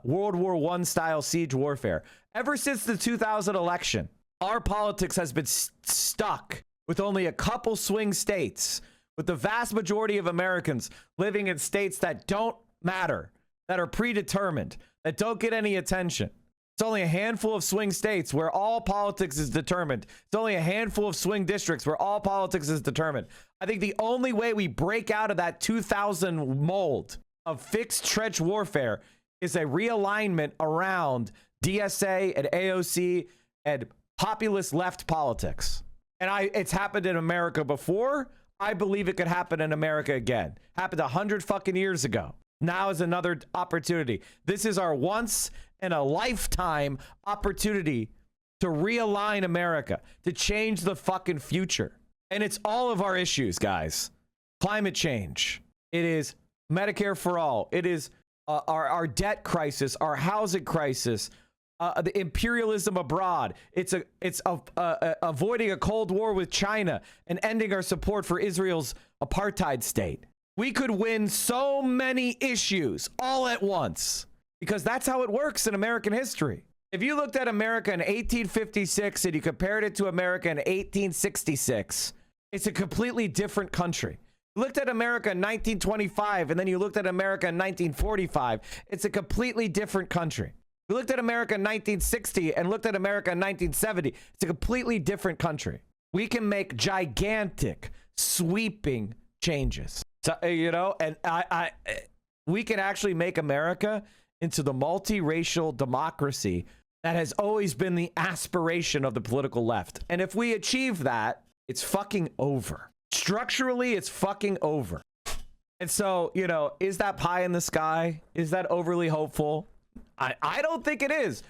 World War I style siege warfare. Ever since the 2000 election, our politics has been stuck with only a couple swing states, with the vast majority of Americans living in states that don't matter, that are predetermined, that don't get any attention. It's only a handful of swing states where all politics is determined. It's only a handful of swing districts where all politics is determined. I think the only way we break out of that 2000 mold of fixed trench warfare is a realignment around DSA and AOC and populist left politics. And it's happened in America before. I believe it could happen in America again. Happened 100 fucking years ago. Now is another opportunity. This is our once in a lifetime opportunity to realign America, to change the fucking future. And it's all of our issues, guys. Climate change. It is Medicare for all. It is our debt crisis, our housing crisis, the imperialism abroad. It's avoiding a Cold War with China and ending our support for Israel's apartheid state. We could win so many issues all at once because that's how it works in American history. If you looked at America in 1856 and you compared it to America in 1866, it's a completely different country. You looked at America in 1925 and then you looked at America in 1945, it's a completely different country. You looked at America in 1960 and looked at America in 1970, it's a completely different country. We can make gigantic, sweeping changes. So, and we can actually make America into the multiracial democracy that has always been the aspiration of the political left. And if we achieve that, it's fucking over. Structurally, it's fucking over. And so, is that pie in the sky? Is that overly hopeful? I don't think it is.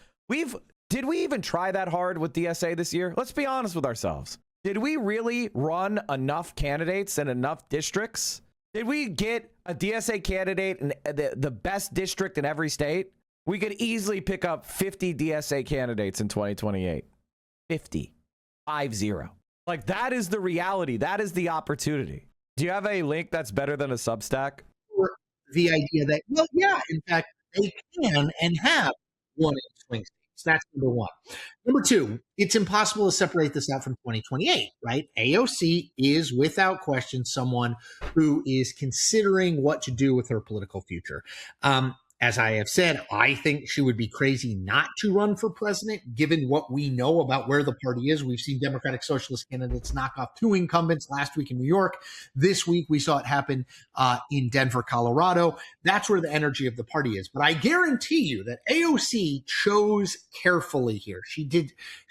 Did we even try that hard with DSA this year? Let's be honest with ourselves. Did we really run enough candidates in enough districts? Did we get a DSA candidate in the best district in every state? We could easily pick up 50 DSA candidates in 2028. 50. 50. Like, that is the reality. That is the opportunity. Do you have a link that's better than a Substack? The idea that, well, yeah, in fact, they can and have won in swing states. That's number one. Number two, it's impossible to separate this out from 2028, right? AOC is without question someone who is considering what to do with her political future. As I have said, I think she would be crazy not to run for president, given what we know about where the party is. We've seen Democratic Socialist candidates knock off 2 incumbents last week in New York. This week, we saw it happen in Denver, Colorado. That's where the energy of the party is. But I guarantee you that AOC chose carefully here. She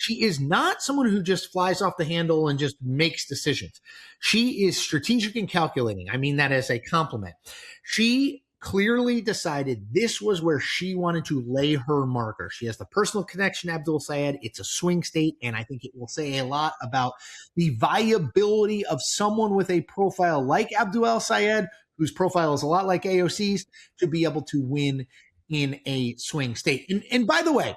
is not someone who just flies off the handle and just makes decisions. She is strategic and calculating. I mean that as a compliment. She clearly decided this was where she wanted to lay her marker. She has the personal connection to Abdul Sayed. It's a swing state, and I think it will say a lot about the viability of someone with a profile like Abdul Sayed, whose profile is a lot like AOC's, to be able to win in a swing state. And by the way,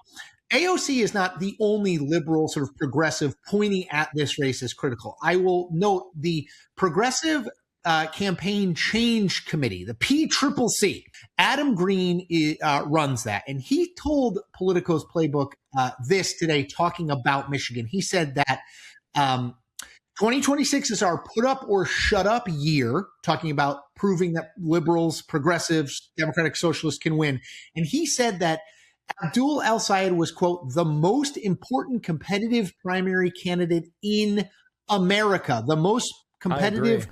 AOC is not the only liberal sort of progressive pointing at this race as critical. I will note the Progressive Campaign Change Committee, the PCCC. Adam Green runs that, and he told Politico's Playbook this today, talking about Michigan. He said that 2026 is our put up or shut up year, talking about proving that liberals, progressives, Democratic Socialists can win. And he said that Abdul El-Sayed was, quote, the most important competitive primary candidate in America, the most competitive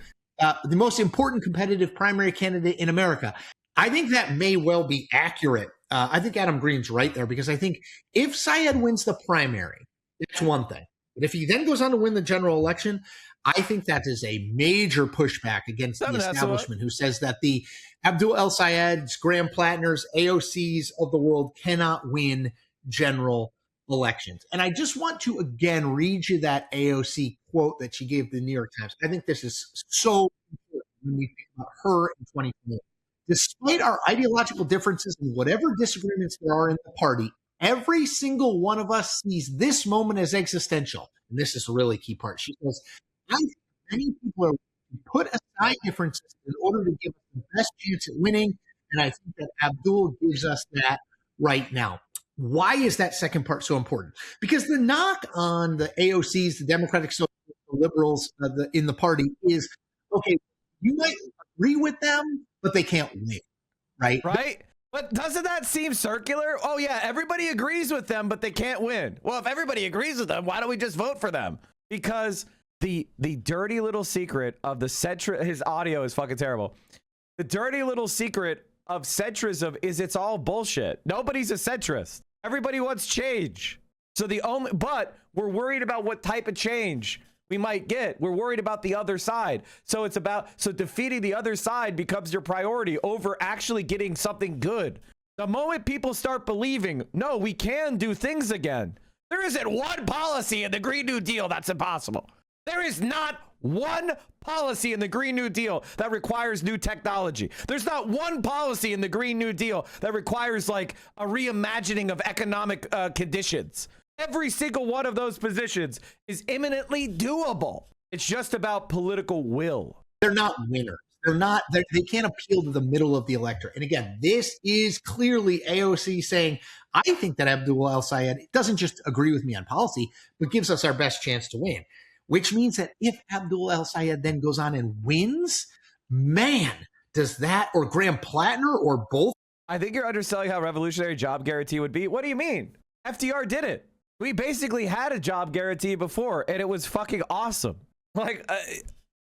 the most important competitive primary candidate in America. I think that may well be accurate. I think Adam Green's right there, because I think if Sayed wins the primary, that's one thing. But if he then goes on to win the general election, I think that is a major pushback against the establishment who says that the Abdul El-Sayeds, Graham Plattners, AOCs of the world cannot win general elections. And I just want to again read you that AOC quote that she gave the New York Times. I think this is so important when we think about her in 2020. Despite our ideological differences and whatever disagreements there are in the party, every single one of us sees this moment as existential. And this is a really key part. She says, I think many people are put aside differences in order to give us the best chance at winning. And I think that Abdul gives us that right now. Why is that second part so important? Because the knock on the AOCs, the Democratic Socialists, the liberals in the party is, okay, you might agree with them, but they can't win, right? Right? But doesn't that seem circular? Oh yeah, everybody agrees with them, but they can't win. Well, if everybody agrees with them, why don't we just vote for them? Because the dirty little secret of the centrist, his audio is fucking terrible. The dirty little secret of centrism is it's all bullshit. Nobody's a centrist. Everybody wants change. So but we're worried about what type of change we might get. We're worried about the other side. So defeating the other side becomes your priority over actually getting something good. The moment people start believing, no, we can do things again. There isn't one policy in the Green New Deal that's impossible. There is not one policy in the Green New Deal that requires new technology. There's not one policy in the Green New Deal that requires like a reimagining of economic conditions. Every single one of those positions is imminently doable. It's just about political will. They're not winners. They can't appeal to the middle of the electorate. And again, this is clearly AOC saying, I think that Abdul El-Sayed doesn't just agree with me on policy, but gives us our best chance to win. Which means that if Abdul El-Sayed then goes on and wins, man, does that, or Graham Plattner, or both. I think you're underselling how revolutionary job guarantee would be. What do you mean? FDR did it. We basically had a job guarantee before, and it was fucking awesome. Like,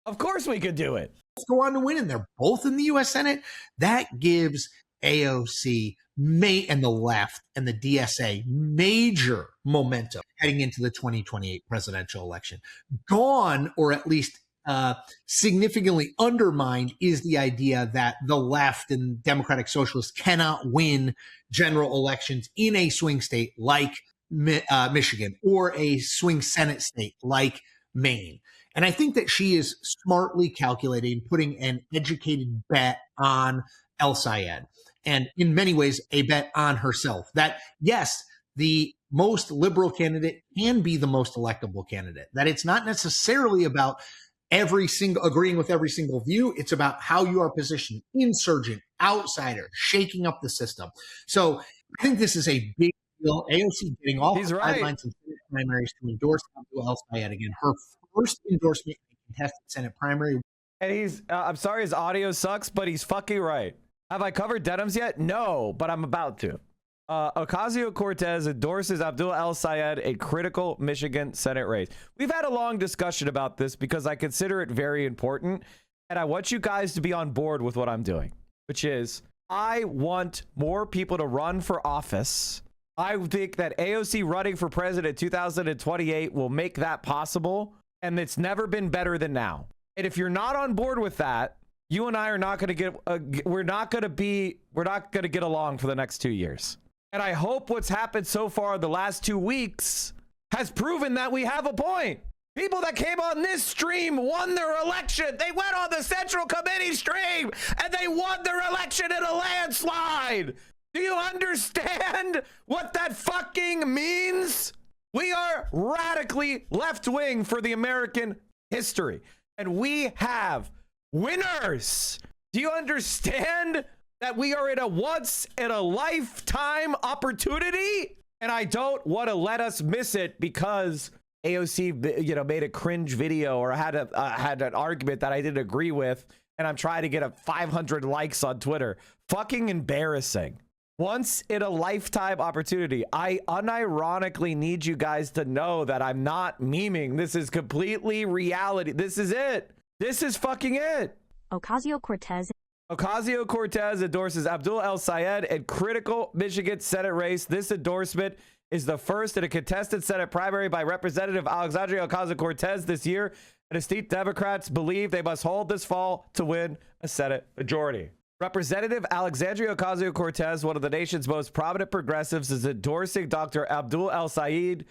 of course we could do it. Let's go on to win, and they're both in the U.S. Senate. That gives AOC and the left and the DSA major momentum heading into the 2028 presidential election. Gone, or at least significantly undermined, is the idea that the left and Democratic Socialists cannot win general elections in a swing state like Michigan or a swing Senate state like Maine. And I think that she is smartly calculating, putting an educated bet on El-Sayed, and in many ways a bet on herself that, yes, the most liberal candidate can be the most electable candidate, that it's not necessarily about agreeing with every single view. It's about how you are positioned, insurgent, outsider, shaking up the system. So I think this is a big deal. AOC getting off the sidelines in Senate primaries to endorse Abdul El-Sayed again. Her first endorsement in a contested Senate primary. And he's, I'm sorry his audio sucks, but he's fucking right. Have I covered DEMS yet? No, but I'm about to. Ocasio-Cortez endorses Abdul El-Sayed, a critical Michigan Senate race. We've had a long discussion about this because I consider it very important, and I want you guys to be on board with what I'm doing, which is I want more people to run for office. I think that AOC running for president 2028 will make that possible, and it's never been better than now. And if you're not on board with that, you and I are not going to get, we're not going to get along for the next 2 years. And I hope what's happened so far the last 2 weeks has proven that we have a point. People that came on this stream won their election. They went on the Central Committee stream and they won their election in a landslide. Do you understand what that fucking means? We are radically left-wing for the American history, and we have winners. Do you understand that we are in a once-in-a-lifetime opportunity? And I don't want to let us miss it because AOC, made a cringe video or had an argument that I didn't agree with, and I'm trying to get 500 likes on Twitter. Fucking embarrassing. Once in a lifetime opportunity. I unironically need you guys to know that I'm not memeing. This is completely reality. This is it. This is fucking it. Ocasio-Cortez endorses Abdul El-Sayed in critical Michigan Senate race. This endorsement is the first in a contested Senate primary by Representative Alexandria Ocasio-Cortez this year, and esteemed Democrats believe they must hold this fall to win a Senate majority. Representative Alexandria Ocasio-Cortez, one of the nation's most prominent progressives, is endorsing Dr. Abdul El-Sayed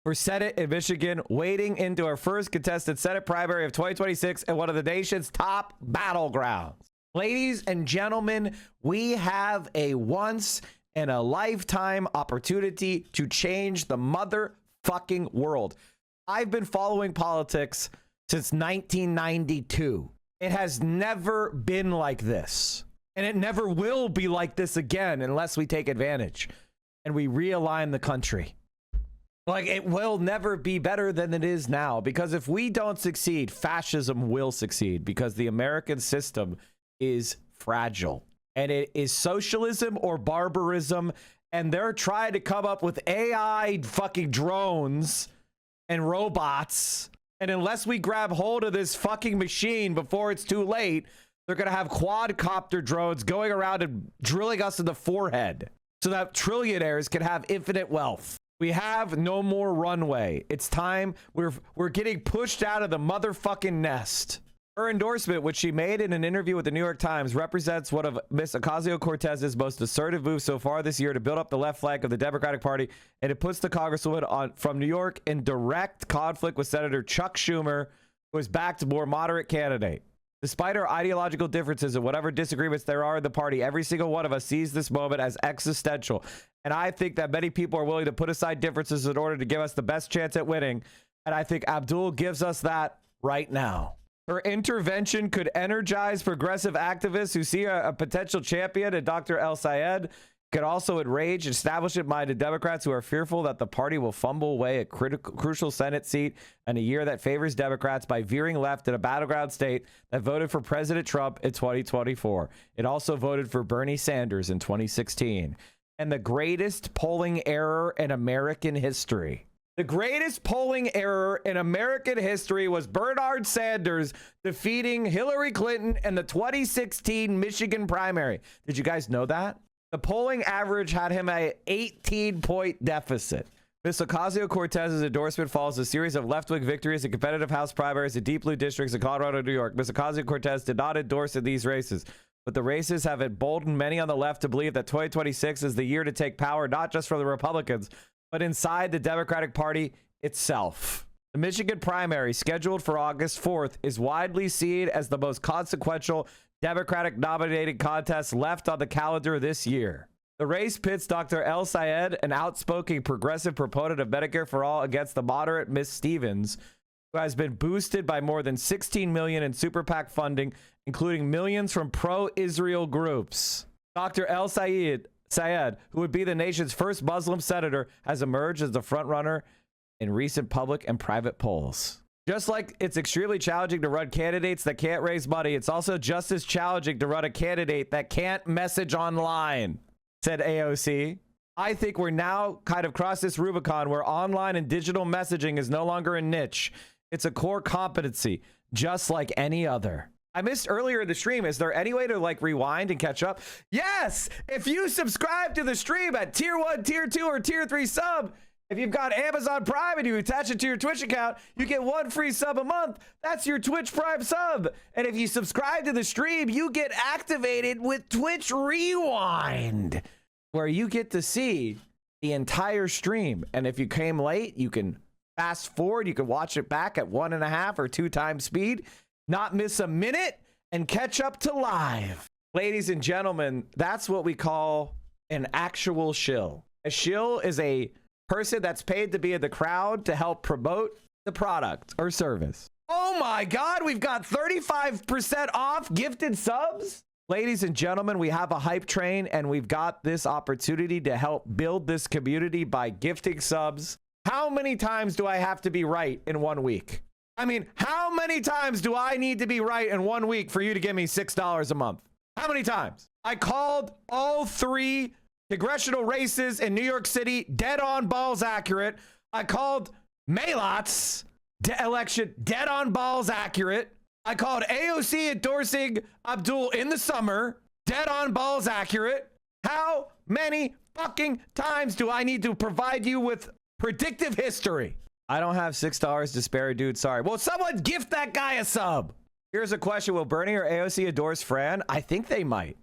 for Senate in Michigan, wading into our first contested Senate primary of 2026 and one of the nation's top battlegrounds. Ladies and gentlemen, we have a once-in-a-lifetime opportunity to change the motherfucking world. I've been following politics since 1992. It has never been like this. And it never will be like this again unless we take advantage. and we realign the country. Like, it will never be better than it is now, because if we don't succeed, fascism will succeed, because the American system is fragile, and it is socialism or barbarism, and they're trying to come up with AI fucking drones and robots, and unless we grab hold of this fucking machine before it's too late, they're gonna have quadcopter drones going around and drilling us in the forehead so that trillionaires can have infinite wealth. We have no more runway. It's time. We're getting pushed out of the motherfucking nest. Her endorsement, which she made in an interview with the New York Times, represents one of Ms. Ocasio-Cortez's most assertive moves so far this year to build up the left flank of the Democratic Party, and it puts the Congresswoman from New York in direct conflict with Senator Chuck Schumer, who has backed a more moderate candidate. Despite our ideological differences and whatever disagreements there are in the party, every single one of us sees this moment as existential. And I think that many people are willing to put aside differences in order to give us the best chance at winning. And I think Abdul gives us that right now. Her intervention could energize progressive activists who see a potential champion in Dr. El Sayed. Could also enrage establishment-minded Democrats who are fearful that the party will fumble away a crucial Senate seat in a year that favors Democrats by veering left in a battleground state that voted for President Trump in 2024. It also voted for Bernie Sanders in 2016. And the greatest polling error in American history. The greatest polling error in American history was Bernard Sanders defeating Hillary Clinton in the 2016 Michigan primary. Did you guys know that? The polling average had him at an 18-point deficit. Ms. Ocasio-Cortez's endorsement follows a series of left-wing victories in competitive House primaries in deep blue districts in Colorado and New York. Ms. Ocasio-Cortez did not endorse in these races, but the races have emboldened many on the left to believe that 2026 is the year to take power, not just from the Republicans, but inside the Democratic Party itself. The Michigan primary, scheduled for August 4th, is widely seen as the most consequential Democratic nominating contest left on the calendar this year. The race pits Dr. El Sayed, an outspoken progressive proponent of Medicare for All, against the moderate Ms. Stevens, who has been boosted by more than $16 million in super PAC funding, including millions from pro-Israel groups. Dr. El Sayed, who would be the nation's first Muslim senator, has emerged as the frontrunner in recent public and private polls. Just like it's extremely challenging to run candidates that can't raise money, it's also just as challenging to run a candidate that can't message online, said AOC. I think we're now kind of crossed this Rubicon where online and digital messaging is no longer a niche. It's a core competency, just like any other. I missed earlier in the stream. Is there any way to like rewind and catch up? Yes! If you subscribe to the stream at tier 1, tier 2, or tier 3 sub, if you've got Amazon Prime and you attach it to your Twitch account, you get 1 free sub a month. That's your Twitch Prime sub. And if you subscribe to the stream, you get activated with Twitch Rewind, where you get to see the entire stream. And if you came late, you can fast forward. You can watch it back at 1.5 or 2 times speed, not miss a minute, and catch up to live. Ladies and gentlemen, that's what we call an actual shill. A shill is a person that's paid to be in the crowd to help promote the product or service. Oh my God, we've got 35% off gifted subs. Ladies and gentlemen, we have a hype train and we've got this opportunity to help build this community by gifting subs. How many times do I have to be right in 1 week? I mean, how many times do I need to be right in 1 week for you to give me $6 a month? How many times? I called all 3 congressional races in New York City dead on balls accurate. I called Maylot's election dead on balls accurate. I called AOC endorsing Abdul in the summer dead on balls accurate. How many fucking times do I need to provide you with predictive history? I don't have $6 to spare, dude. Sorry. Well, someone gift that guy a sub. Here's a question. Will Bernie or AOC endorse Fran? I think they might.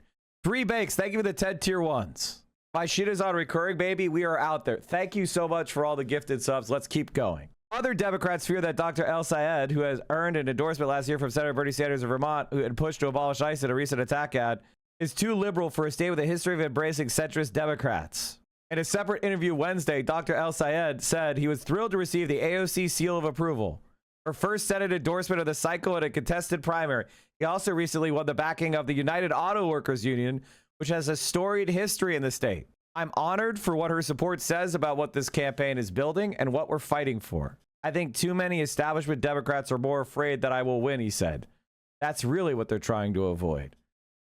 3 Bakes. Thank you for the 10 tier 1s. My shit is on recurring, baby. We are out there. Thank you so much for all the gifted subs. Let's keep going. Other Democrats fear that Dr. El Sayed, who has earned an endorsement last year from Senator Bernie Sanders of Vermont, who had pushed to abolish ICE in a recent attack ad, is too liberal for a state with a history of embracing centrist Democrats. In a separate interview Wednesday, Dr. El Sayed said he was thrilled to receive the AOC seal of approval, her first Senate endorsement of the cycle in a contested primary. He also recently won the backing of the United Auto Workers Union, which has a storied history in the state. I'm honored for what her support says about what this campaign is building and what we're fighting for. I think too many establishment Democrats are more afraid that I will win, he said. That's really what they're trying to avoid.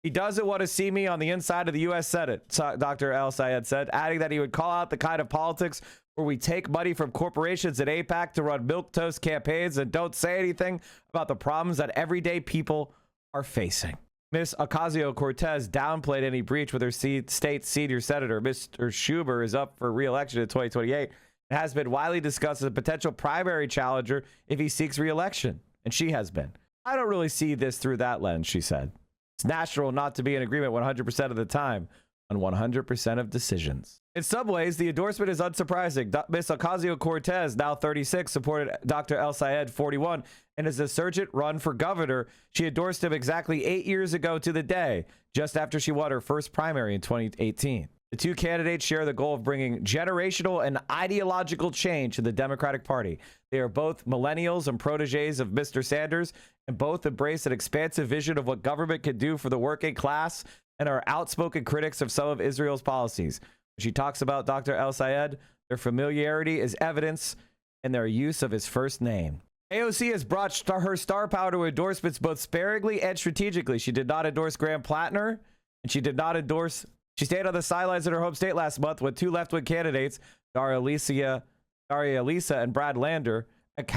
He doesn't want to see me on the inside of the U.S. Senate, Dr. El-Sayed said, adding that he would call out the kind of politics where we take money from corporations at AIPAC to run milquetoast campaigns and don't say anything about the problems that everyday people are facing. Ms. Ocasio-Cortez downplayed any breach with her state senior senator. Mr. Schumer is up for re-election in 2028 and has been widely discussed as a potential primary challenger if he seeks re-election, and she has been. I don't really see this through that lens, she said. It's natural not to be in agreement 100% of the time on 100% of decisions. In some ways, the endorsement is unsurprising. Ms. Ocasio-Cortez, now 36, supported Dr. El-Sayed, 41, and as a surrogate run for governor, she endorsed him exactly 8 years ago to the day, just after she won her first primary in 2018. The two candidates share the goal of bringing generational and ideological change to the Democratic Party. They are both millennials and proteges of Mr. Sanders, and both embrace an expansive vision of what government can do for the working class and are outspoken critics of some of Israel's policies. When she talks about Dr. El-Sayed, their familiarity is evidence in their use of his first name. AOC has brought her star power to endorsements both sparingly and strategically. She did not endorse Graham Plattner, and she did not endorse... She stayed on the sidelines in her home state last month when two left-wing candidates, Daria Elisa and Brad Lander,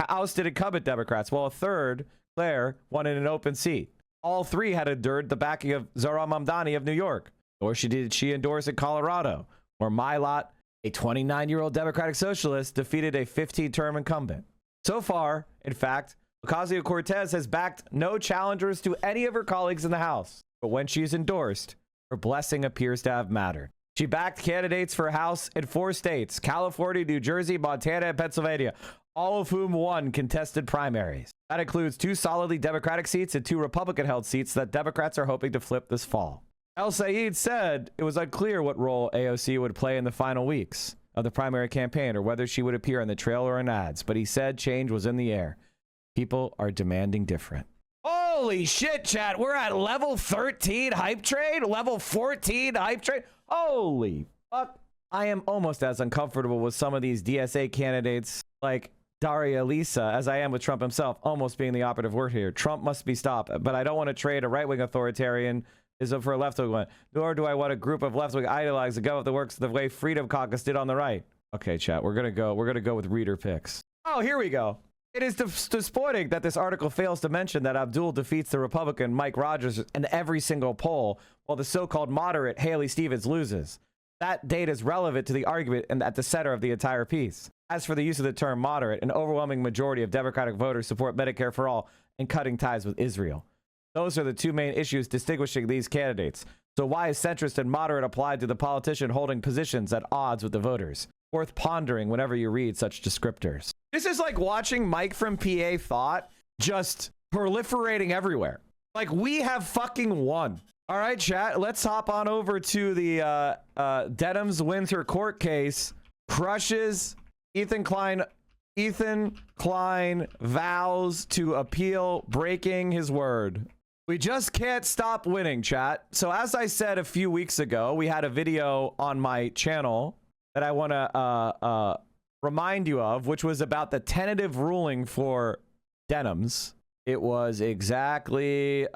ousted incumbent Democrats, while a third, Claire, won in an open seat. All three had endured the backing of Zohran Mamdani of New York. Nor did she endorse in Colorado, where Mylott, a 29-year-old Democratic socialist, defeated a 15-term incumbent. So far, in fact, Ocasio-Cortez has backed no challengers to any of her colleagues in the House. But when she's endorsed, her blessing appears to have mattered. She backed candidates for House in 4 states, California, New Jersey, Montana, and Pennsylvania, all of whom won contested primaries. That includes 2 solidly Democratic seats and 2 Republican-held seats that Democrats are hoping to flip this fall. El-Sayed said it was unclear what role AOC would play in the final weeks of the primary campaign or whether she would appear on the trail or in ads, but he said change was in the air. People are demanding different. Holy shit, chat. We're at level 13 hype train, level 14 hype train. Holy fuck. I am almost as uncomfortable with some of these DSA candidates like Daria Elisa as I am with Trump himself, almost being the operative word here. Trump must be stopped, but I don't want to trade a right-wing authoritarian for a left-wing one, nor do I want a group of left-wing ideologues to go up the works the way Freedom Caucus did on the right. Okay, chat, we're gonna go with reader picks. Oh, here we go. It is disappointing that this article fails to mention that Abdul defeats the Republican Mike Rogers in every single poll, while the so-called moderate Haley Stevens loses. That data is relevant to the argument and at the center of the entire piece. As for the use of the term moderate, an overwhelming majority of Democratic voters support Medicare for all and cutting ties with Israel. Those are the 2 main issues distinguishing these candidates. So why is centrist and moderate applied to the politician holding positions at odds with the voters? Worth pondering whenever you read such descriptors. This is like watching Mike from PA Thought just proliferating everywhere. Like, we have fucking won. All right, chat, let's hop on over to the DEMS wins her court case, crushes Ethan Klein vows to appeal, breaking his word. We just can't stop winning, chat. So as I said a few weeks ago, we had a video on my channel that I want to remind you of, which was about the tentative ruling for DEMS. It was exactly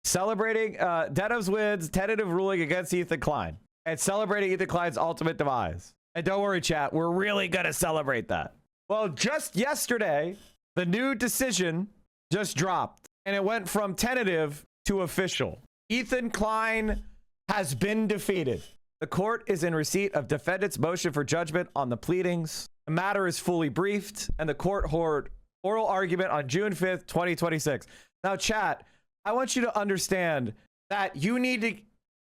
celebrating DEMS wins tentative ruling against Ethan Klein and celebrating Ethan Klein's ultimate demise. And don't worry, chat, we're really gonna celebrate that. Well, just yesterday, the new decision just dropped and it went from tentative to official. Ethan Klein has been defeated. The court is in receipt of defendant's motion for judgment on the pleadings. The matter is fully briefed, and the court heard oral argument on June 5th, 2026. Now, chat, I want you to understand that you need to,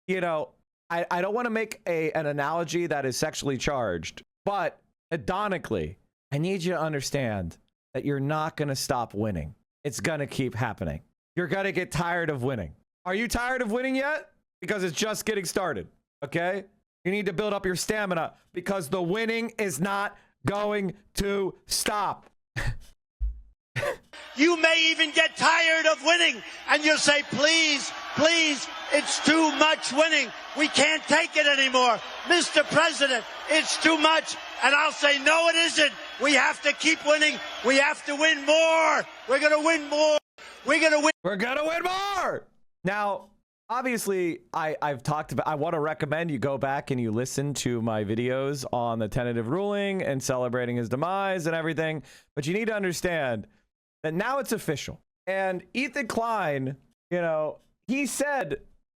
you know, I don't want to make an analogy that is sexually charged, but hedonically, I need you to understand that you're not going to stop winning. It's going to keep happening. You're going to get tired of winning. Are you tired of winning yet? Because it's just getting started. Okay? You need to build up your stamina because the winning is not going to stop. You may even get tired of winning, and you'll say, please, please, it's too much winning. We can't take it anymore. Mr. President, it's too much. And I'll say, no, it isn't. We have to keep winning. We have to win more. We're going to win more. We're going to win. We're going to win more. Now, obviously, I've talked about, I want to recommend you go back and you listen to my videos on the tentative ruling and celebrating his demise and everything. But you need to understand that now it's official. And Ethan Klein, you know, he said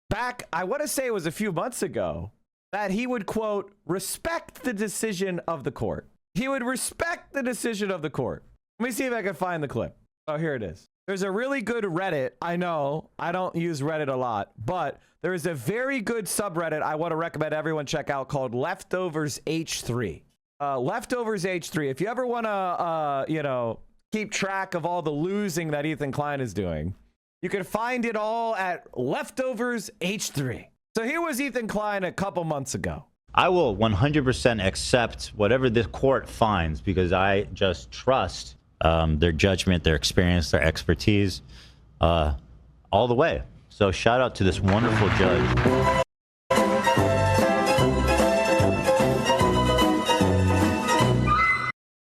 back, I want to say it was a few months ago, that he would, quote, respect the decision of the court. He would respect the decision of the court. Let me see if I can find the clip. Oh, here it is. There's a really good Reddit. I know I don't use Reddit a lot, but there is a very good subreddit I want to recommend everyone check out called Leftovers H3. Leftovers H3. If you ever want to, you know, keep track of all the losing that Ethan Klein is doing, you can find it all at Leftovers H3. So here was Ethan Klein a couple months ago. I will 100% accept whatever the court finds because I just trust their judgment, their experience, their expertise, all the way. So shout out to this wonderful judge.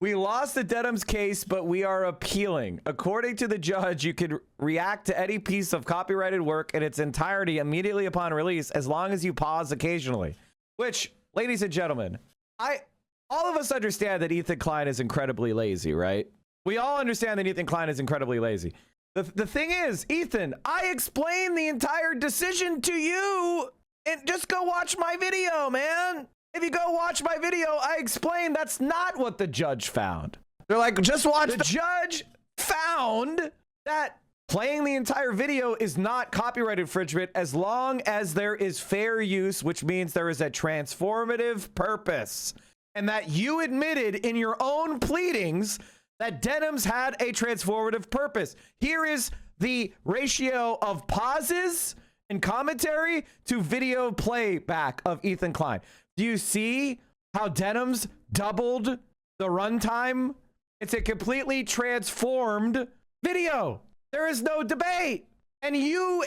We lost the DEMS case, but we are appealing. According to the judge, you could react to any piece of copyrighted work in its entirety immediately upon release, as long as you pause occasionally. Which, ladies and gentlemen, all of us understand that Ethan Klein is incredibly lazy, right? We all understand that Ethan Klein is incredibly lazy. The thing is, Ethan, I explained the entire decision to you, and just go watch my video, man. If you go watch my video, I explained that's not what the judge found. They're like, just watch. The judge found that playing the entire video is not copyright infringement as long as there is fair use, which means there is a transformative purpose. And that you admitted in your own pleadings that DEMS had a transformative purpose. Here is the ratio of pauses and commentary to video playback of Ethan Klein. Do you see how DEMS doubled the runtime? It's a completely transformed video. There is no debate. And you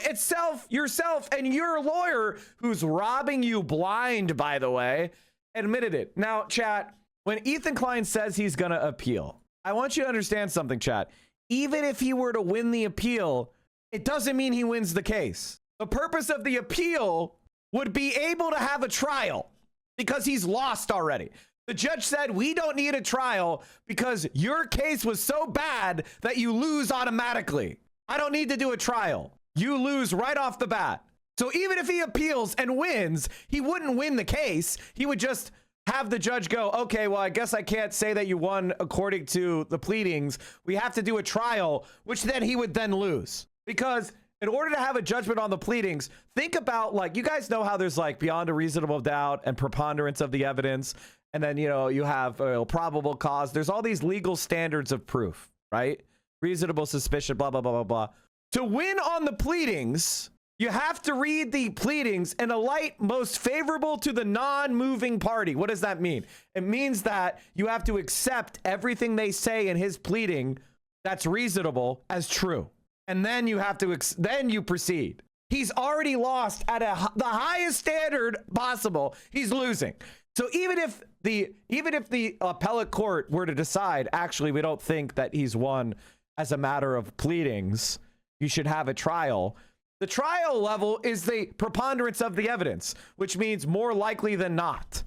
yourself and your lawyer, who's robbing you blind, by the way, admitted it. Now, chat, when Ethan Klein says he's going to appeal, I want you to understand something, chat. Even if he were to win the appeal, it doesn't mean he wins the case. The purpose of the appeal would be able to have a trial because he's lost already. The judge said, we don't need a trial because your case was so bad that you lose automatically. I don't need to do a trial. You lose right off the bat. So even if he appeals and wins, he wouldn't win the case. He would just have the judge go, okay, well, I guess I can't say that you won according to the pleadings. We have to do a trial, which then he would then lose. Because in order to have a judgment on the pleadings, think about, like, you guys know how there's like beyond a reasonable doubt and preponderance of the evidence. And then, you know, you have probable cause. There's all these legal standards of proof, right? Reasonable suspicion, blah, blah, blah, blah, blah. To win on the pleadings, you have to read the pleadings in a light most favorable to the non-moving party. What does that mean? It means that you have to accept everything they say in his pleading that's reasonable as true. And then you have to, then you proceed. He's already lost at the highest standard possible. He's losing. So even if the appellate court were to decide, actually, we don't think that he's won as a matter of pleadings, you should have a trial. The trial level is the preponderance of the evidence, which means more likely than not.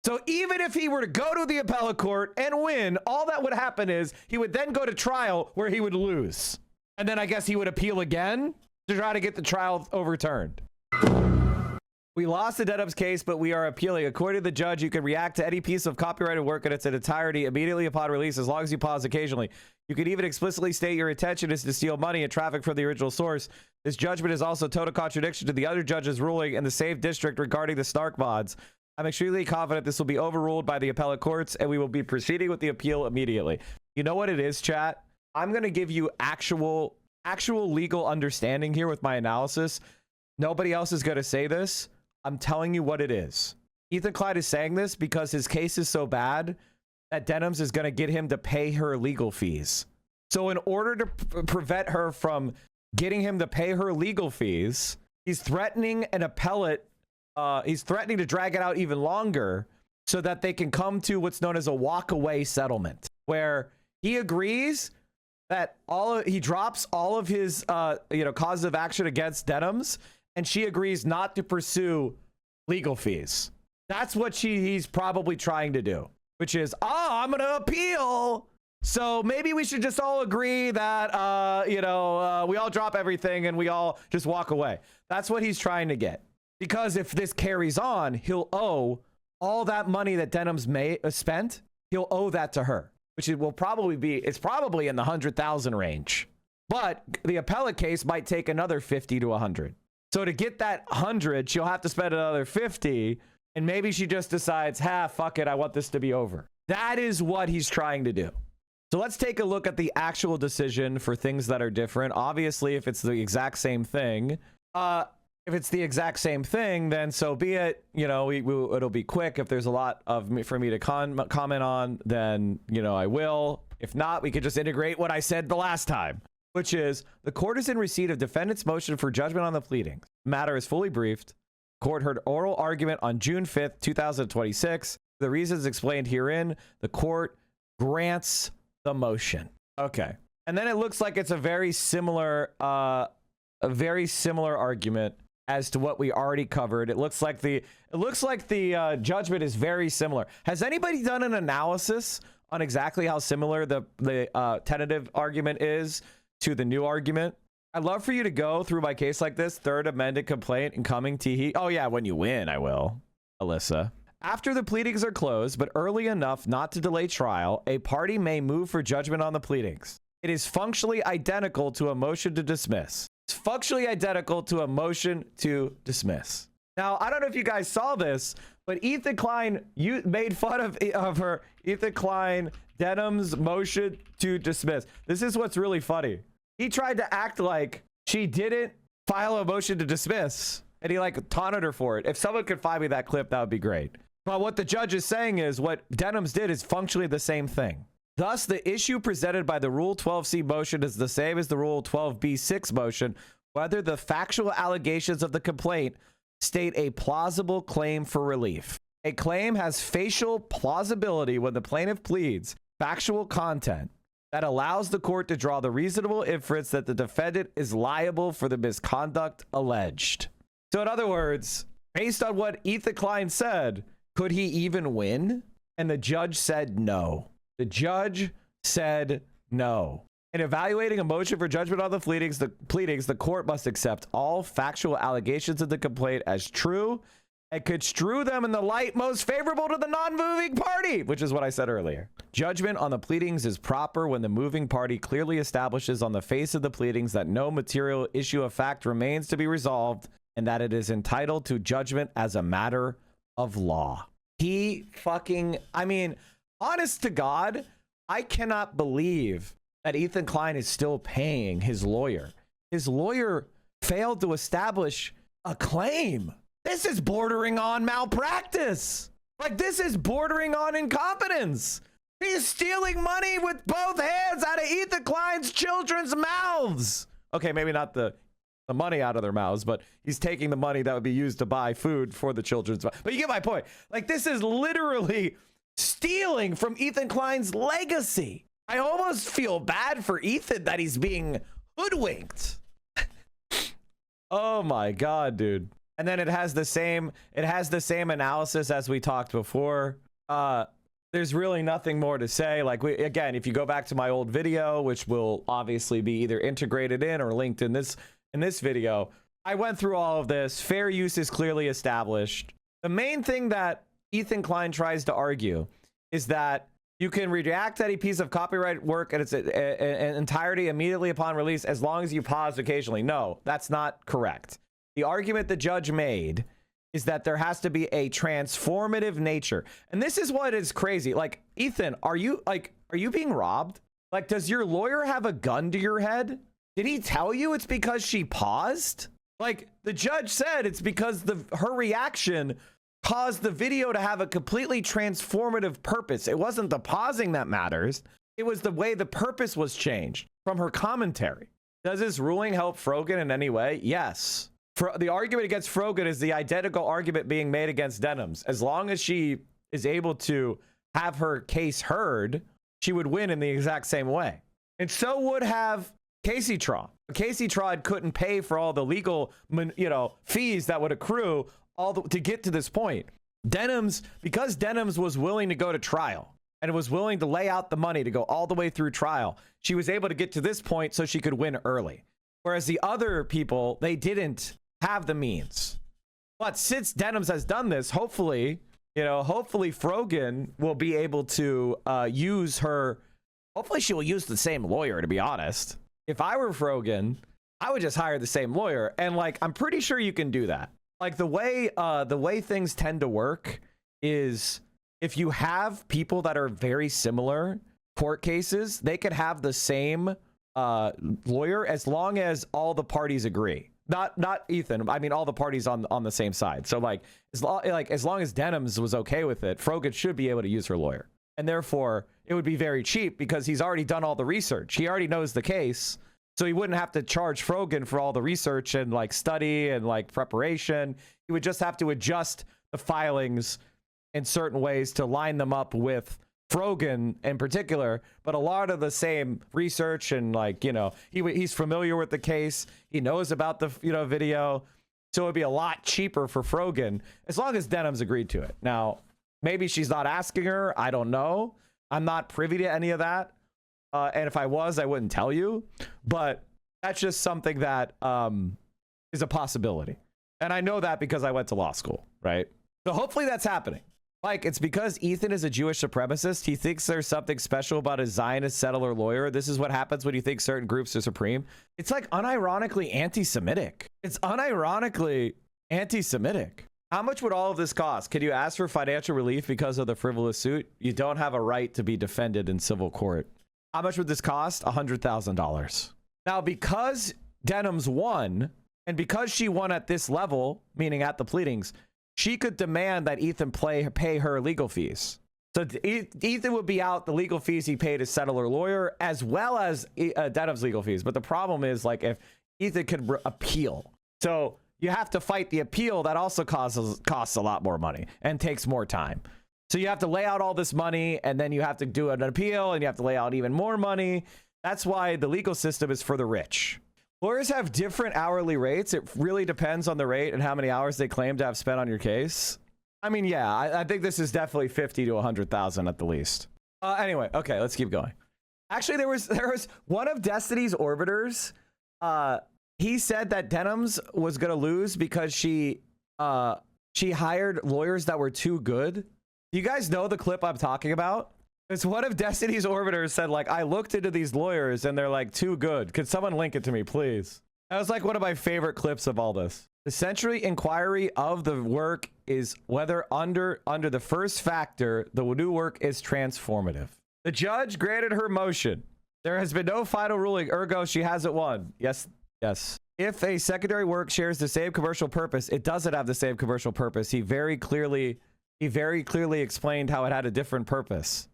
So even if he were to go to the appellate court and win, all that would happen is he would then go to trial where he would lose. And then I guess he would appeal again to try to get the trial overturned. We lost the DEMS case, but we are appealing. According to the judge, you can react to any piece of copyrighted work in its entirety immediately upon release, as long as you pause occasionally. You can even explicitly state your intention is to steal money and traffic from the original source. This judgment is also total contradiction to the other judge's ruling in the same district regarding the Snark mods. I'm extremely confident this will be overruled by the appellate courts, and we will be proceeding with the appeal immediately. You know what it is, chat? I'm going to give you actual legal understanding here with my analysis. Nobody else is going to say this. I'm telling you what it is. Ethan Klein is saying this because his case is so bad that DEMS is going to get him to pay her legal fees. So in order to prevent her from getting him to pay her legal fees, he's threatening an appellate. He's threatening to drag it out even longer so that they can come to what's known as a walk-away settlement, where he agrees that he drops all of his causes of action against DEMS, and she agrees not to pursue legal fees. That's what he's probably trying to do, which is, I'm going to appeal. So maybe we should just all agree that, we all drop everything and we all just walk away. That's what he's trying to get. Because if this carries on, he'll owe all that money that DEMS spent. He'll owe that to her, which it will probably be, it's probably in the 100,000 range. But the appellate case might take another 50 to 100. So to get that 100, she'll have to spend another 50. And maybe she just decides, fuck it, I want this to be over. That is what he's trying to do. So let's take a look at the actual decision for things that are different. Obviously, if it's the exact same thing, then so be it. It'll be quick. If there's a lot for me to comment on, then, I will. If not, we could just integrate what I said the last time, which is the court is in receipt of defendant's motion for judgment on the pleadings. Matter is fully briefed. Court heard oral argument on June 5th, 2026. The reasons explained herein, the court grants the motion. Okay. And then it looks like it's a very similar argument as to what we already covered. It looks like the judgment is very similar. Has anybody done an analysis on exactly how similar the tentative argument is to the new argument? I'd love for you to go through my case like this, third amended complaint incoming Teehee. Oh yeah, when you win, I will, Alyssa. After the pleadings are closed, but early enough not to delay trial, a party may move for judgment on the pleadings. It is functionally identical to a motion to dismiss. It's functionally identical to a motion to dismiss. Now, I don't know if you guys saw this, but Ethan Klein, you made fun of her, Ethan Klein, DEMS motion to dismiss. This is what's really funny. He tried to act like she didn't file a motion to dismiss, and he taunted her for it. If someone could find me that clip, that would be great. But what the judge is saying is what DEMS did is functionally the same thing. Thus, the issue presented by the Rule 12C motion is the same as the Rule 12B6 motion, whether the factual allegations of the complaint state a plausible claim for relief. A claim has facial plausibility when the plaintiff pleads factual content that allows the court to draw the reasonable inference that the defendant is liable for the misconduct alleged. So in other words, based on what Ethan Klein said, could he even win? And the judge said no. The judge said no. In evaluating a motion for judgment on the pleadings, the court must accept all factual allegations of the complaint as true and construe them in the light most favorable to the non-moving party, which is what I said earlier. Judgment on the pleadings is proper when the moving party clearly establishes on the face of the pleadings that no material issue of fact remains to be resolved and that it is entitled to judgment as a matter of law. Honest to God, I cannot believe that Ethan Klein is still paying his lawyer. His lawyer failed to establish a claim. This is bordering on malpractice. This is bordering on incompetence. He's stealing money with both hands out of Ethan Klein's children's mouths. Okay, maybe not the money out of their mouths, but he's taking the money that would be used to buy food for the children's mouths. But you get my point. This is literally stealing from Ethan Klein's legacy. I almost feel bad for Ethan that he's being hoodwinked. Oh my God, dude. And then it has the same analysis as we talked before. There's really nothing more to say. Again, if you go back to my old video, which will obviously be either integrated in or linked in this video, I went through all of this. Fair use is clearly established. The main thing that Ethan Klein tries to argue is that you can redact any piece of copyright work in its entirety immediately upon release as long as you pause occasionally. No, that's not correct. The argument the judge made is that there has to be a transformative nature. And this is what is crazy. Ethan, are you being robbed? Does your lawyer have a gun to your head? Did he tell you it's because she paused? The judge said it's because her reaction caused the video to have a completely transformative purpose. It wasn't the pausing that matters. It was the way the purpose was changed from her commentary. Does this ruling help Frogan in any way? Yes. The argument against Frogan is the identical argument being made against DEMS. As long as she is able to have her case heard, she would win in the exact same way. And so would have Casey Traw. Casey Traw couldn't pay for all the legal, fees that would accrue to get to this point. DEMS, because DEMS was willing to go to trial and was willing to lay out the money to go all the way through trial, she was able to get to this point so she could win early. Whereas the other people, they didn't have the means. But since DEMS has done this, hopefully Frogan will be able to use her. Hopefully she will use the same lawyer, to be honest. If I were Frogan, I would just hire the same lawyer. And like, I'm pretty sure you can do that. Like the way things tend to work is if you have people that are very similar court cases, they could have the same lawyer as long as all the parties agree. Not Ethan. I mean, all the parties on the same side. So like as long as DEMS was okay with it, Frogan should be able to use her lawyer. And therefore, it would be very cheap because he's already done all the research. He already knows the case. So he wouldn't have to charge Frogan for all the research and like study and like preparation. He would just have to adjust the filings in certain ways to line them up with Frogan in particular, but a lot of the same research and like, he's familiar with the case. He knows about the, video. So it'd be a lot cheaper for Frogan as long as DEMS agreed to it. Now, maybe she's not asking her. I don't know. I'm not privy to any of that. And if I was, I wouldn't tell you. But that's just something that is a possibility. And I know that because I went to law school, right? So hopefully that's happening. Like, it's because Ethan is a Jewish supremacist. He thinks there's something special about a Zionist settler lawyer. This is what happens when you think certain groups are supreme. It's like unironically anti-Semitic. It's unironically anti-Semitic. How much would all of this cost? Can you ask for financial relief because of the frivolous suit? You don't have a right to be defended in civil court. How much would this cost? $100,000. Now, because DEMS won, and because she won at this level, meaning at the pleadings, she could demand that Ethan pay her legal fees. So Ethan would be out the legal fees he paid his settler lawyer, as well as DEMS legal fees. But the problem is, like, if Ethan could appeal. So you have to fight the appeal. That also costs a lot more money and takes more time. So you have to lay out all this money, and then you have to do an appeal, and you have to lay out even more money. That's why the legal system is for the rich. Lawyers have different hourly rates. It really depends on the rate and how many hours they claim to have spent on your case. I mean, yeah, I think this is definitely 50 to 100,000 at the least. Anyway, okay, let's keep going. Actually, there was one of Destiny's orbiters. He said that DEMS was gonna lose because she hired lawyers that were too good. You guys know the clip I'm talking about? It's one of Destiny's orbiters said, like, I looked into these lawyers and they're like too good. Could someone link it to me, please? That was like one of my favorite clips of all this. The century inquiry of the work is whether under the first factor, the new work is transformative. The judge granted her motion. There has been no final ruling, ergo she hasn't won. Yes. If a secondary work shares the same commercial purpose, it doesn't have the same commercial purpose. He very clearly explained how it had a different purpose.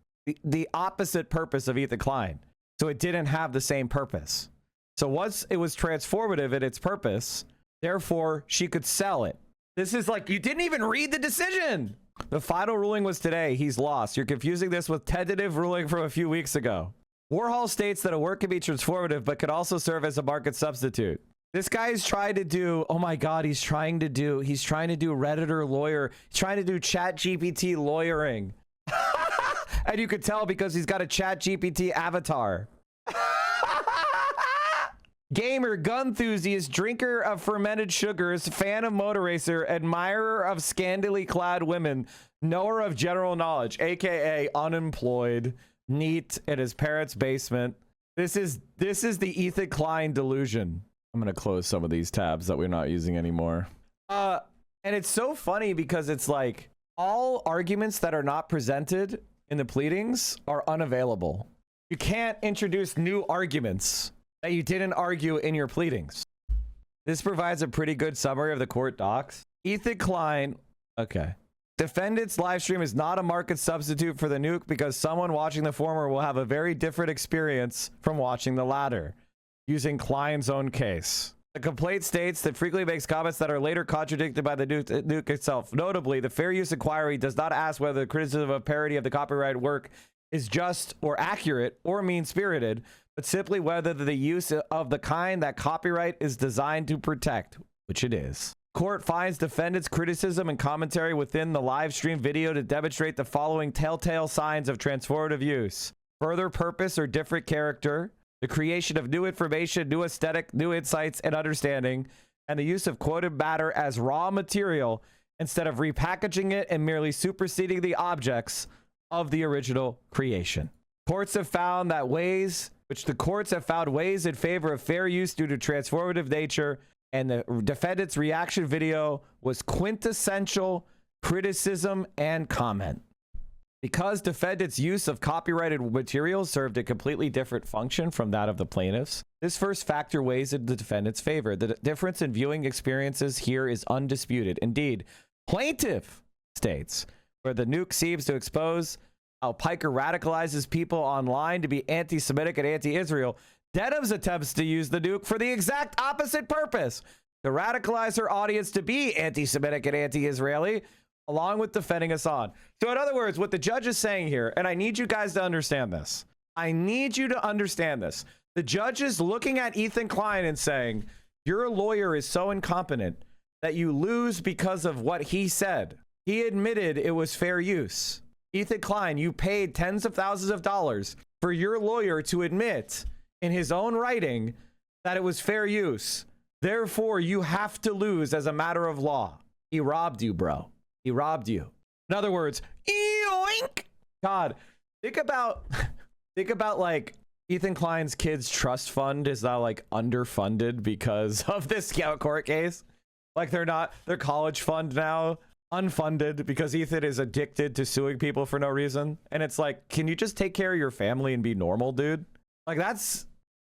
The opposite purpose of Ethan Klein. So it didn't have the same purpose. So once it was transformative in its purpose, therefore she could sell it. This is like, you didn't even read the decision. The final ruling was today. He's lost. You're confusing this with tentative ruling from a few weeks ago. Warhol states that a work can be transformative, but could also serve as a market substitute. This guy is trying to do, oh my God, he's trying to do Redditor lawyer. He's trying to do ChatGPT lawyering. And you could tell because he's got a ChatGPT avatar. Gamer, gun enthusiast, drinker of fermented sugars, fan of motor racer, admirer of scantily clad women, knower of general knowledge, aka unemployed, neat in his parents' basement. This is the Ethan Klein delusion. I'm gonna close some of these tabs that we're not using anymore. And it's so funny because it's like all arguments that are not presented in the pleadings are unavailable. You can't introduce new arguments that you didn't argue in your pleadings. This provides a pretty good summary of the court docs. Ethan Klein, okay. defendant's live stream is not a market substitute for the nuke because someone watching the former will have a very different experience from watching the latter. Using Klein's own case. The complaint states that frequently makes comments that are later contradicted by the nuke itself. Notably, the fair use inquiry does not ask whether the criticism of parody of the copyright work is just or accurate or mean-spirited, but simply whether the use of the kind that copyright is designed to protect, which it is. Court finds defendants' criticism and commentary within the live stream video to demonstrate the following telltale signs of transformative use. Further purpose or different character, the creation of new information, new aesthetic, new insights and understanding, and the use of quoted matter as raw material instead of repackaging it and merely superseding the objects of the original creation. Courts have found that ways in favor of fair use due to transformative nature, and the defendant's reaction video was quintessential criticism and comment. Because defendant's use of copyrighted materials served a completely different function from that of the plaintiffs, this first factor weighs in the defendant's favor. The difference in viewing experiences here is undisputed. Indeed, plaintiff states, where the nuke seems to expose how Piker radicalizes people online to be anti-Semitic and anti-Israel, DEMS attempts to use the nuke for the exact opposite purpose, to radicalize her audience to be anti-Semitic and anti-Israeli, along with defending Hasan. So in other words, what the judge is saying here, and I need you guys to understand this. I need you to understand this. The judge is looking at Ethan Klein and saying, your lawyer is so incompetent that you lose because of what he said. He admitted it was fair use. Ethan Klein, you paid tens of thousands of dollars for your lawyer to admit in his own writing that it was fair use. Therefore, you have to lose as a matter of law. He robbed you, bro. He robbed you. In other words, yoink! God, think about like Ethan Klein's kids' trust fund is now like underfunded because of this court case. Like their college fund now unfunded because Ethan is addicted to suing people for no reason. And it's like, can you just take care of your family and be normal, dude? Like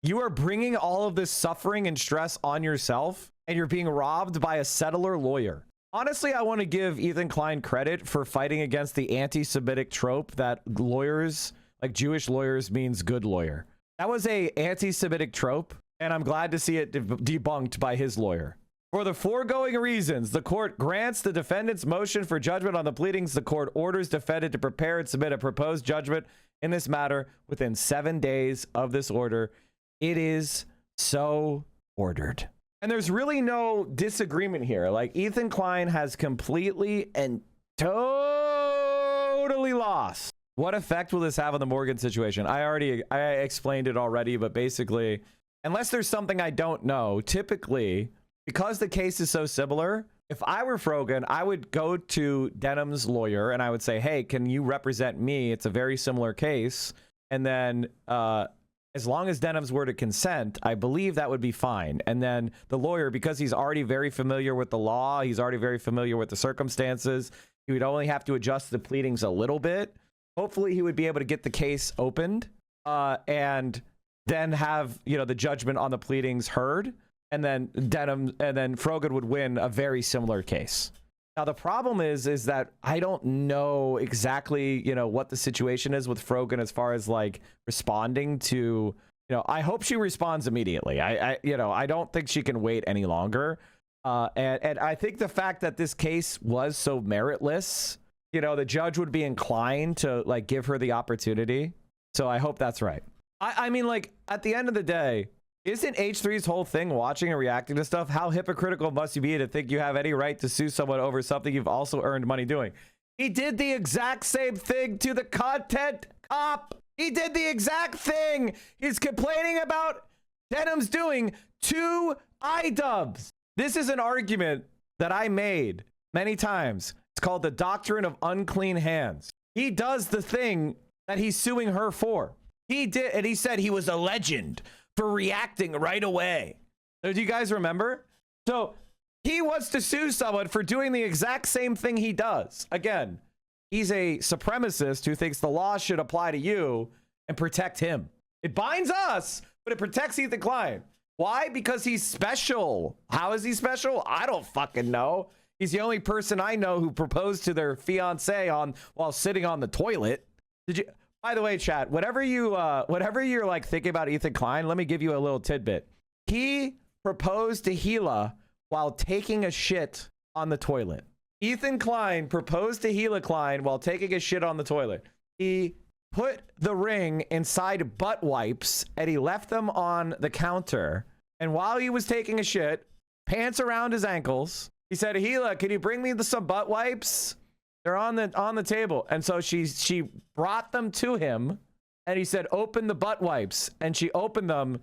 you are bringing all of this suffering and stress on yourself, and you're being robbed by a settler lawyer. Honestly, I want to give Ethan Klein credit for fighting against the anti-Semitic trope that lawyers, like Jewish lawyers, means good lawyer. That was a anti-Semitic trope, and I'm glad to see it debunked by his lawyer. For the foregoing reasons, the court grants the defendant's motion for judgment on the pleadings. The court orders defendant to prepare and submit a proposed judgment in this matter within 7 days of this order. It is so ordered. And there's really no disagreement here. Like, Ethan Klein has completely and totally lost. What effect will this have on the Morgan situation? I explained it already, but basically, unless there's something I don't know, typically, because the case is so similar, if I were Frogan, I would go to Denham's lawyer and I would say, hey, can you represent me? It's a very similar case. And then, as long as Denham's were to consent, I believe that would be fine. And then the lawyer, because he's already very familiar with the law, he's already very familiar with the circumstances, he would only have to adjust the pleadings a little bit. Hopefully he would be able to get the case opened and then have, the judgment on the pleadings heard. And then Frogan would win a very similar case. Now, the problem is that I don't know exactly, what the situation is with Frogan as far as like responding to, I hope she responds immediately. I don't think she can wait any longer. And I think the fact that this case was so meritless, the judge would be inclined to like give her the opportunity. So I hope that's right. I mean, like, at the end of the day, isn't H3's whole thing watching and reacting to stuff? How hypocritical must you be to think you have any right to sue someone over something you've also earned money doing? He did the exact same thing to the content cop. He did the exact thing. He's complaining about Denham's doing to iDubbbz. This is an argument that I made many times. It's called the doctrine of unclean hands. He does the thing that he's suing her for. He did, and he said he was a legend for reacting right away. So do you guys remember? So he wants to sue someone for doing the exact same thing he does. Again, he's a supremacist who thinks the law should apply to you and protect him. It binds us, but it protects Ethan Klein. Why? Because he's special. How is he special? I don't fucking know. He's the only person I know who proposed to their fiance while sitting on the toilet. Did you? By the way, chat, whatever you're like thinking about Ethan Klein, let me give you a little tidbit. He proposed to Gila while taking a shit on the toilet. Ethan Klein proposed to Gila Klein while taking a shit on the toilet. He put the ring inside butt wipes and he left them on the counter. And while he was taking a shit, pants around his ankles, he said, Gila, can you bring me some butt wipes? They're on the table. And so she brought them to him and he said, open the butt wipes. And she opened them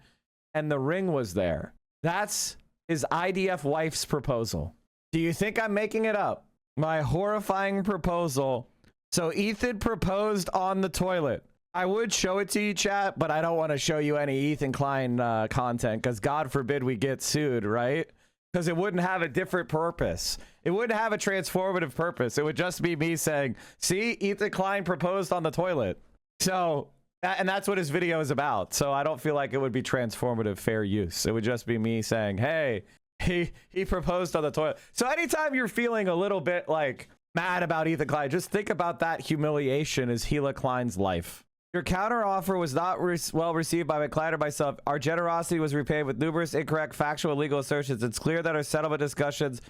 and the ring was there. That's his IDF wife's proposal. Do you think I'm making it up? My horrifying proposal. So Ethan proposed on the toilet. I would show it to you, chat, but I don't want to show you any Ethan Klein content because God forbid we get sued, right? Because it wouldn't have a different purpose. It wouldn't have a transformative purpose. It would just be me saying, see, Ethan Klein proposed on the toilet. So, and that's what his video is about. So I don't feel like it would be transformative fair use. It would just be me saying, hey, he proposed on the toilet. So anytime you're feeling a little bit like mad about Ethan Klein, just think about that humiliation as Gila Klein's life. Your counteroffer was not well received by McClain or myself. Our generosity was repaid with numerous incorrect factual and legal assertions. It's clear that our settlement discussions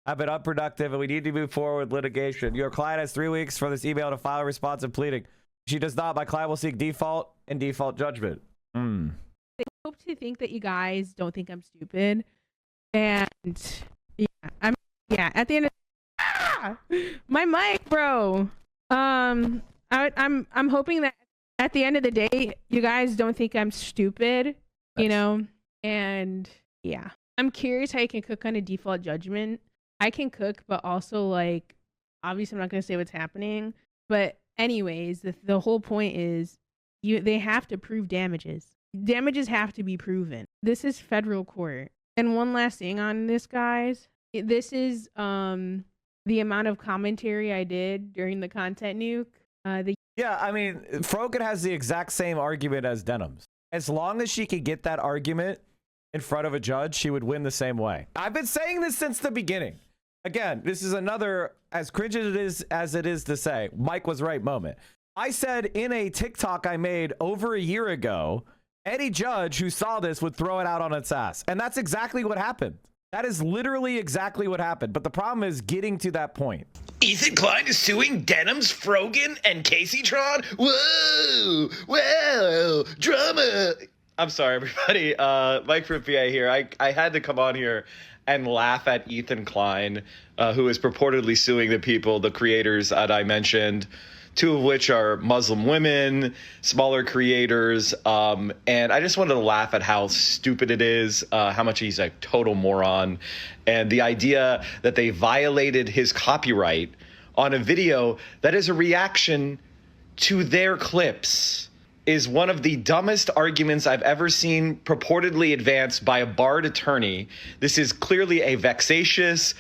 have been unproductive and we need to move forward with litigation. Your client has 3 weeks for this email to file a response and pleading. If she does not, my client will seek default and default judgment. I hope to think that you guys don't think I'm stupid. And yeah, at the end of my mic, bro. I'm hoping that at the end of the day, you guys don't think I'm stupid, you know? And yeah, I'm curious how you can cook on a default judgment. I can cook, but also like, obviously I'm not going to say what's happening, but anyways, the whole point is they have to prove damages. Damages have to be proven. This is federal court. And one last thing on this, guys. This is the amount of commentary I did during the content nuke. Yeah, I mean, Frogan has the exact same argument as DEMS. As long as she could get that argument in front of a judge, she would win the same way. I've been saying this since the beginning. Again, this is another, as cringe as it is to say, Mike was right moment. I said in a TikTok I made over a year ago, any judge who saw this would throw it out on its ass. And that's exactly what happened. That is literally exactly what happened. But the problem is getting to that point. Ethan Klein is suing DEMS, Frogan, and Caseytron? Whoa! Whoa! Drama! I'm sorry, everybody. Mike from PA here. I had to come on here and laugh at Ethan Klein, who is purportedly suing the people, the creators that I mentioned, two of which are Muslim women, smaller creators. And I just wanted to laugh at how stupid it is, how much he's a total moron. And the idea that they violated his copyright on a video that is a reaction to their clips is one of the dumbest arguments I've ever seen purportedly advanced by a barred attorney. This is clearly a vexatious,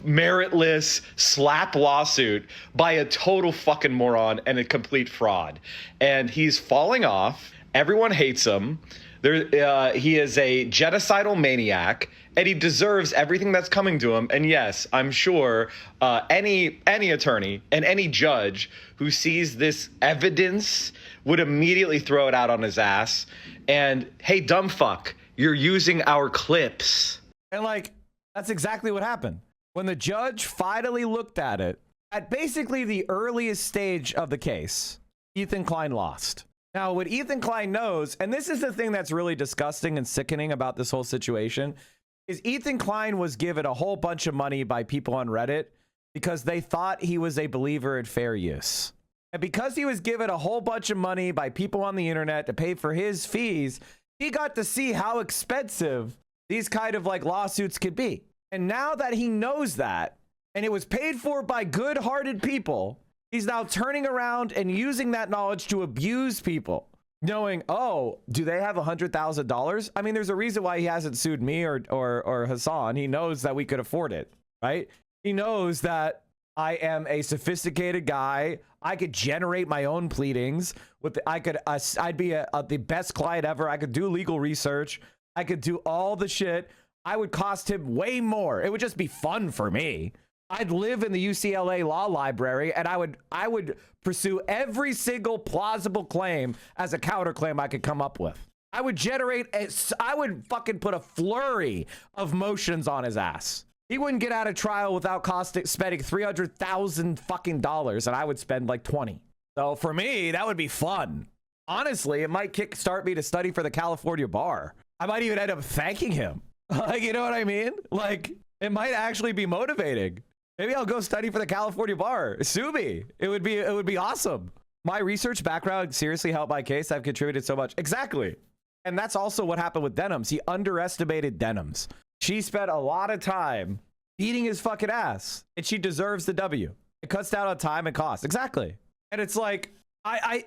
meritless slap lawsuit by a total fucking moron and a complete fraud. And he's falling off. Everyone hates him. He is a genocidal maniac, and he deserves everything that's coming to him. And yes, I'm sure any attorney and any judge who sees this evidence would immediately throw it out on his ass. And hey, dumb fuck, you're using our clips. And like, that's exactly what happened. When the judge finally looked at it, at basically the earliest stage of the case, Ethan Klein lost. Now, what Ethan Klein knows, and this is the thing that's really disgusting and sickening about this whole situation, is Ethan Klein was given a whole bunch of money by people on Reddit because they thought he was a believer in fair use. And because he was given a whole bunch of money by people on the internet to pay for his fees, he got to see how expensive these kind of like lawsuits could be. And now that he knows that, and it was paid for by good-hearted people, he's now turning around and using that knowledge to abuse people, knowing, oh, do they have $100,000? I mean, there's a reason why he hasn't sued me or Hasan. He knows that we could afford it, right? He knows that I am a sophisticated guy. I could generate my own pleadings. I'd be the best client ever. I could do legal research. I could do all the shit. I would cost him way more. It would just be fun for me. I'd live in the UCLA Law Library, and I would pursue every single plausible claim as a counterclaim I could come up with. I would I would fucking put a flurry of motions on his ass. He wouldn't get out of trial without spending $300,000 fucking dollars, and I would spend like 20. So for me, that would be fun. Honestly, it might kickstart me to study for the California bar. I might even end up thanking him. Like, you know what I mean? Like, it might actually be motivating. Maybe I'll go study for the California bar. Sue me. It would be awesome. My research background seriously helped my case. I've contributed so much. Exactly. And that's also what happened with DEMS. He underestimated DEMS. She spent a lot of time beating his fucking ass, and she deserves the W. It cuts down on time and cost. Exactly. And it's like, I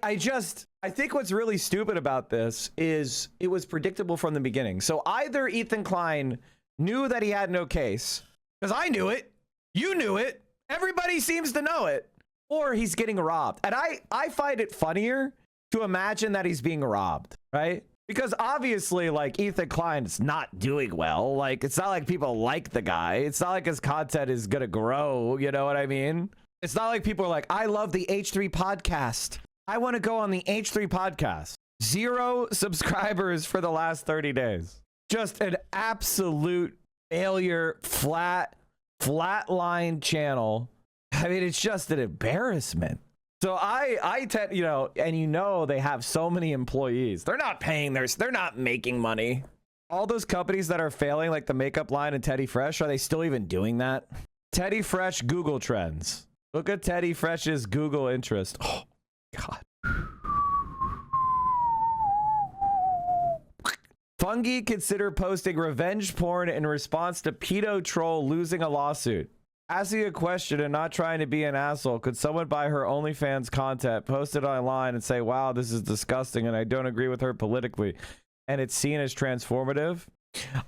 think what's really stupid about this is it was predictable from the beginning. So either Ethan Klein knew that he had no case, because I knew it, you knew it, everybody seems to know it, or he's getting robbed. And I find it funnier to imagine that he's being robbed, right? Because obviously, like, Ethan Klein is not doing well. Like, it's not like people like the guy. It's not like his content is gonna grow, you know what I mean? It's not like people are like, I love the H3 podcast. I want to go on the H3 podcast. 0 subscribers for the last 30 days. Just an absolute failure, flatline channel. I mean, it's just an embarrassment. So I tend, you know, and you know, they have so many employees. They're not paying they're not making money. All those companies that are failing, like the makeup line and Teddy Fresh, are they still even doing that? Teddy Fresh Google Trends. Look at Teddy Fresh's Google interest. Oh, God. Fungi consider posting revenge porn in response to pedo troll losing a lawsuit. Asking a question and not trying to be an asshole. Could someone buy her OnlyFans content, post it online, and say, wow, this is disgusting and I don't agree with her politically, and it's seen as transformative?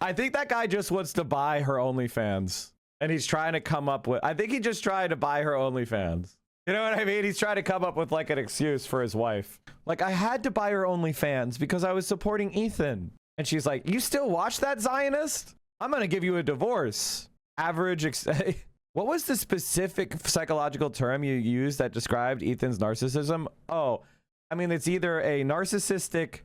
I think that guy just wants to buy her OnlyFans. And he's trying to come up with, I think he just tried to buy her OnlyFans. You know what I mean? He's trying to come up with like an excuse for his wife. Like, I had to buy her OnlyFans because I was supporting Ethan. And she's like, you still watch that, Zionist? I'm going to give you a divorce. What was the specific psychological term you used that described Ethan's narcissism? Oh, I mean, it's either a narcissistic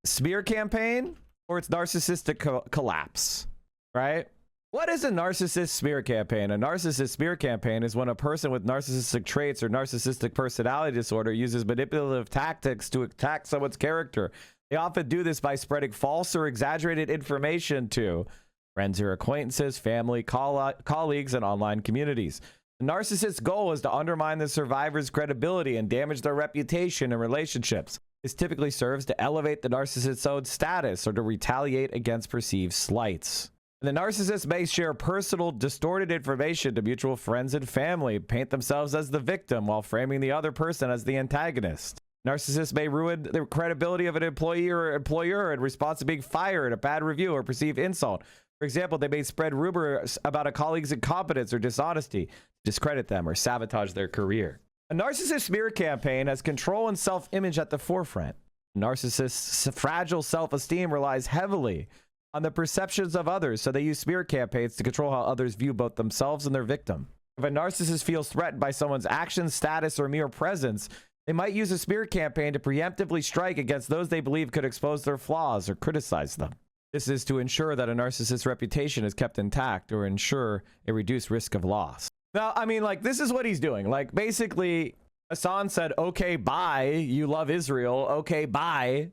smear campaign or it's narcissistic collapse, right? What is a narcissist smear campaign? A narcissist smear campaign is when a person with narcissistic traits or narcissistic personality disorder uses manipulative tactics to attack someone's character. They often do this by spreading false or exaggerated information to friends or acquaintances, family, colleagues, and online communities. The narcissist's goal is to undermine the survivor's credibility and damage their reputation and relationships. This typically serves to elevate the narcissist's own status or to retaliate against perceived slights. The narcissist may share personal, distorted information to mutual friends and family, paint themselves as the victim while framing the other person as the antagonist. Narcissists may ruin the credibility of an employee or employer in response to being fired, a bad review, or perceived insult. For example, they may spread rumors about a colleague's incompetence or dishonesty, discredit them, or sabotage their career. A narcissist smear campaign has control and self-image at the forefront. A narcissist's fragile self-esteem relies heavily on the perceptions of others, so they use smear campaigns to control how others view both themselves and their victim. If a narcissist feels threatened by someone's actions, status, or mere presence, they might use a smear campaign to preemptively strike against those they believe could expose their flaws or criticize them. This is to ensure that a narcissist's reputation is kept intact or ensure a reduced risk of loss. Now, I mean, like, this is what he's doing. Like, basically, Hasan said, okay, bye. You love Israel. Okay, bye.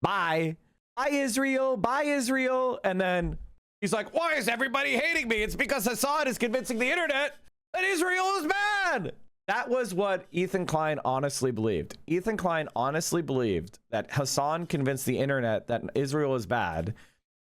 Bye. Bye, Israel. Bye, Israel. And then he's like, why is everybody hating me? It's because Hasan is convincing the internet that Israel is bad. That was what Ethan Klein honestly believed. Ethan Klein honestly believed that Hasan convinced the internet that Israel is bad.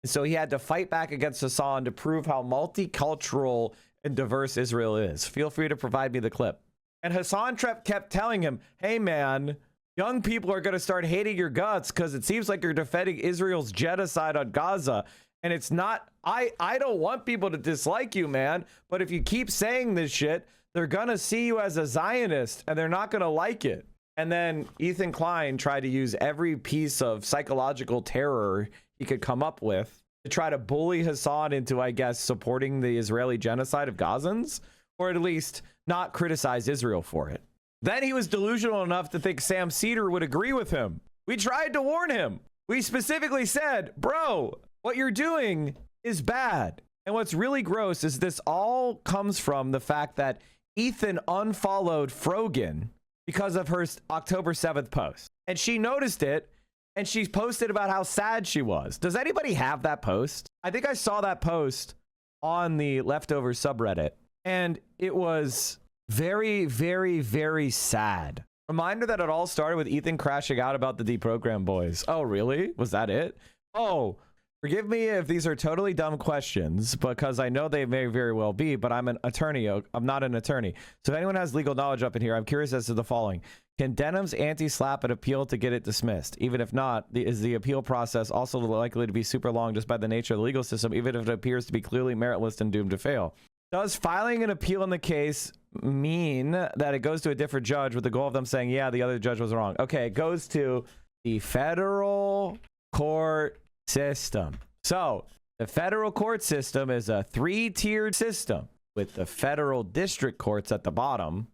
And so he had to fight back against Hasan to prove how multicultural and diverse Israel is. Feel free to provide me the clip. And Hasan kept telling him, hey, man, young people are going to start hating your guts because it seems like you're defending Israel's genocide on Gaza. And it's not, I don't want people to dislike you, man. But if you keep saying this shit, they're going to see you as a Zionist and they're not going to like it. And then Ethan Klein tried to use every piece of psychological terror he could come up with to try to bully Hasan into, I guess, supporting the Israeli genocide of Gazans, or at least not criticize Israel for it. Then he was delusional enough to think Sam Cedar would agree with him. We tried to warn him. We specifically said, bro, what you're doing is bad. And what's really gross is this all comes from the fact that Ethan unfollowed Frogan because of her October 7th post. And she noticed it, and she posted about how sad she was. Does anybody have that post? I think I saw that post on the Leftover subreddit, and it was very, very, very sad. Reminder that it all started with Ethan crashing out about the deprogram boys. Oh, really? Was that it? Oh, forgive me if these are totally dumb questions, because I know they may very well be, but I'm an attorney. I'm not an attorney. So if anyone has legal knowledge up in here, I'm curious as to the following. Can DEMS anti-slap an appeal to get it dismissed? Even if not, is the appeal process also likely to be super long just by the nature of the legal system, even if it appears to be clearly meritless and doomed to fail? Does filing an appeal in the case mean that it goes to a different judge with the goal of them saying, yeah, the other judge was wrong? Okay, it goes to the federal court system. So the federal court system is a 3-tiered system with the federal district courts at the bottom.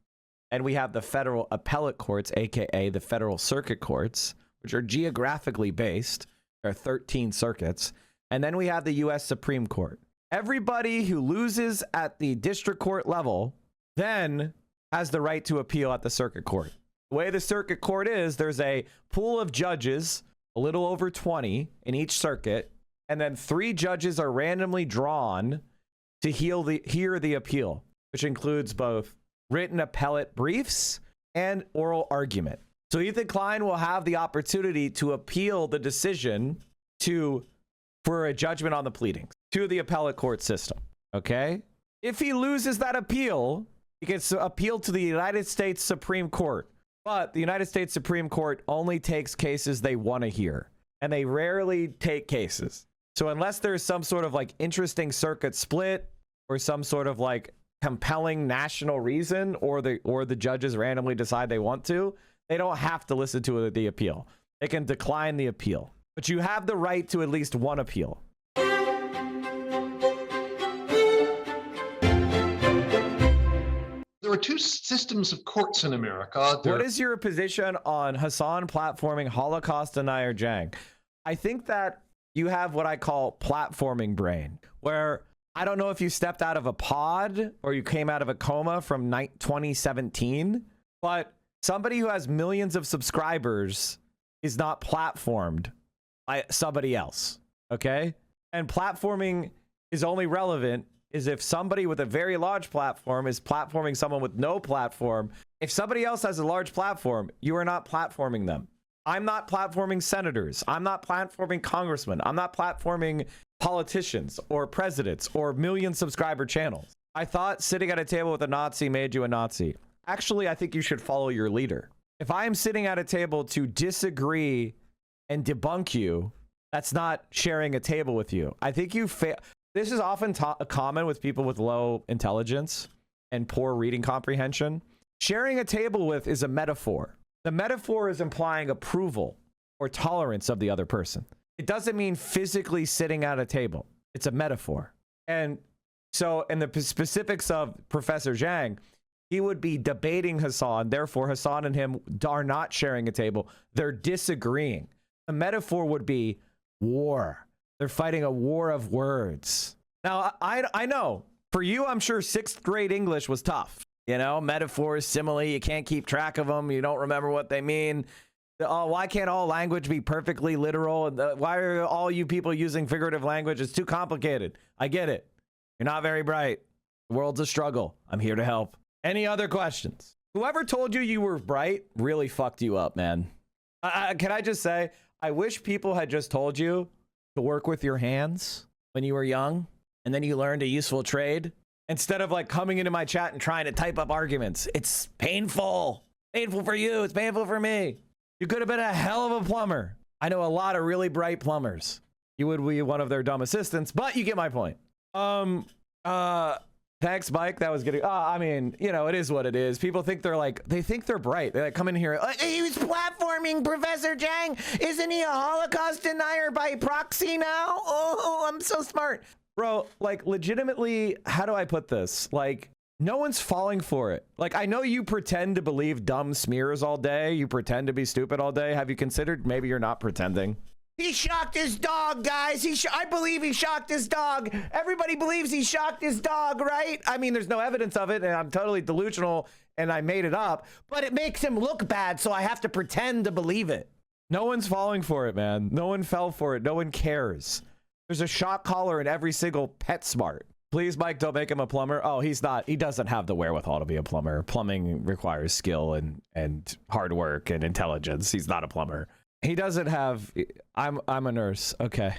And we have the federal appellate courts, aka the federal circuit courts, which are geographically based. There are 13 circuits. And then we have the U.S. Supreme Court. Everybody who loses at the district court level then has the right to appeal at the circuit court. The way the circuit court is, there's a pool of judges, a little over 20 in each circuit, and then 3 judges are randomly drawn to hear the appeal, which includes both written appellate briefs and oral argument. So Ethan Klein will have the opportunity to appeal the decision for a judgment on the pleadings to the appellate court system. Okay? If he loses that appeal, he gets appealed to the United States Supreme Court. But the United States Supreme Court only takes cases they want to hear, and they rarely take cases. So unless there's some sort of like interesting circuit split or some sort of like compelling national reason, or the judges randomly decide they want to, they don't have to listen to the appeal. They can decline the appeal, but you have the right to at least one appeal. There are 2 systems of courts in America. What is your position on Hasan platforming Holocaust denier Jang? I think that you have what I call platforming brain, where I don't know if you stepped out of a pod or you came out of a coma from 2017, but somebody who has millions of subscribers is not platformed by somebody else, okay? And platforming is only relevant is if somebody with a very large platform is platforming someone with no platform. If somebody else has a large platform, you are not platforming them. I'm not platforming senators. I'm not platforming congressmen. I'm not platforming politicians or presidents or million subscriber channels. I thought sitting at a table with a Nazi made you a Nazi. Actually, I think you should follow your leader. If I am sitting at a table to disagree and debunk you, that's not sharing a table with you. I think you fail. This is often common with people with low intelligence and poor reading comprehension. Sharing a table with is a metaphor. The metaphor is implying approval or tolerance of the other person. It doesn't mean physically sitting at a table. It's a metaphor. And so in the specifics of Professor Zhang, he would be debating Hasan. Therefore, Hasan and him are not sharing a table. They're disagreeing. The metaphor would be war. They're fighting a war of words. Now, I know for you, I'm sure 6th grade English was tough. You know, metaphors, simile, you can't keep track of them. You don't remember what they mean. Oh, why can't all language be perfectly literal? Why are all you people using figurative language? It's too complicated. I get it. You're not very bright. The world's a struggle. I'm here to help. Any other questions? Whoever told you were bright really fucked you up, man. Can I just say, I wish people had just told you to work with your hands when you were young, and then you learned a useful trade, instead of like coming into my chat and trying to type up arguments. It's painful. Painful for you. It's painful for me. You could have been a hell of a plumber. I know a lot of really bright plumbers. You would be one of their dumb assistants, but you get my point. Thanks, Mike. That was good. I mean, you know, it is what it is. People think they're like, they think they're bright. They like come in here. He was platforming Professor Jang. Isn't he a Holocaust denier by proxy now? Oh, I'm so smart. Bro, like legitimately, how do I put this? Like, no one's falling for it. Like, I know you pretend to believe dumb smears all day. You pretend to be stupid all day. Have you considered maybe you're not pretending? He shocked his dog, guys. I believe he shocked his dog. Everybody believes he shocked his dog, right? I mean, there's no evidence of it, and I'm totally delusional, and I made it up. But it makes him look bad, so I have to pretend to believe it. No one's falling for it, man. No one fell for it. No one cares. There's a shock collar in every single PetSmart. Please, Mike, don't make him a plumber. Oh, he's not. He doesn't have the wherewithal to be a plumber. Plumbing requires skill and hard work and intelligence. He's not a plumber. He doesn't have. I'm a nurse. Okay,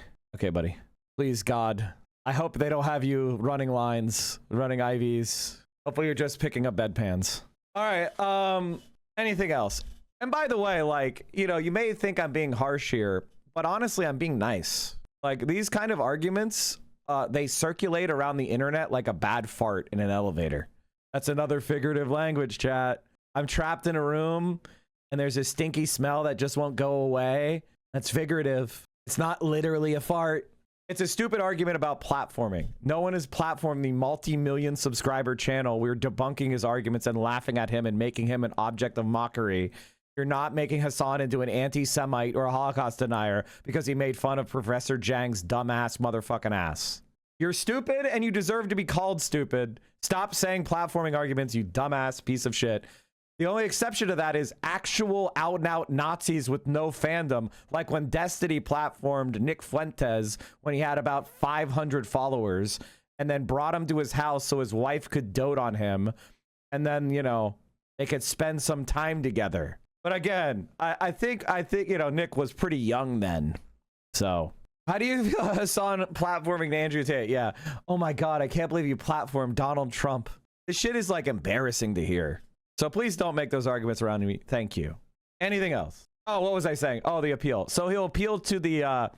buddy. Please, God. I hope they don't have you running lines, running IVs. Hopefully, you're just picking up bedpans. All right. Anything else? And by the way, like, you know, you may think I'm being harsh here, but honestly, I'm being nice. Like, these kind of arguments, they circulate around the internet like a bad fart in an elevator. That's another figurative language, chat. I'm trapped in a room and there's a stinky smell that just won't go away. That's figurative. It's not literally a fart. It's a stupid argument about platforming. No one has platformed the multi-million subscriber channel. We're debunking his arguments and laughing at him and making him an object of mockery. You're not making Hasan into an anti-Semite or a Holocaust denier because he made fun of Professor Jang's dumbass motherfucking ass. You're stupid and you deserve to be called stupid. Stop saying platforming arguments, you dumbass piece of shit. The only exception to that is actual out-and-out Nazis with no fandom, like when Destiny platformed Nick Fuentes when he had about 500 followers and then brought him to his house so his wife could dote on him and then, you know, they could spend some time together. But again, I think, you know, Nick was pretty young then. So how do you feel Hasan platforming Andrew Tate? Yeah. Oh my God, I can't believe you platformed Donald Trump. This shit is like embarrassing to hear. So please don't make those arguments around me. Thank you. Anything else? Oh, what was I saying? Oh, the appeal. So he'll appeal to the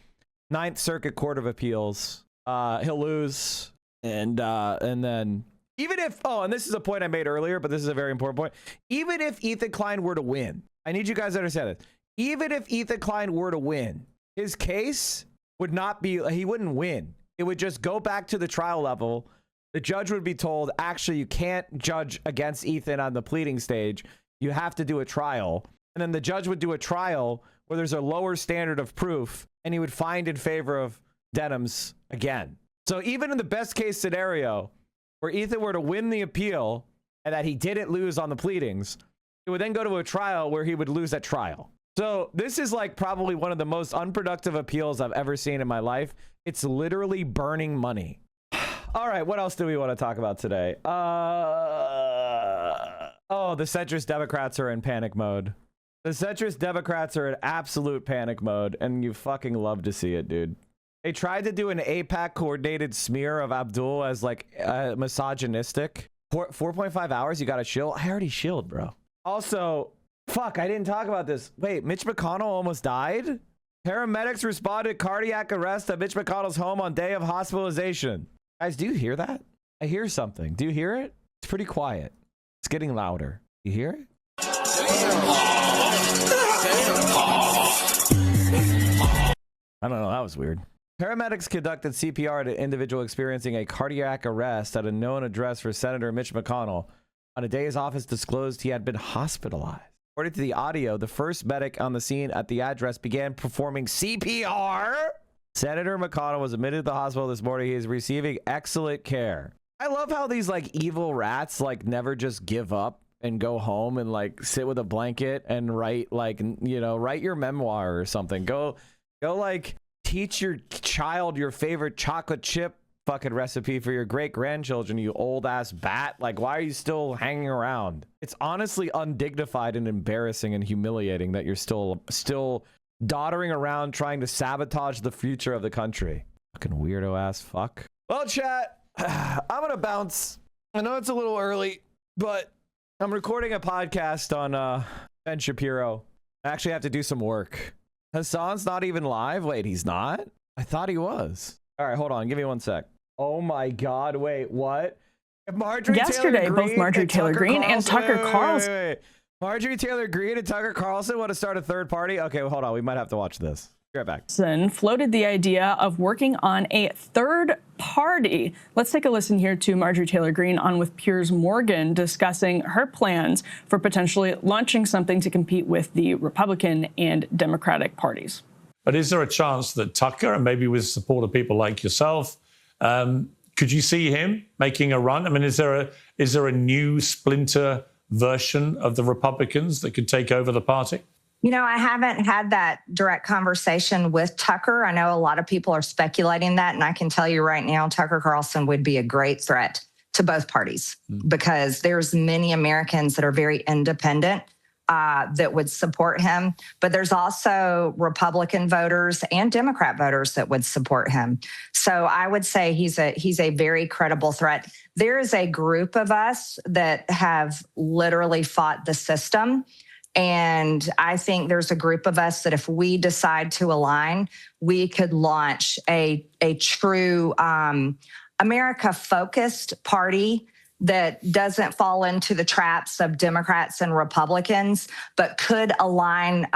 Ninth Circuit Court of Appeals. He'll lose. And then even if, oh, and this is a point I made earlier, but this is a very important point. Even if Ethan Klein were to win, I need you guys to understand this. Even if Ethan Klein were to win, his case would not be, he wouldn't win. It would just go back to the trial level. The judge would be told, actually, you can't judge against Ethan on the pleading stage. You have to do a trial. And then the judge would do a trial where there's a lower standard of proof, and he would find in favor of DEMS again. So even in the best case scenario, where Ethan were to win the appeal and that he didn't lose on the pleadings, it would then go to a trial where he would lose at trial. So this is like probably one of the most unproductive appeals I've ever seen in my life. It's literally burning money. All right, what else do we want to talk about today? Oh, the centrist Democrats are in panic mode. The centrist Democrats are in absolute panic mode, and you fucking love to see it, dude. They tried to do an AIPAC coordinated smear of Abdul as like misogynistic. 4.5 hours, you got to shield? I already shielded, bro. Also, fuck, I didn't talk about this. Wait, Mitch McConnell almost died? Paramedics responded cardiac arrest at Mitch McConnell's home on day of hospitalization. Guys, do you hear that? I hear something. Do you hear it? It's pretty quiet. It's getting louder. You hear it? I don't know. That was weird. Paramedics conducted CPR to an individual experiencing a cardiac arrest at a known address for Senator Mitch McConnell. On a day his office disclosed he had been hospitalized. According to the audio, the first medic on the scene at the address began performing CPR. Senator McConnell was admitted to the hospital this morning. He is receiving excellent care. I love how these like evil rats like never just give up and go home and like sit with a blanket and write like, you know, write your memoir or something. Go like teach your child your favorite chocolate chip fucking recipe for your great grandchildren, you old ass bat. Like, why are you still hanging around? It's honestly undignified and embarrassing and humiliating that you're still doddering around trying to sabotage the future of the country. Fucking weirdo ass fuck. Well, chat, I'm gonna bounce. I know it's a little early, but I'm recording a podcast on Ben Shapiro. I actually have to do some work. Hasan's not even live. Wait, he's not? I thought he was. All right, hold on. Give me one sec. Oh my God. Wait, what? Yesterday, both Marjorie Taylor Greene and Tucker Carlson. Wait. Marjorie Taylor Greene and Tucker Carlson want to start a third party? Okay, well, hold on. We might have to watch this. Be right back. Floated the idea of working on a third party. Let's take a listen here to Marjorie Taylor Greene on with Piers Morgan discussing her plans for potentially launching something to compete with the Republican and Democratic parties. But is there a chance that Tucker, and maybe with support of people like yourself, could you see him making a run? I mean, is there a new splinter version of the Republicans that could take over the party? You know, I haven't had that direct conversation with Tucker. I know a lot of people are speculating that, and I can tell you right now, Tucker Carlson would be a great threat to both parties because there's many Americans that are very independent that would support him, but there's also Republican voters and Democrat voters that would support him. So I would say he's a very credible threat. There is a group of us that have literally fought the system. And I think there's a group of us that if we decide to align, we could launch a true America-focused party that doesn't fall into the traps of Democrats and Republicans, but could align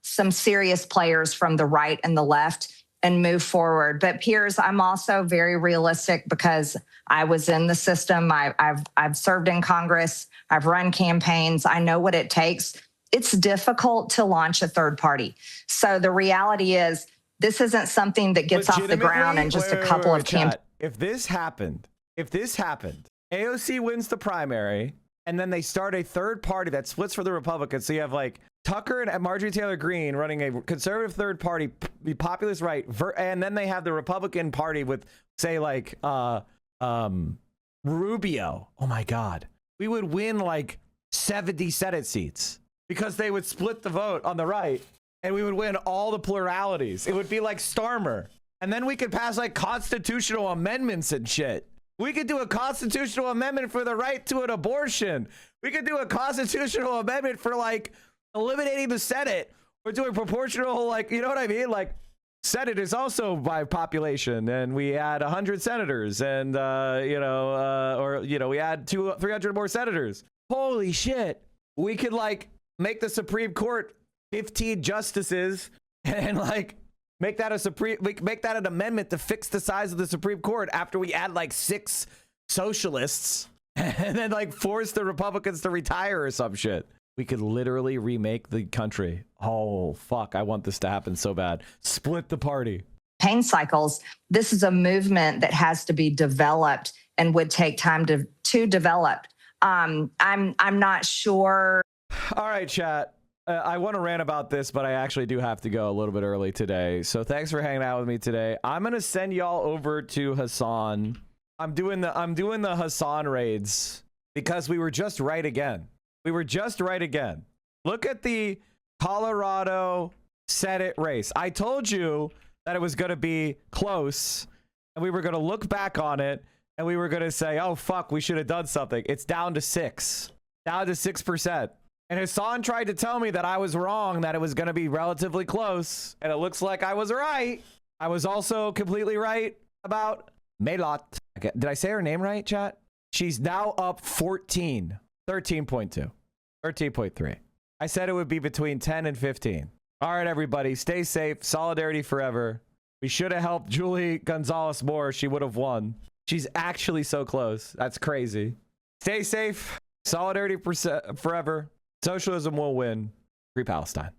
some serious players from the right and the left and move forward. But Piers, I'm also very realistic because I was in the system. I've served in Congress. I've run campaigns. I know what it takes. It's difficult to launch a third party. So the reality is this isn't something that gets off the ground in just a couple of campaigns. If this happened, AOC wins the primary, and then they start a third party that splits for the Republicans. So you have like Tucker and Marjorie Taylor Greene running a conservative third party, the populist right, and then they have the Republican Party with, say, like Rubio. Oh my God, we would win like 70 Senate seats because they would split the vote on the right, and we would win all the pluralities. It would be like Starmer, and then we could pass like constitutional amendments and shit. We could do a constitutional amendment for the right to an abortion. We could do a constitutional amendment for like eliminating the Senate or doing proportional, like, you know what I mean? Like Senate is also by population, and we add 100 senators and, we add 300 more senators. Holy shit. We could like make the Supreme Court 15 justices and like make that an amendment to fix the size of the Supreme Court after we add like 6 socialists and then like force the Republicans to retire or some shit. We could literally remake the country. Oh, fuck. I want this to happen so bad. Split the party. Pain cycles. This is a movement that has to be developed and would take time to develop. I'm not sure. All right, chat. I want to rant about this, but I actually do have to go a little bit early today. So thanks for hanging out with me today. I'm gonna send y'all over to Hasan. I'm doing the Hasan raids because we were just right again. Look at the Colorado Senate race. I told you that it was gonna be close, and we were gonna look back on it, and we were gonna say, "Oh fuck, we should have done something." It's down to 6%. And Hasan tried to tell me that I was wrong, that it was going to be relatively close. And it looks like I was right. I was also completely right about Melot. Okay, did I say her name right, chat? She's now up 13.2, 13.3. I said it would be between 10 and 15. All right, everybody, stay safe. Solidarity forever. We should have helped Julie Gonzalez more. She would have won. She's actually so close. That's crazy. Stay safe. Solidarity forever. Socialism will win. Free Palestine.